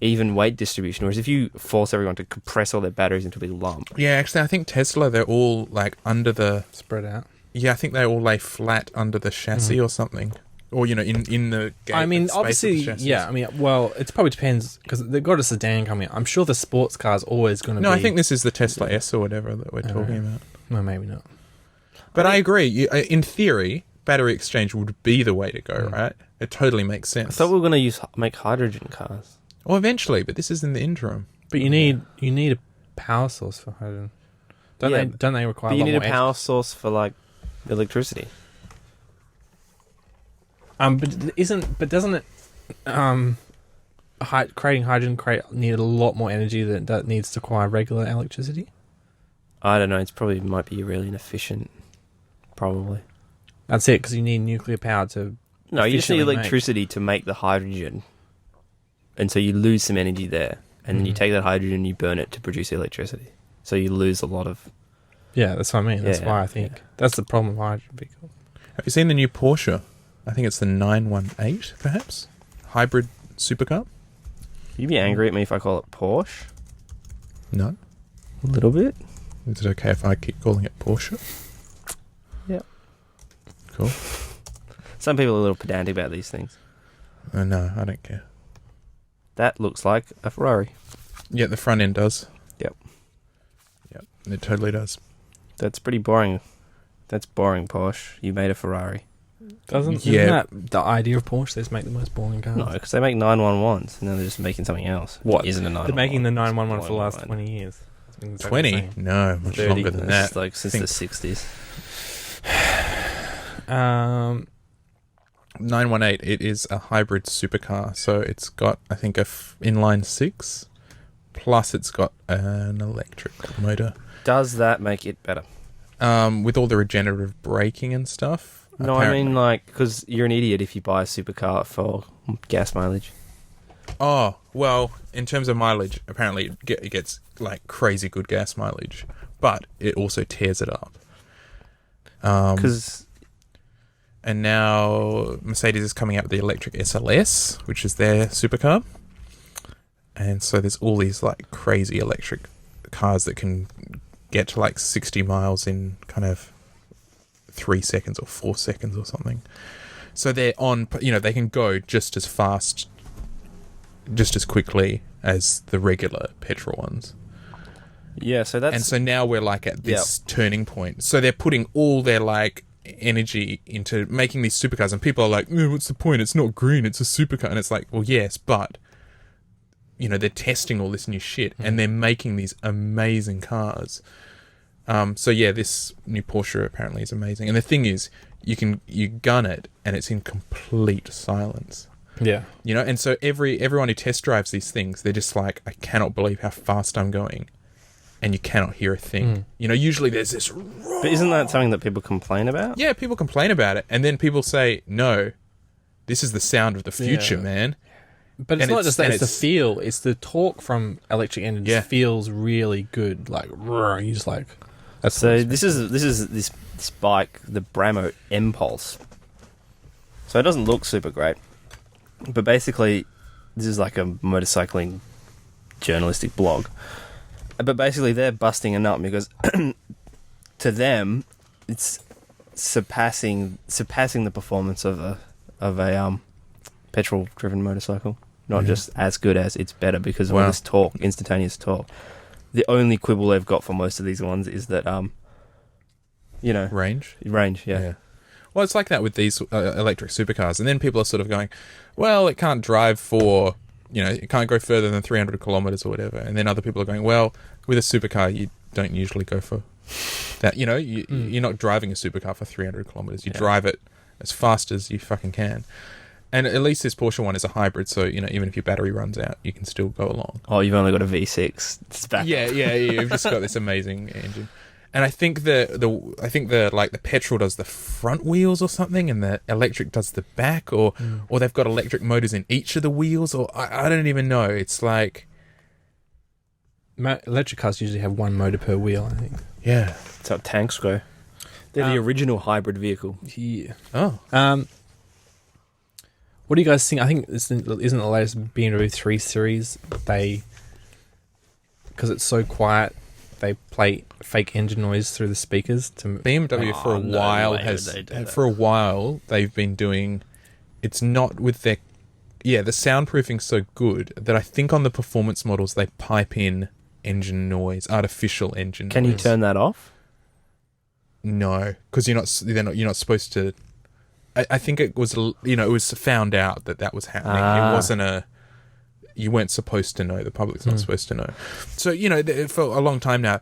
even weight distribution. Whereas if you force everyone to compress all their batteries into a big lump, yeah, actually, I think Tesla they're all like under the spread out. Yeah, I think they all lay flat under the chassis or something, or in the. I mean, obviously, yeah. I mean, well, it probably depends because they've got a sedan coming out. I'm sure the sports car is always going to be. No, I think this is the Tesla S or whatever that we're talking about. No, maybe not. But I agree. In theory, battery exchange would be the way to go, right? It totally makes sense. I thought we were going to make hydrogen cars. Well, eventually, but this is in the interim. But you need a power source for hydrogen. Don't they require? But you need a power source for like electricity. But doesn't it? Creating hydrogen need a lot more energy than that needs to require regular electricity. I don't know. It's probably might be really inefficient. Probably. That's it, because you need nuclear power to. No, you just need electricity to make the hydrogen, and so you lose some energy there, and then you take that hydrogen and you burn it to produce electricity. So you lose a lot of. Yeah, that's what I mean. That's why I think that's the problem with hydrogen vehicles. Have you seen the new Porsche? I think it's the 918, perhaps hybrid supercar. You'd be angry at me if I call it Porsche? No, a little bit. Is it okay if I keep calling it Porsche? Yeah. Cool. Some people are a little pedantic about these things. No, I don't care. That looks like a Ferrari. Yeah, the front end does. Yep. It totally does. That's pretty boring. That's boring, Porsche. You made a Ferrari. Isn't that the idea of Porsche? They just make the most boring cars. No, because they make 911s, and then they're just making something else. What? Isn't a 911? They're making the 911 for the last 20 years. 20? No, much 30, longer than that. Like since the 60s. 918, it is a hybrid supercar. So it's got, I think, a inline 6, plus it's got an electric motor. Does that make it better? With all the regenerative braking and stuff? No, apparently. I mean, like, because you're an idiot if you buy a supercar for gas mileage. Oh, well, in terms of mileage, apparently it gets, like, crazy good gas mileage. But it also tears it up. And now Mercedes is coming out with the electric SLS, which is their supercar. And so there's all these, like, crazy electric cars that can get to, like, 60 miles in kind of 3 seconds or 4 seconds or something. So they're on, they can go just as fast, just as quickly as the regular petrol ones. Yeah, so that's... And so now we're, like, at this turning point. So they're putting all their, like, energy into making these supercars, and people are like, what's the point? It's not green, it's a supercar. And it's like, well, yes, but, they're testing all this new shit, and they're making these amazing cars. So yeah, this new Porsche apparently is amazing. And the thing is, you gun it, and it's in complete silence. Yeah. And so everyone who test drives these things, they're just like, I cannot believe how fast I'm going. and you cannot hear a thing. You know, usually there's this roar. But isn't that something that people complain about? Yeah, people complain about it, and then people say, no, this is the sound of the future, man. But it's not just that, it's the feel. It's the torque from electric engines feels really good. Like, you just like... So this is this bike, the Bramo M-Pulse. So it doesn't look super great. But basically, this is like a motorcycling journalistic blog. But basically, they're busting a nut because to them, it's surpassing the performance of a petrol-driven motorcycle. Not just as good as, it's better because of all this torque, instantaneous torque. The only quibble they've got for most of these ones is that, range, yeah. Well, it's like that with these electric supercars, and then people are sort of going, well, it can't drive for, it can't go further than 300 kilometers or whatever. And then other people are going, well, with a supercar, you don't usually go for that. You're not driving a supercar for 300 kilometers. You drive it as fast as you fucking can. And at least this Porsche one is a hybrid, so even if your battery runs out, you can still go along. Oh, you've only got a V6. It's back. Yeah. You've just got this amazing engine. And I think the petrol does the front wheels or something, and the electric does the back, or they've got electric motors in each of the wheels, or I don't even know. It's like electric cars usually have one motor per wheel, I think. Yeah, that's how tanks go. They're the original hybrid vehicle. Yeah. Oh. What do you guys think? I think isn't the latest BMW 3 Series, because it's so quiet, they play fake engine noise through the speakers. BMW for a while they've been doing. It's not with their. Yeah, the soundproofing's so good that I think on the performance models they pipe in engine noise, artificial engine noise. Can you turn that off? No, because you're not supposed to. I think it was, it was found out that was happening. It wasn't you weren't supposed to know. The public's not supposed to know. So, for a long time now,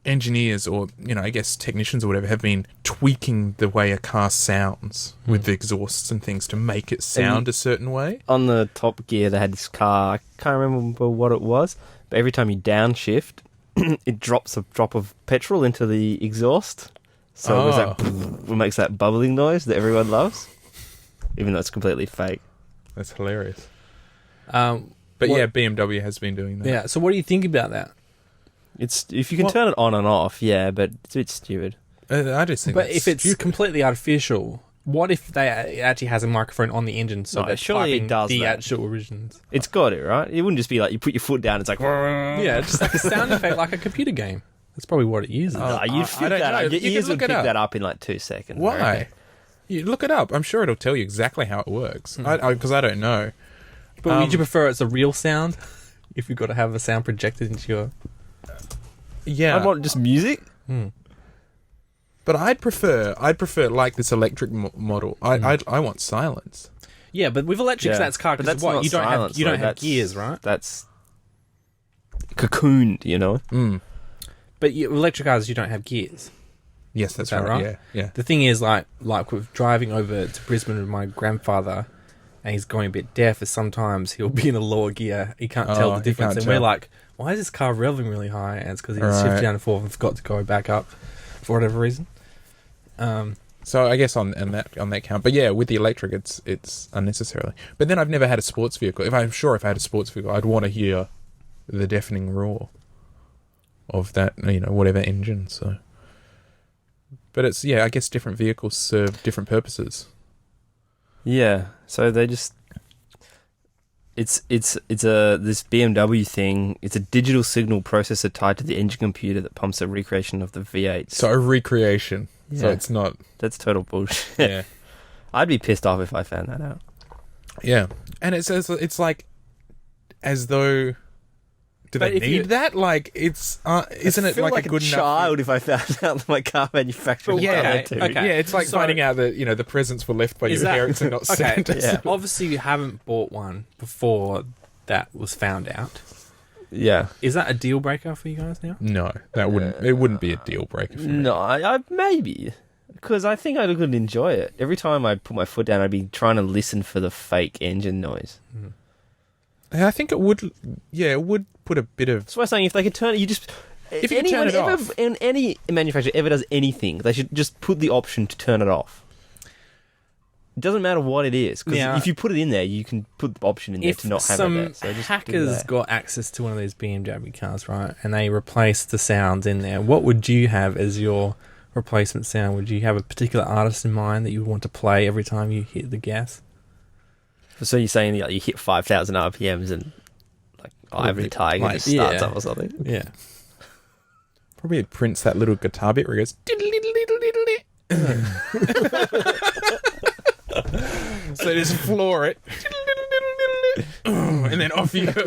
engineers or, I guess technicians or whatever have been tweaking the way a car sounds with the exhausts and things to make it sound a certain way. On the Top Gear, they had this car. I can't remember what it was, but every time you downshift, it drops a drop of petrol into the exhaust. So it makes that bubbling noise that everyone loves, even though it's completely fake. That's hilarious. BMW has been doing that. Yeah. So what do you think about that? It's if you can turn it on and off, but it's a bit stupid. I just think. But if it's completely artificial, what if it actually has a microphone on the engine so that surely it does the that. actual origins? It's got it, right? It wouldn't just be like you put your foot down. It's like yeah, just like a sound effect, like a computer game. That's probably what it uses. You'd fit that up. Your ears would pick that up in like 2 seconds. Why? You look it up. I'm sure it'll tell you exactly how it works. Because I don't know. But would you prefer it's a real sound? If you've got to have a sound projected into your... Yeah. I'd want just music. But I'd prefer like this electric model. I want silence. Yeah, but with electrics, that's car. But that's what you don't have gears, right? That's cocooned, But electric cars, you don't have gears. Yes, that's right. Yeah. The thing is, like with driving over to Brisbane with my grandfather, and he's going a bit deaf, is sometimes he'll be in a lower gear. He can't tell the difference. And we're like, why is this car revving really high? And it's because he shifted down and forth and forgot to go back up for whatever reason. So I guess on that count. But yeah, with the electric, it's unnecessarily. But then I've never had a sports vehicle. If I had a sports vehicle, I'd want to hear the deafening roar of that, whatever engine. So, but it's I guess different vehicles serve different purposes. Yeah, so they just it's this BMW thing. It's a digital signal processor tied to the engine computer that pumps a recreation of the V8. So a recreation. Yeah. So it's not. That's total bullshit. Yeah, I'd be pissed off if I found that out. Yeah, and it's like as though. Do they need that? Like, isn't it like a good child enough... if I found out that my car manufacturer Yeah, it's like finding out that, the presents were left by your parents and not sent. Yeah. Obviously, you haven't bought one before that was found out. Yeah. Is that a deal breaker for you guys now? No, it wouldn't be a deal breaker for me. No, I maybe. Because I think I could enjoy it. Every time I put my foot down, I'd be trying to listen for the fake engine noise. I think it would. Yeah, it would put a bit of. That's why I'm saying if they could turn it, you just If you turn it off. Any manufacturer ever does anything, they should just put the option to turn it off. It doesn't matter what it is, because if you put it in there, you can put the option in there to not have it there. So just hackers got access to one of these BMW cars, right, and they replaced the sounds in there, what would you have as your replacement sound? Would you have a particular artist in mind that you would want to play every time you hit the gas? So you're saying that you hit 5,000 RPMs and like Eye of the Tiger just starts up or something? Yeah. Probably Prince, that little guitar bit where he goes... So just floor it. And then off you go.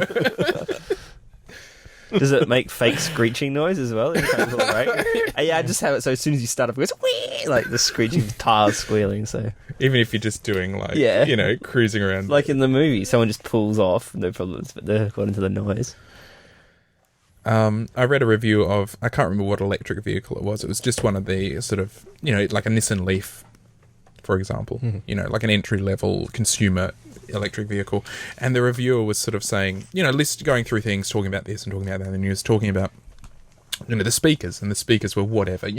Does it make fake screeching noise as well? Yeah, I just have it so as soon as you start up, it goes whee, like the screeching tires squealing. So even if you're just doing like, cruising around, like in the movie, someone just pulls off, no problems, but they're according to the noise. I read a review of, I can't remember what electric vehicle it was. It was just one of the sort of, like a Nissan Leaf, for example, like an entry-level consumer electric vehicle. And the reviewer was sort of saying, going through things, talking about this and talking about that, and he was talking about, the speakers, and the speakers were whatever.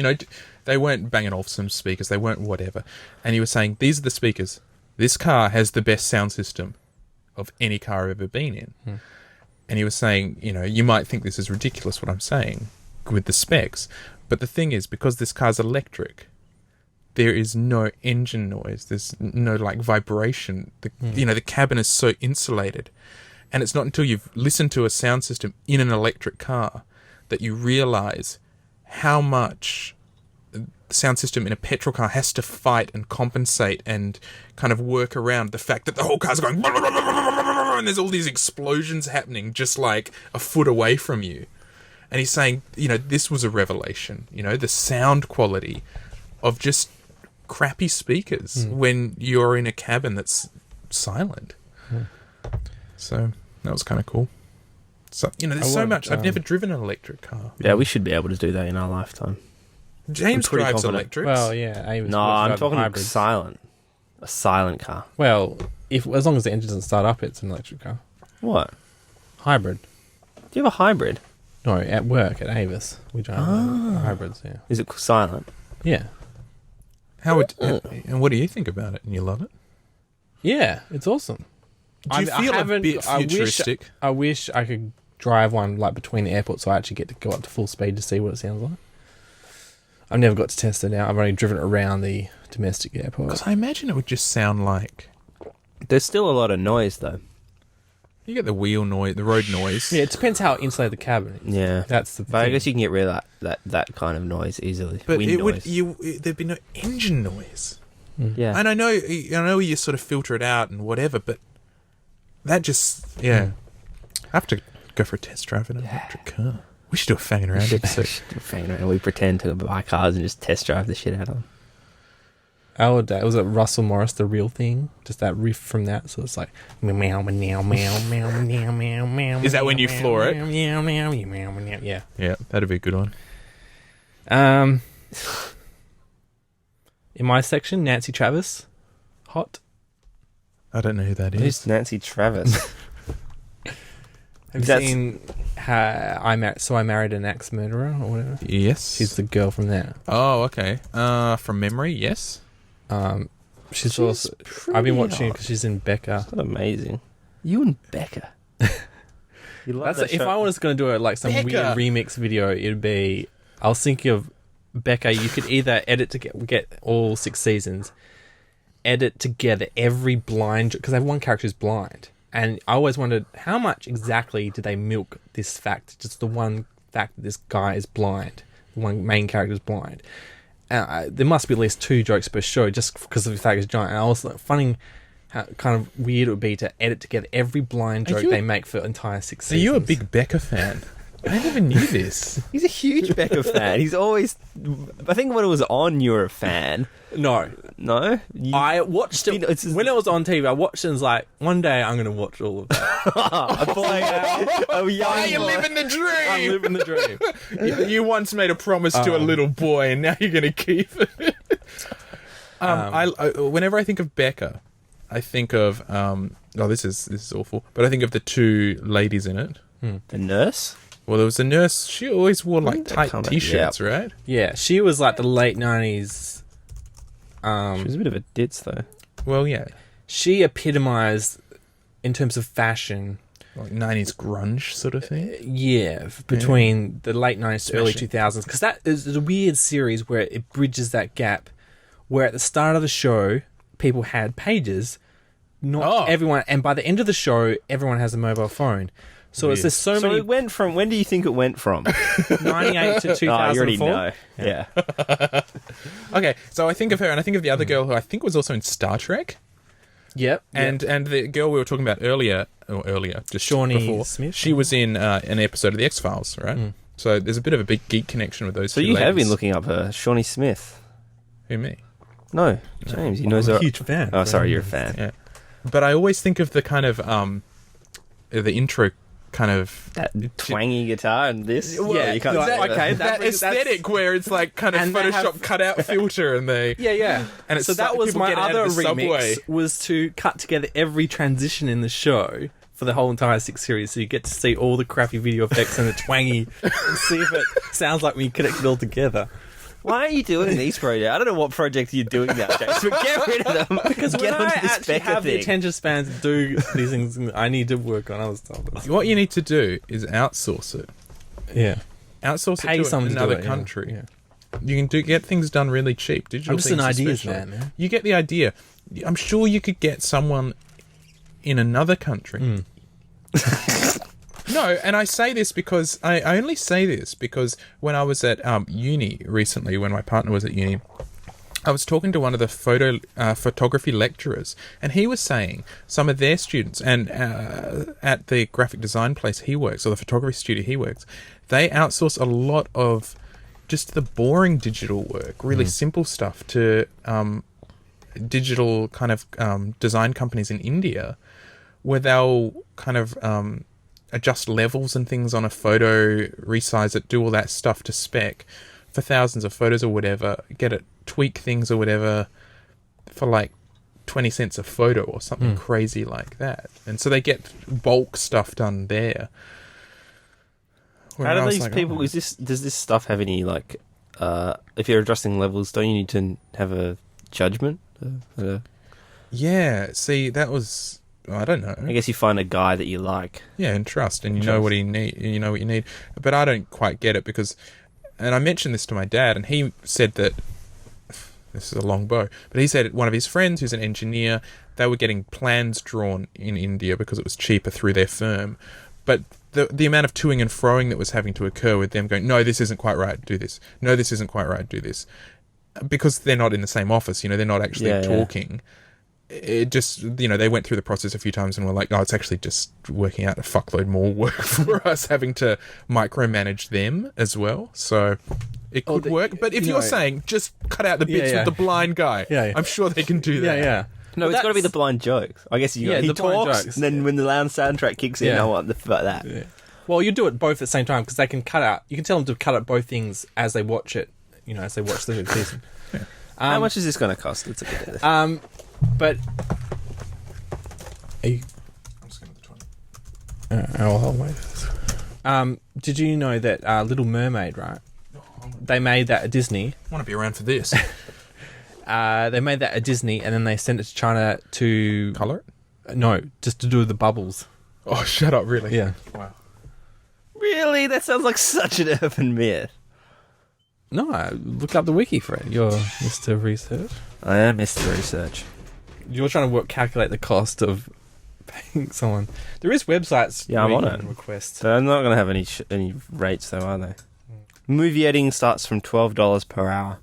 They weren't Bang & Olufsen speakers, they weren't whatever. And he was saying, these are the speakers. This car has the best sound system of any car I've ever been in. And he was saying, you might think this is ridiculous what I'm saying with the specs, but the thing is, because this car's electric, there is no engine noise. There's no vibration. The cabin is so insulated, and it's not until you've listened to a sound system in an electric car that you realize how much the sound system in a petrol car has to fight and compensate and kind of work around the fact that the whole car's going and there's all these explosions happening just like a foot away from you. And he's saying, this was a revelation, the sound quality of just crappy speakers when you're in a cabin that's silent. So that was kind of cool. So there's so much. I've never driven an electric car. Yeah, we should be able to do that in our lifetime. James drives electrics. Well, yeah. I'm talking silent. A silent car. Well, as long as the engine doesn't start up, it's an electric car. What? Hybrid. Do you have a hybrid? No, at work at Avis we drive hybrids. Yeah. Is it silent? Yeah. And what do you think about it? And you love it? Yeah, it's awesome. Do you feel a bit futuristic? I wish I could drive one between the airports, so I actually get to go up to full speed to see what it sounds like. I've never got to test it out. I've only driven it around the domestic airport. Because I imagine it would just sound like... There's still a lot of noise, though. You get the wheel noise, the road noise. Yeah, it depends how insulated the cabin is. Yeah. That's the thing. But I guess you can get rid of that kind of noise easily. But Wind noise. There'd be no engine noise. Yeah. And I know you sort of filter it out and whatever, but that just... Yeah. I have to go for a test drive in an electric car. We should do a Fangin' Around episode. We pretend to buy cars and just test drive the shit out of them. Was it Russell Morris, The Real Thing? Just that riff from that. So it's like meow meow meow meow meow meow meow meow. Is that when you floor it? Meow meow meow meow. Yeah. Yeah, that'd be a good one. In my section, Nancy Travis, hot. I don't know who that is. Who's Nancy Travis? Have you seen I Married an Axe Murderer or whatever? Yes. She's the girl from there. Oh, okay. From memory, yes. She's also... I've been watching it because she's in Becca. That's amazing. You and Becca. You love that if I was going to do some Becca. weird remix video, it'd be... I was thinking of Becca. You could either edit to get all 6 seasons, edit together every blind... Because one character is blind. And I always wondered, how much exactly do they milk this fact? Just the one fact that this guy is blind. The one main character is blind. There must be at least 2 jokes per show just because of the fact he's giant. And I was finding how kind of weird it would be to edit together every blind joke they make for entire 6 seasons. Are you a big Becca fan? I never knew this. He's a huge Becca fan. He's always... I think when it was on, you were a fan. No. No? I watched it... When it was on TV, I watched it and was like, one day I'm going to watch all of that. You're living the dream. I'm living the dream. You once made a promise to a little boy and now you're going to keep it. Whenever I think of Becca, I think of... this is awful. But I think of the 2 ladies in it. The nurse? Well, there was a nurse. She always wore like When'd that tight come out? t-shirts, right? Yeah, she was like the late 90s. She was a bit of a ditz, though. Well, yeah, She epitomised, in terms of fashion, like 90s grunge sort of thing. between the late 90s to early Smashing. 2000s. Because that is a weird series where it bridges that gap, where at the start of the show, people had pages. Not everyone, and by the end of the show, everyone has a mobile phone. So it's there's so So many. it went from... When do you think it went from? 98 to 2004. Oh, you already know. Yeah. Okay, so I think of her, and I think of the other girl who I think was also in Star Trek, Yep. and the girl we were talking about earlier, just Shawnee before, Smith? she was in an episode of the X-Files, right? So there's a bit of a big geek connection with those So two you have ladies. been looking up her. Shawnee Smith. Who, me? No, James. He knows I'm her. a huge fan. Oh, sorry, you're a fan. Yeah. But I always think of the kind of, the intro kind of... That twangy guitar and this. Yeah, you can't that- say okay, that aesthetic where it's like kind of And they Photoshop have- cutout filter and they... Yeah. And it's so that was people my get out other of the subway. remix, was to cut together every transition in the show for the whole entire 6 series, so you get to see all the crappy video effects and the twangy, and see if it sounds like when you connect it all together. Why are you doing these projects? I don't know what project you're doing now, James, but get rid of them. Because get when I onto this actually Becca have the thing. attention span to do these things, I need to work on other stuff. What you need to do is outsource it. Yeah. Outsource Pay it to someone to do another it, yeah. country. Yeah. You can get things done really cheap. Digital I'm just things an ideas especially. man. You get the idea. I'm sure you could get someone in another country. No, and I say this because I only say this because when I was at uni recently, when my partner was at uni, I was talking to one of the photography lecturers, and he was saying some of their students, and at the graphic design place he works, or the photography studio he works, they outsource a lot of just the boring digital work, really simple stuff, to digital kind of design companies in India, where they'll kind of adjust levels and things on a photo, resize it, do all that stuff to spec for thousands of photos or whatever, get it, tweak things or whatever for like 20 cents a photo or something crazy like that. And so they get bulk stuff done there. How do these people... Does this stuff have any, like... if you're adjusting levels, don't you need to have a judgment? Yeah, see, that was... I don't know. I guess you find a guy that you like. Yeah, and trust, and you know what he need. You know what you need. But I don't quite get it because... And I mentioned this to my dad, and he said that... This is a long bow. But he said one of his friends, who's an engineer, they were getting plans drawn in India because it was cheaper through their firm. But the amount of toing and froing that was having to occur with them going, no, this isn't quite right, do this. No, this isn't quite right, do this. Because they're not in the same office, they're not actually talking. It just, they went through the process a few times and were like, no, it's actually just working out a fuckload more work for us having to micromanage them as well. So it could work. But if you're saying just cut out the bits with the blind guy, I'm sure they can do that. Yeah. No, it's got to be the blind jokes. I guess he the blind talks, jokes. and then when the loud soundtrack kicks in, I want that. Yeah. Well, you do it both at the same time because they can cut out. You can tell them to cut out both things as they watch it. As they watch the season. Yeah. How much is this going to cost? Let's look at this. But I'm just going to the 20. I'll wait. Did you know that Little Mermaid, right? They made that at Disney. I want to be around for this. They made that at Disney, and then they sent it to China to Colour it? No, just to do the bubbles. Oh, shut up! Really? Yeah. Wow. Really? That sounds like such an urban myth. No, look up the wiki, Fred. You're Mr. Research. I am Mr. Research. You're trying to calculate the cost of paying someone. There is websites. Yeah, I'm where on you it. can request. So I'm not going to have any rates, though, are they? Movie editing starts from $12 per hour.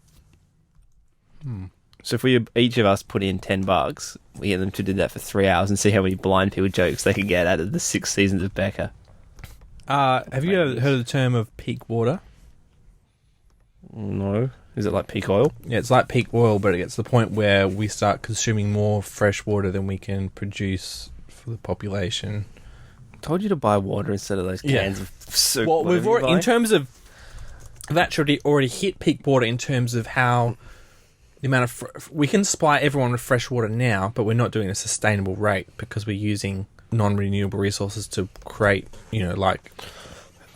So if we each of us put in $10, we get them to do that for 3 hours and see how many blind people jokes they can get out of the 6 seasons of Becca. Have you ever heard of the term of peak water? No. Is it like peak oil? Yeah, it's like peak oil, but it gets to the point where we start consuming more fresh water than we can produce for the population. Told you to buy water instead of those cans of soup. Well, we've already, in terms of that, already hit peak water in terms of how the amount of we can supply everyone with fresh water now, but we're not doing a sustainable rate because we're using non-renewable resources to create, like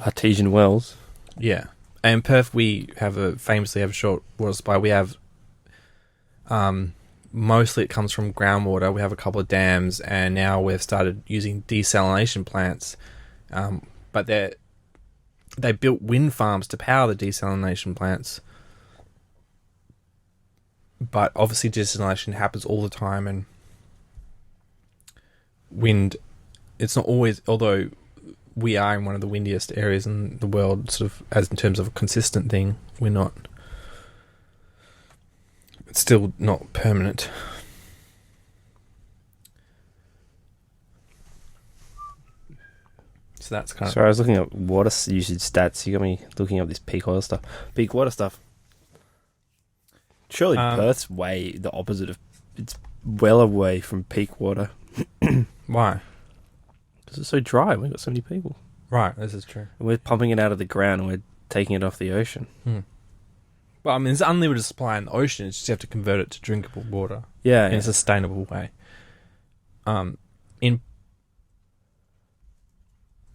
artesian wells. Yeah. And in Perth, we famously have a short water supply. We have, mostly it comes from groundwater. We have a couple of dams, and now we've started using desalination plants. But they built wind farms to power the desalination plants. But obviously desalination happens all the time, and wind, it's not always, although we are in one of the windiest areas in the world, sort of, as in terms of a consistent thing, we're not, it's still not permanent. So that's kind of... Sorry, I was looking at water usage stats. You got me looking up this peak oil stuff. Peak water stuff. Surely Perth's way the opposite of... It's well away from peak water. Why? Because it's so dry. We've got so many people. Right, this is true. And we're pumping it out of the ground and we're taking it off the ocean. Well, I mean, there's unlimited supply in the ocean. It's just you have to convert it to drinkable water. Yeah. In a sustainable way. In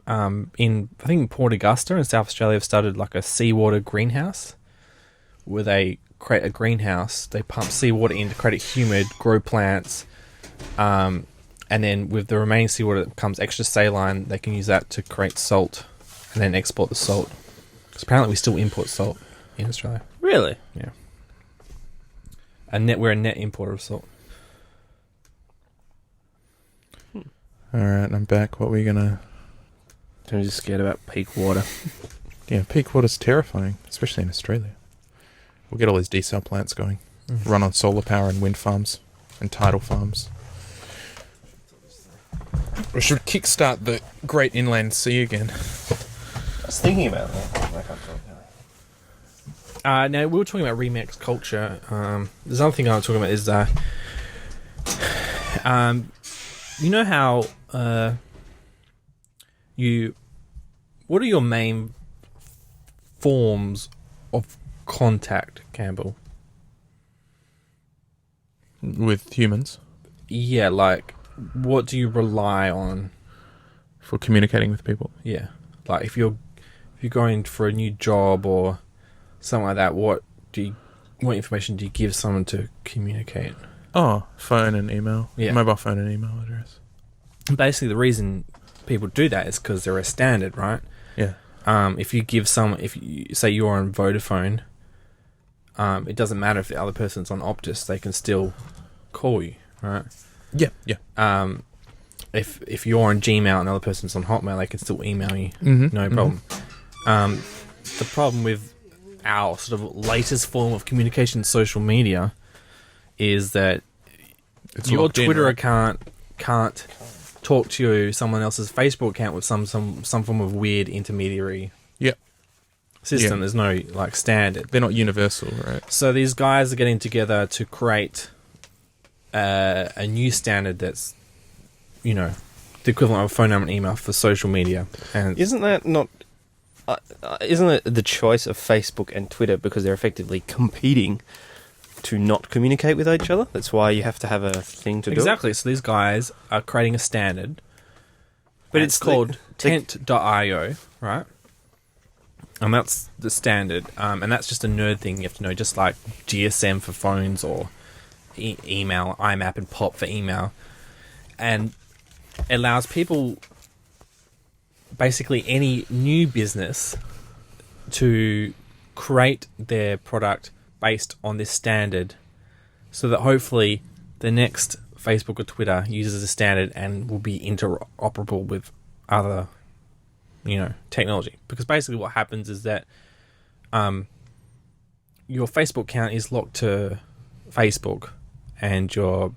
I think Port Augusta in South Australia have started like a seawater greenhouse where they create a greenhouse, they pump seawater in to create it humid, grow plants, and then with the remaining seawater that becomes extra saline, they can use that to create salt and then export the salt. Because apparently we still import salt in Australia. Really? Yeah. We're a net importer of salt. Alright, I'm back. What were we gonna... I'm just scared about peak water. Yeah, peak water's terrifying, especially in Australia. We'll get all these desal plants going. Run on solar power and wind farms and tidal farms. We should kickstart the Great Inland Sea again. I was thinking about that. I can't talk. Now, we were talking about remix culture. There's another thing I was talking about is, you know how what are your main forms of contact, Campbell? With humans? Yeah, like, what do you rely on? For communicating with people? Yeah. Like, if you're going for a new job or something like that, what information do you give someone to communicate? Oh, phone and email. Yeah. Mobile phone and email address. Basically, the reason people do that is because they're a standard, right? Yeah. If you give someone, if you say you're on Vodafone, it doesn't matter if the other person's on Optus, they can still call you, right? Yeah, yeah. If you're on Gmail and the other person's on Hotmail, they can still email you, no problem. The problem with our sort of latest form of communication, social media, is that your Twitter account can't talk to someone else's Facebook account with some form of weird intermediary system. There's no like standard. They're not universal, right? So these guys are getting together to create a new standard that's, the equivalent of a phone number and email for social media. And isn't that not? Isn't it the choice of Facebook and Twitter because they're effectively competing to not communicate with each other? That's why you have to have a thing to do. Exactly. So these guys are creating a standard, but it's called tent.io, right? And that's the standard. And that's just a nerd thing you have to know, just like GSM for phones or email, IMAP and POP for email. And it allows people, basically any new business, to create their product based on this standard, so that hopefully the next Facebook or Twitter uses the standard and will be interoperable with other, technology. Because basically what happens is that your Facebook account is locked to Facebook, and you're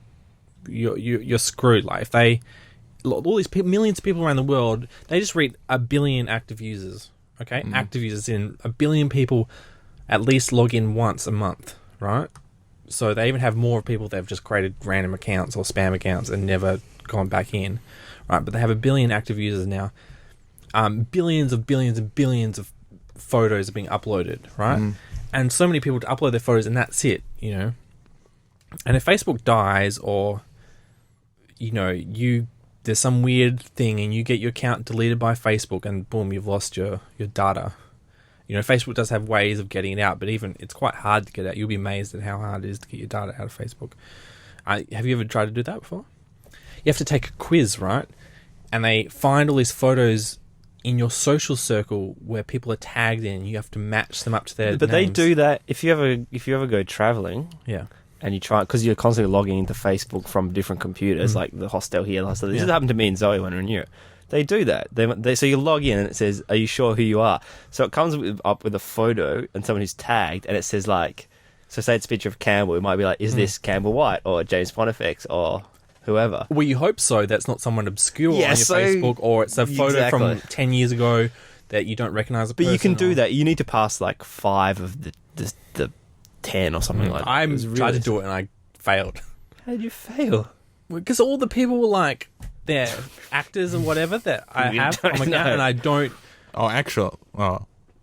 screwed. Like, if all these millions of people around the world, they just read 1 billion active users. Okay, active users in 1 billion people at least log in once a month, right? So they even have more people that have just created random accounts or spam accounts and never gone back in, right? But they have 1 billion active users now. Billions of photos are being uploaded, right? And so many people to upload their photos, and that's it, And if Facebook dies, or you there's some weird thing and you get your account deleted by Facebook and boom, you've lost your data. You know, Facebook does have ways of getting it out, but even it's quite hard to get out. You'll be amazed at how hard it is to get your data out of Facebook. Have you ever tried to do that before? You have to take a quiz, right? And they find all these photos in your social circle where people are tagged in. You have to match them up to their But names. they do that if you ever go traveling. Yeah. And you try, because you're constantly logging into Facebook from different computers, like the hostel here, the hostel. This has happened to me and Zoe when we were in Europe. They do that. So you log in and it says, "Are you sure who you are?" So it comes up with a photo and someone who's tagged, and it says like, so say it's a picture of Campbell. It might be like, "Is this Campbell White or James Pontifex or whoever?" Well, you hope so. That's not someone obscure on your Facebook, or it's a photo from 10 years ago that you don't recognise a person. But you can do that. You need to pass like 5 of the 10 or something like that. I tried to do it and I failed. How did you fail? Because all the people were like, they're actors or whatever that I have on my account, and I don't.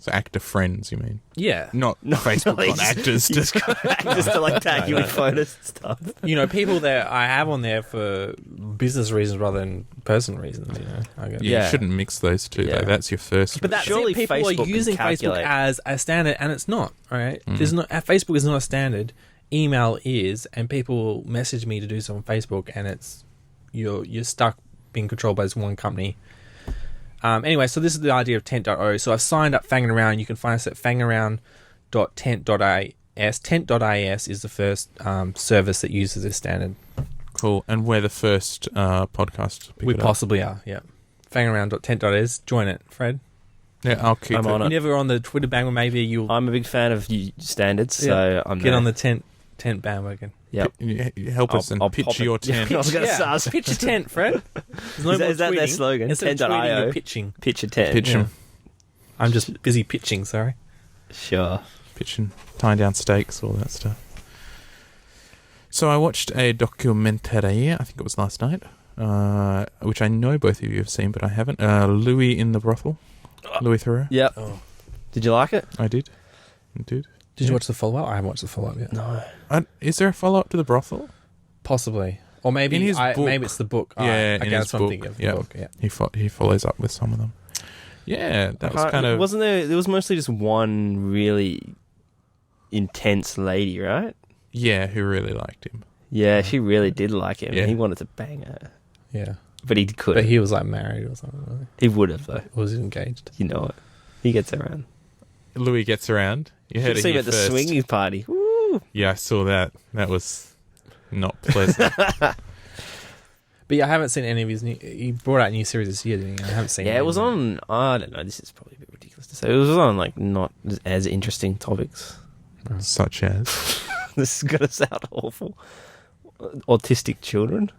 So actor friends, you mean? Yeah. Not Facebook, not actors. Just actors to like tag you with photos and stuff. You know, people that I have on there for business reasons rather than personal reasons, you know. I guess. You shouldn't mix those two, though. That's your first. But that's surely it. People Facebook are using Facebook as a standard, and it's not, all right? There's no, Facebook is not a standard. Email is, and people message me to do something on Facebook, and it's you're stuck being controlled by this one company. Anyway, so this is the idea of tent.io. So I've signed up Fangin Around. You can find us at fangaround.tent.is. Tent.is is the first service that uses this standard. Cool. And we're the first podcast. We possibly are, yeah. Fangaround.tent.is. Join it, Fred. Yeah, I'll keep it. You're never on the Twitter bandwagon. Maybe you'll... I'm a big fan of standards, so I'm Get on the tent bandwagon. Yep. Help us and pitch your tent. I was going to say, pitch a tent, Fred. Is that their slogan? Tent.io. You're pitching. Pitch a tent. Pitch them. I'm just busy pitching, sorry. Sure. Pitching, tying down stakes, all that stuff. So I watched a documentary, I think it was last night, which I know both of you have seen, but I haven't. Louis in the Brothel. Louis Theroux. Yep. Oh. Did you like it? I did. Did you watch the follow-up? I haven't watched the follow-up yet. No. Is there a follow-up to the brothel? Possibly. Or maybe in his book. Maybe it's the book. Yeah, I guess I'm thinking of the book. Yeah. He follows up with some of them. Yeah, that was kind of... Wasn't there... There was mostly just one really intense lady, right? Yeah, who really liked him. Yeah, she really did like him. Yeah. He wanted to bang her. Yeah. But he couldn't. But he was like married or something, wasn't he? He would have, though. Or was he engaged? You know it. He gets around. Louis gets around. You heard it here at the swinging party. Woo! Yeah, I saw that. That was not pleasant. But yeah, I haven't seen any of his new... He brought out a new series this year, didn't he? I haven't seen it. Yeah, it was on... I don't know. This is probably a bit ridiculous to say. It was on, like, not as interesting topics. Such as? This is going to sound awful. Autistic children.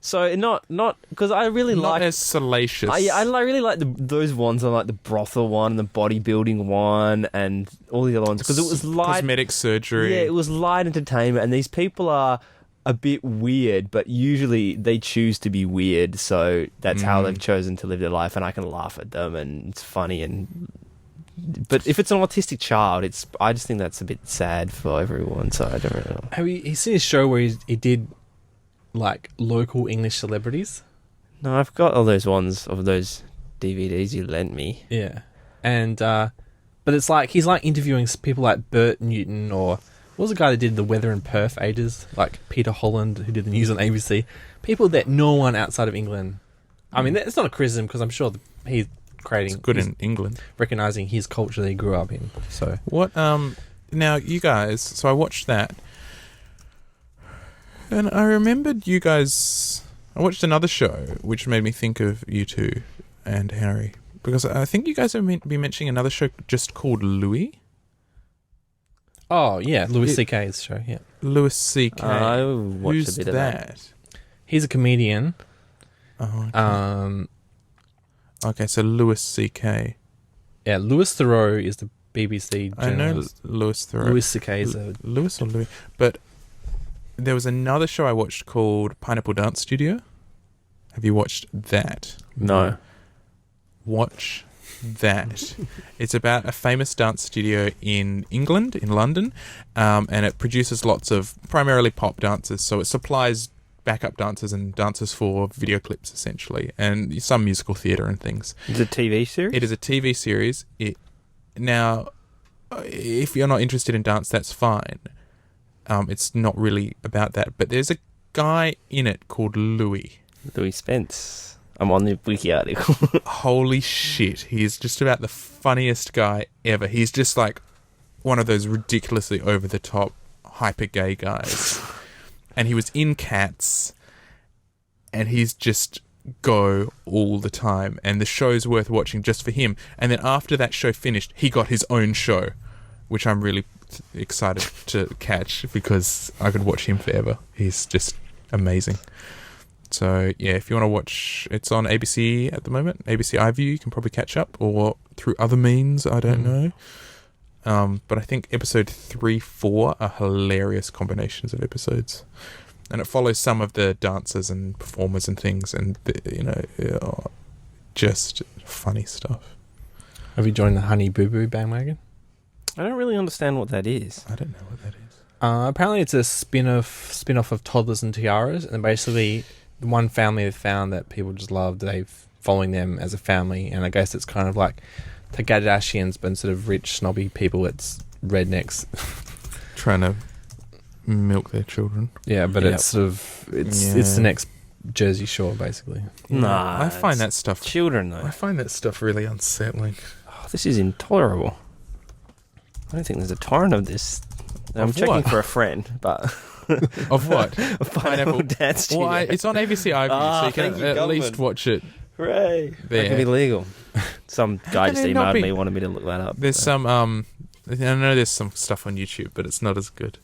So not because I really like as salacious. I really like those ones. I like the brothel one, and the bodybuilding one, and all the other ones because it was light cosmetic surgery. Yeah, it was light entertainment, and these people are a bit weird, but usually they choose to be weird, so that's how they've chosen to live their life, and I can laugh at them, and it's funny. But if it's an autistic child, I just think that's a bit sad for everyone. So I don't really know. Have you seen a show where he did? Like local English celebrities? No, I've got all those ones of those DVDs you lent me. Yeah. And, but it's like, he's like interviewing people like Bert Newton or, what was the guy that did the weather in Perth ages? Like Peter Holland, who did the news on ABC. People that no one outside of England, I mean, it's not a criticism because I'm sure he's creating... It's good in England. Recognising his culture that he grew up in, so... What, now you guys, so I watched that. And I remembered you guys... I watched another show, which made me think of you two and Harry. Because I think you guys have been mentioning another show just called Louis. Oh, yeah, Louis C.K.'s show, yeah. Louis C.K. I watched Who's a bit of that. He's a comedian. Oh, okay. Okay, so Louis C.K. Yeah, Louis Theroux is the BBC journalist. I know Louis Theroux. Louis C.K. is a... Louis or Louis? But... There was another show I watched called Pineapple Dance Studio. Have you watched that? No. Watch that. It's about a famous dance studio in England, in London, and it produces lots of primarily pop dancers. So it supplies backup dancers and dancers for video clips, essentially, and some musical theatre and things. Is it a TV series? It is a TV series. Now, if you're not interested in dance, that's fine. It's not really about that. But there's a guy in it called Louis. Louis Spence. I'm on the wiki article. Holy shit. He is just about the funniest guy ever. He's just like one of those ridiculously over-the-top, hyper-gay guys. And he was in Cats, and he's just go all the time. And the show's worth watching just for him. And then after that show finished, he got his own show, which I'm really excited to catch because I could watch him forever. He's just amazing. So, yeah, if you want to watch, it's on ABC at the moment. ABC iView, you can probably catch up, or through other means, I don't know. But I think episode 3, 4 are hilarious combinations of episodes. And it follows some of the dancers and performers and things, and, just funny stuff. Have you joined the Honey Boo Boo bandwagon? I don't really understand what that is. I don't know what that is. Apparently it's a spin-off of Toddlers and Tiaras, and basically the one family they found that people just loved, they're following them as a family, and I guess it's kind of like the Kardashians, but instead of rich, snobby people, it's rednecks. Trying to milk their children. Yeah, but it's sort of, it's the next Jersey Shore, basically. Nah, I find that stuff... Children, though. I find that stuff really unsettling. Oh, this is intolerable. I don't think there's a torrent of this. I'm Of checking what? for a friend, but... Of what? Pineapple Dance Studio. Well, it's on ABC iView, so you can at least watch it. Hooray. There. That could be legal. Some guy just can it not emailed be? me, wanted me to look that up. There's some, I know there's some stuff on YouTube, but it's not as good.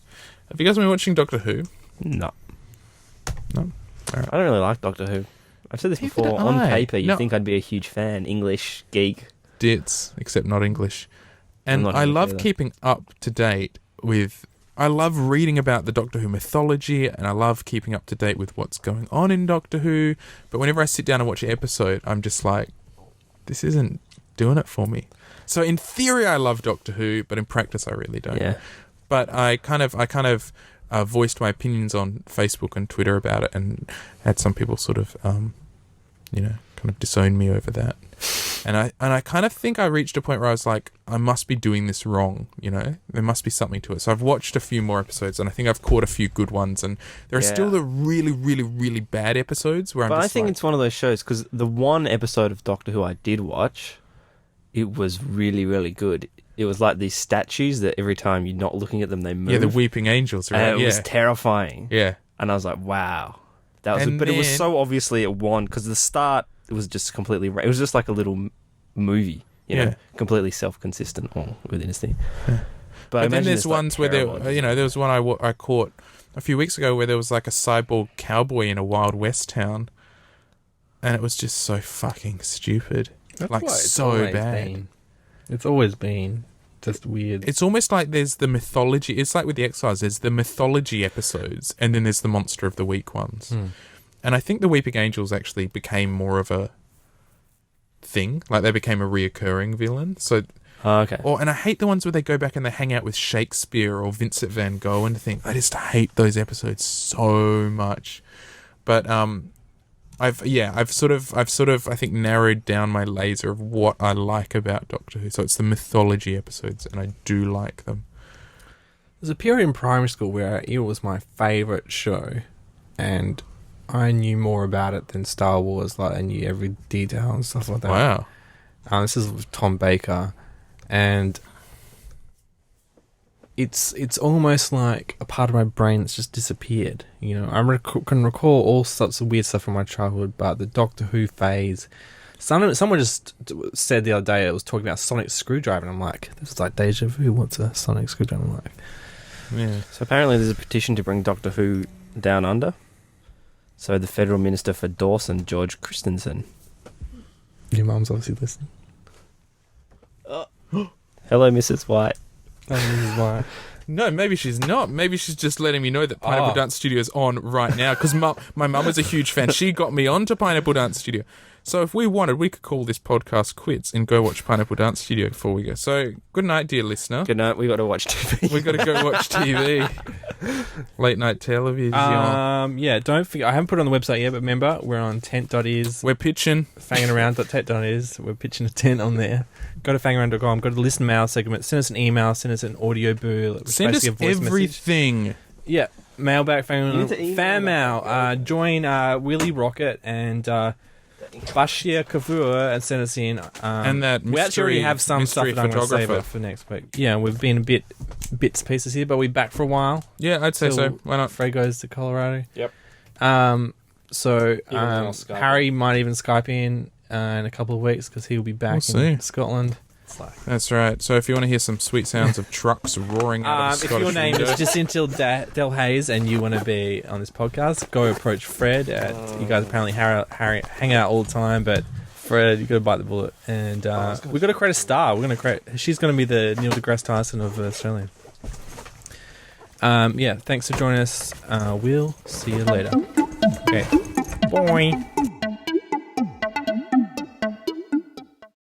Have you guys been watching Doctor Who? No. No? Alright. I don't really like Doctor Who. I've said this Neither before. do On I. paper, you'd No. think I'd be a huge fan. English, geek. Dits, except not English. And not I English love either. keeping up to date with... I love reading about the Doctor Who mythology, and I love keeping up to date with what's going on in Doctor Who. But whenever I sit down and watch an episode, I'm just like, this isn't doing it for me. So in theory, I love Doctor Who, but in practice, I really don't. Yeah. But I kind of voiced my opinions on Facebook and Twitter about it, and had some people sort of, kind of disown me over that. And I kind of think I reached a point where I was like, I must be doing this wrong, There must be something to it. So I've watched a few more episodes, and I think I've caught a few good ones, and there are still the really, really, really bad episodes where But I'm I just think like, it's one of those shows, because the one episode of Doctor Who I did watch, it was really, really good. It was like these statues that every time you're not looking at them, they move. yeah, the Weeping Angels, right? And it was terrifying. Yeah. And I was like, wow. That was, And but it was then- so obviously it won, because the start, it was just completely, it was just like a little movie, Yeah. completely self-consistent all within its thing. Yeah. But then imagine there's it's, like, ones where terrible. there was one I caught a few weeks ago where there was like a cyborg cowboy in a Wild West town, and it was just so fucking stupid. That's like, what it's so always bad. been. It's always been just weird. It's almost like there's the mythology. It's like with the X-Files. There's the mythology episodes, and then there's the Monster of the Week ones. And I think the Weeping Angels actually became more of a thing. Like, they became a reoccurring villain. So, Okay. and I hate the ones where they go back and they hang out with Shakespeare or Vincent van Gogh and think. I just hate those episodes so much. But I've sort of I think narrowed down my laser of what I like about Doctor Who. So it's the mythology episodes, and I do like them. There's a period in primary school where it was my favourite show, and I knew more about it than Star Wars. Like, I knew every detail and stuff like that. Wow. This is with Tom Baker, and it's almost like a part of my brain that's just disappeared. I can recall all sorts of weird stuff from my childhood, but the Doctor Who phase. Someone just said the other day, it was talking about sonic screwdriver, and I'm like, this is like deja vu. What's a sonic screwdriver? I'm like, Yeah. So apparently there's a petition to bring Doctor Who down under. So the Federal Minister for Dawson, George Christensen. your mum's obviously listening. Hello, Mrs. White. This is why. No, maybe she's not. Maybe she's just letting me know that Pineapple Dance Studio is on right now, because my mum is a huge fan. She got me onto Pineapple Dance Studio. So if we wanted, we could call this podcast quits and go watch Pineapple Dance Studio before we go. So good night, dear listener. Good night. We got to watch TV. We got to go watch TV. Late night television. Yeah, don't forget. I haven't put it on the website yet, but remember, we're on tent.is. We're pitching. Fangingaround.tent.is. We're pitching a tent on there. Go to fangaround.com. Go to the listen mail segment. Send us an email. Send us an audio boo. Send us everything. Message. Yeah. Mailback, fan mail. Join Willy Rocket and Bashir Kavur and send us in. And that mystery, we actually already have some stuff that I'm going to save photographer. up for next week. Yeah, we've been a bit bits and pieces here, but we're back for a while. Yeah, I'd say so. Why not? Frey goes to Colorado. Yep. So Harry might even Skype in a couple of weeks because he'll be back in Scotland. That's right. So if you want to hear some sweet sounds of trucks roaring out of the Scottish if your name window. is Jacinta Del Hayes and you want to be on this podcast, go approach Fred. You guys apparently hang out all the time, but Fred, you got to bite the bullet. And we've got to create a star. She's going to be the Neil deGrasse Tyson of Australia. Thanks for joining us. We'll see you later. Okay. Bye.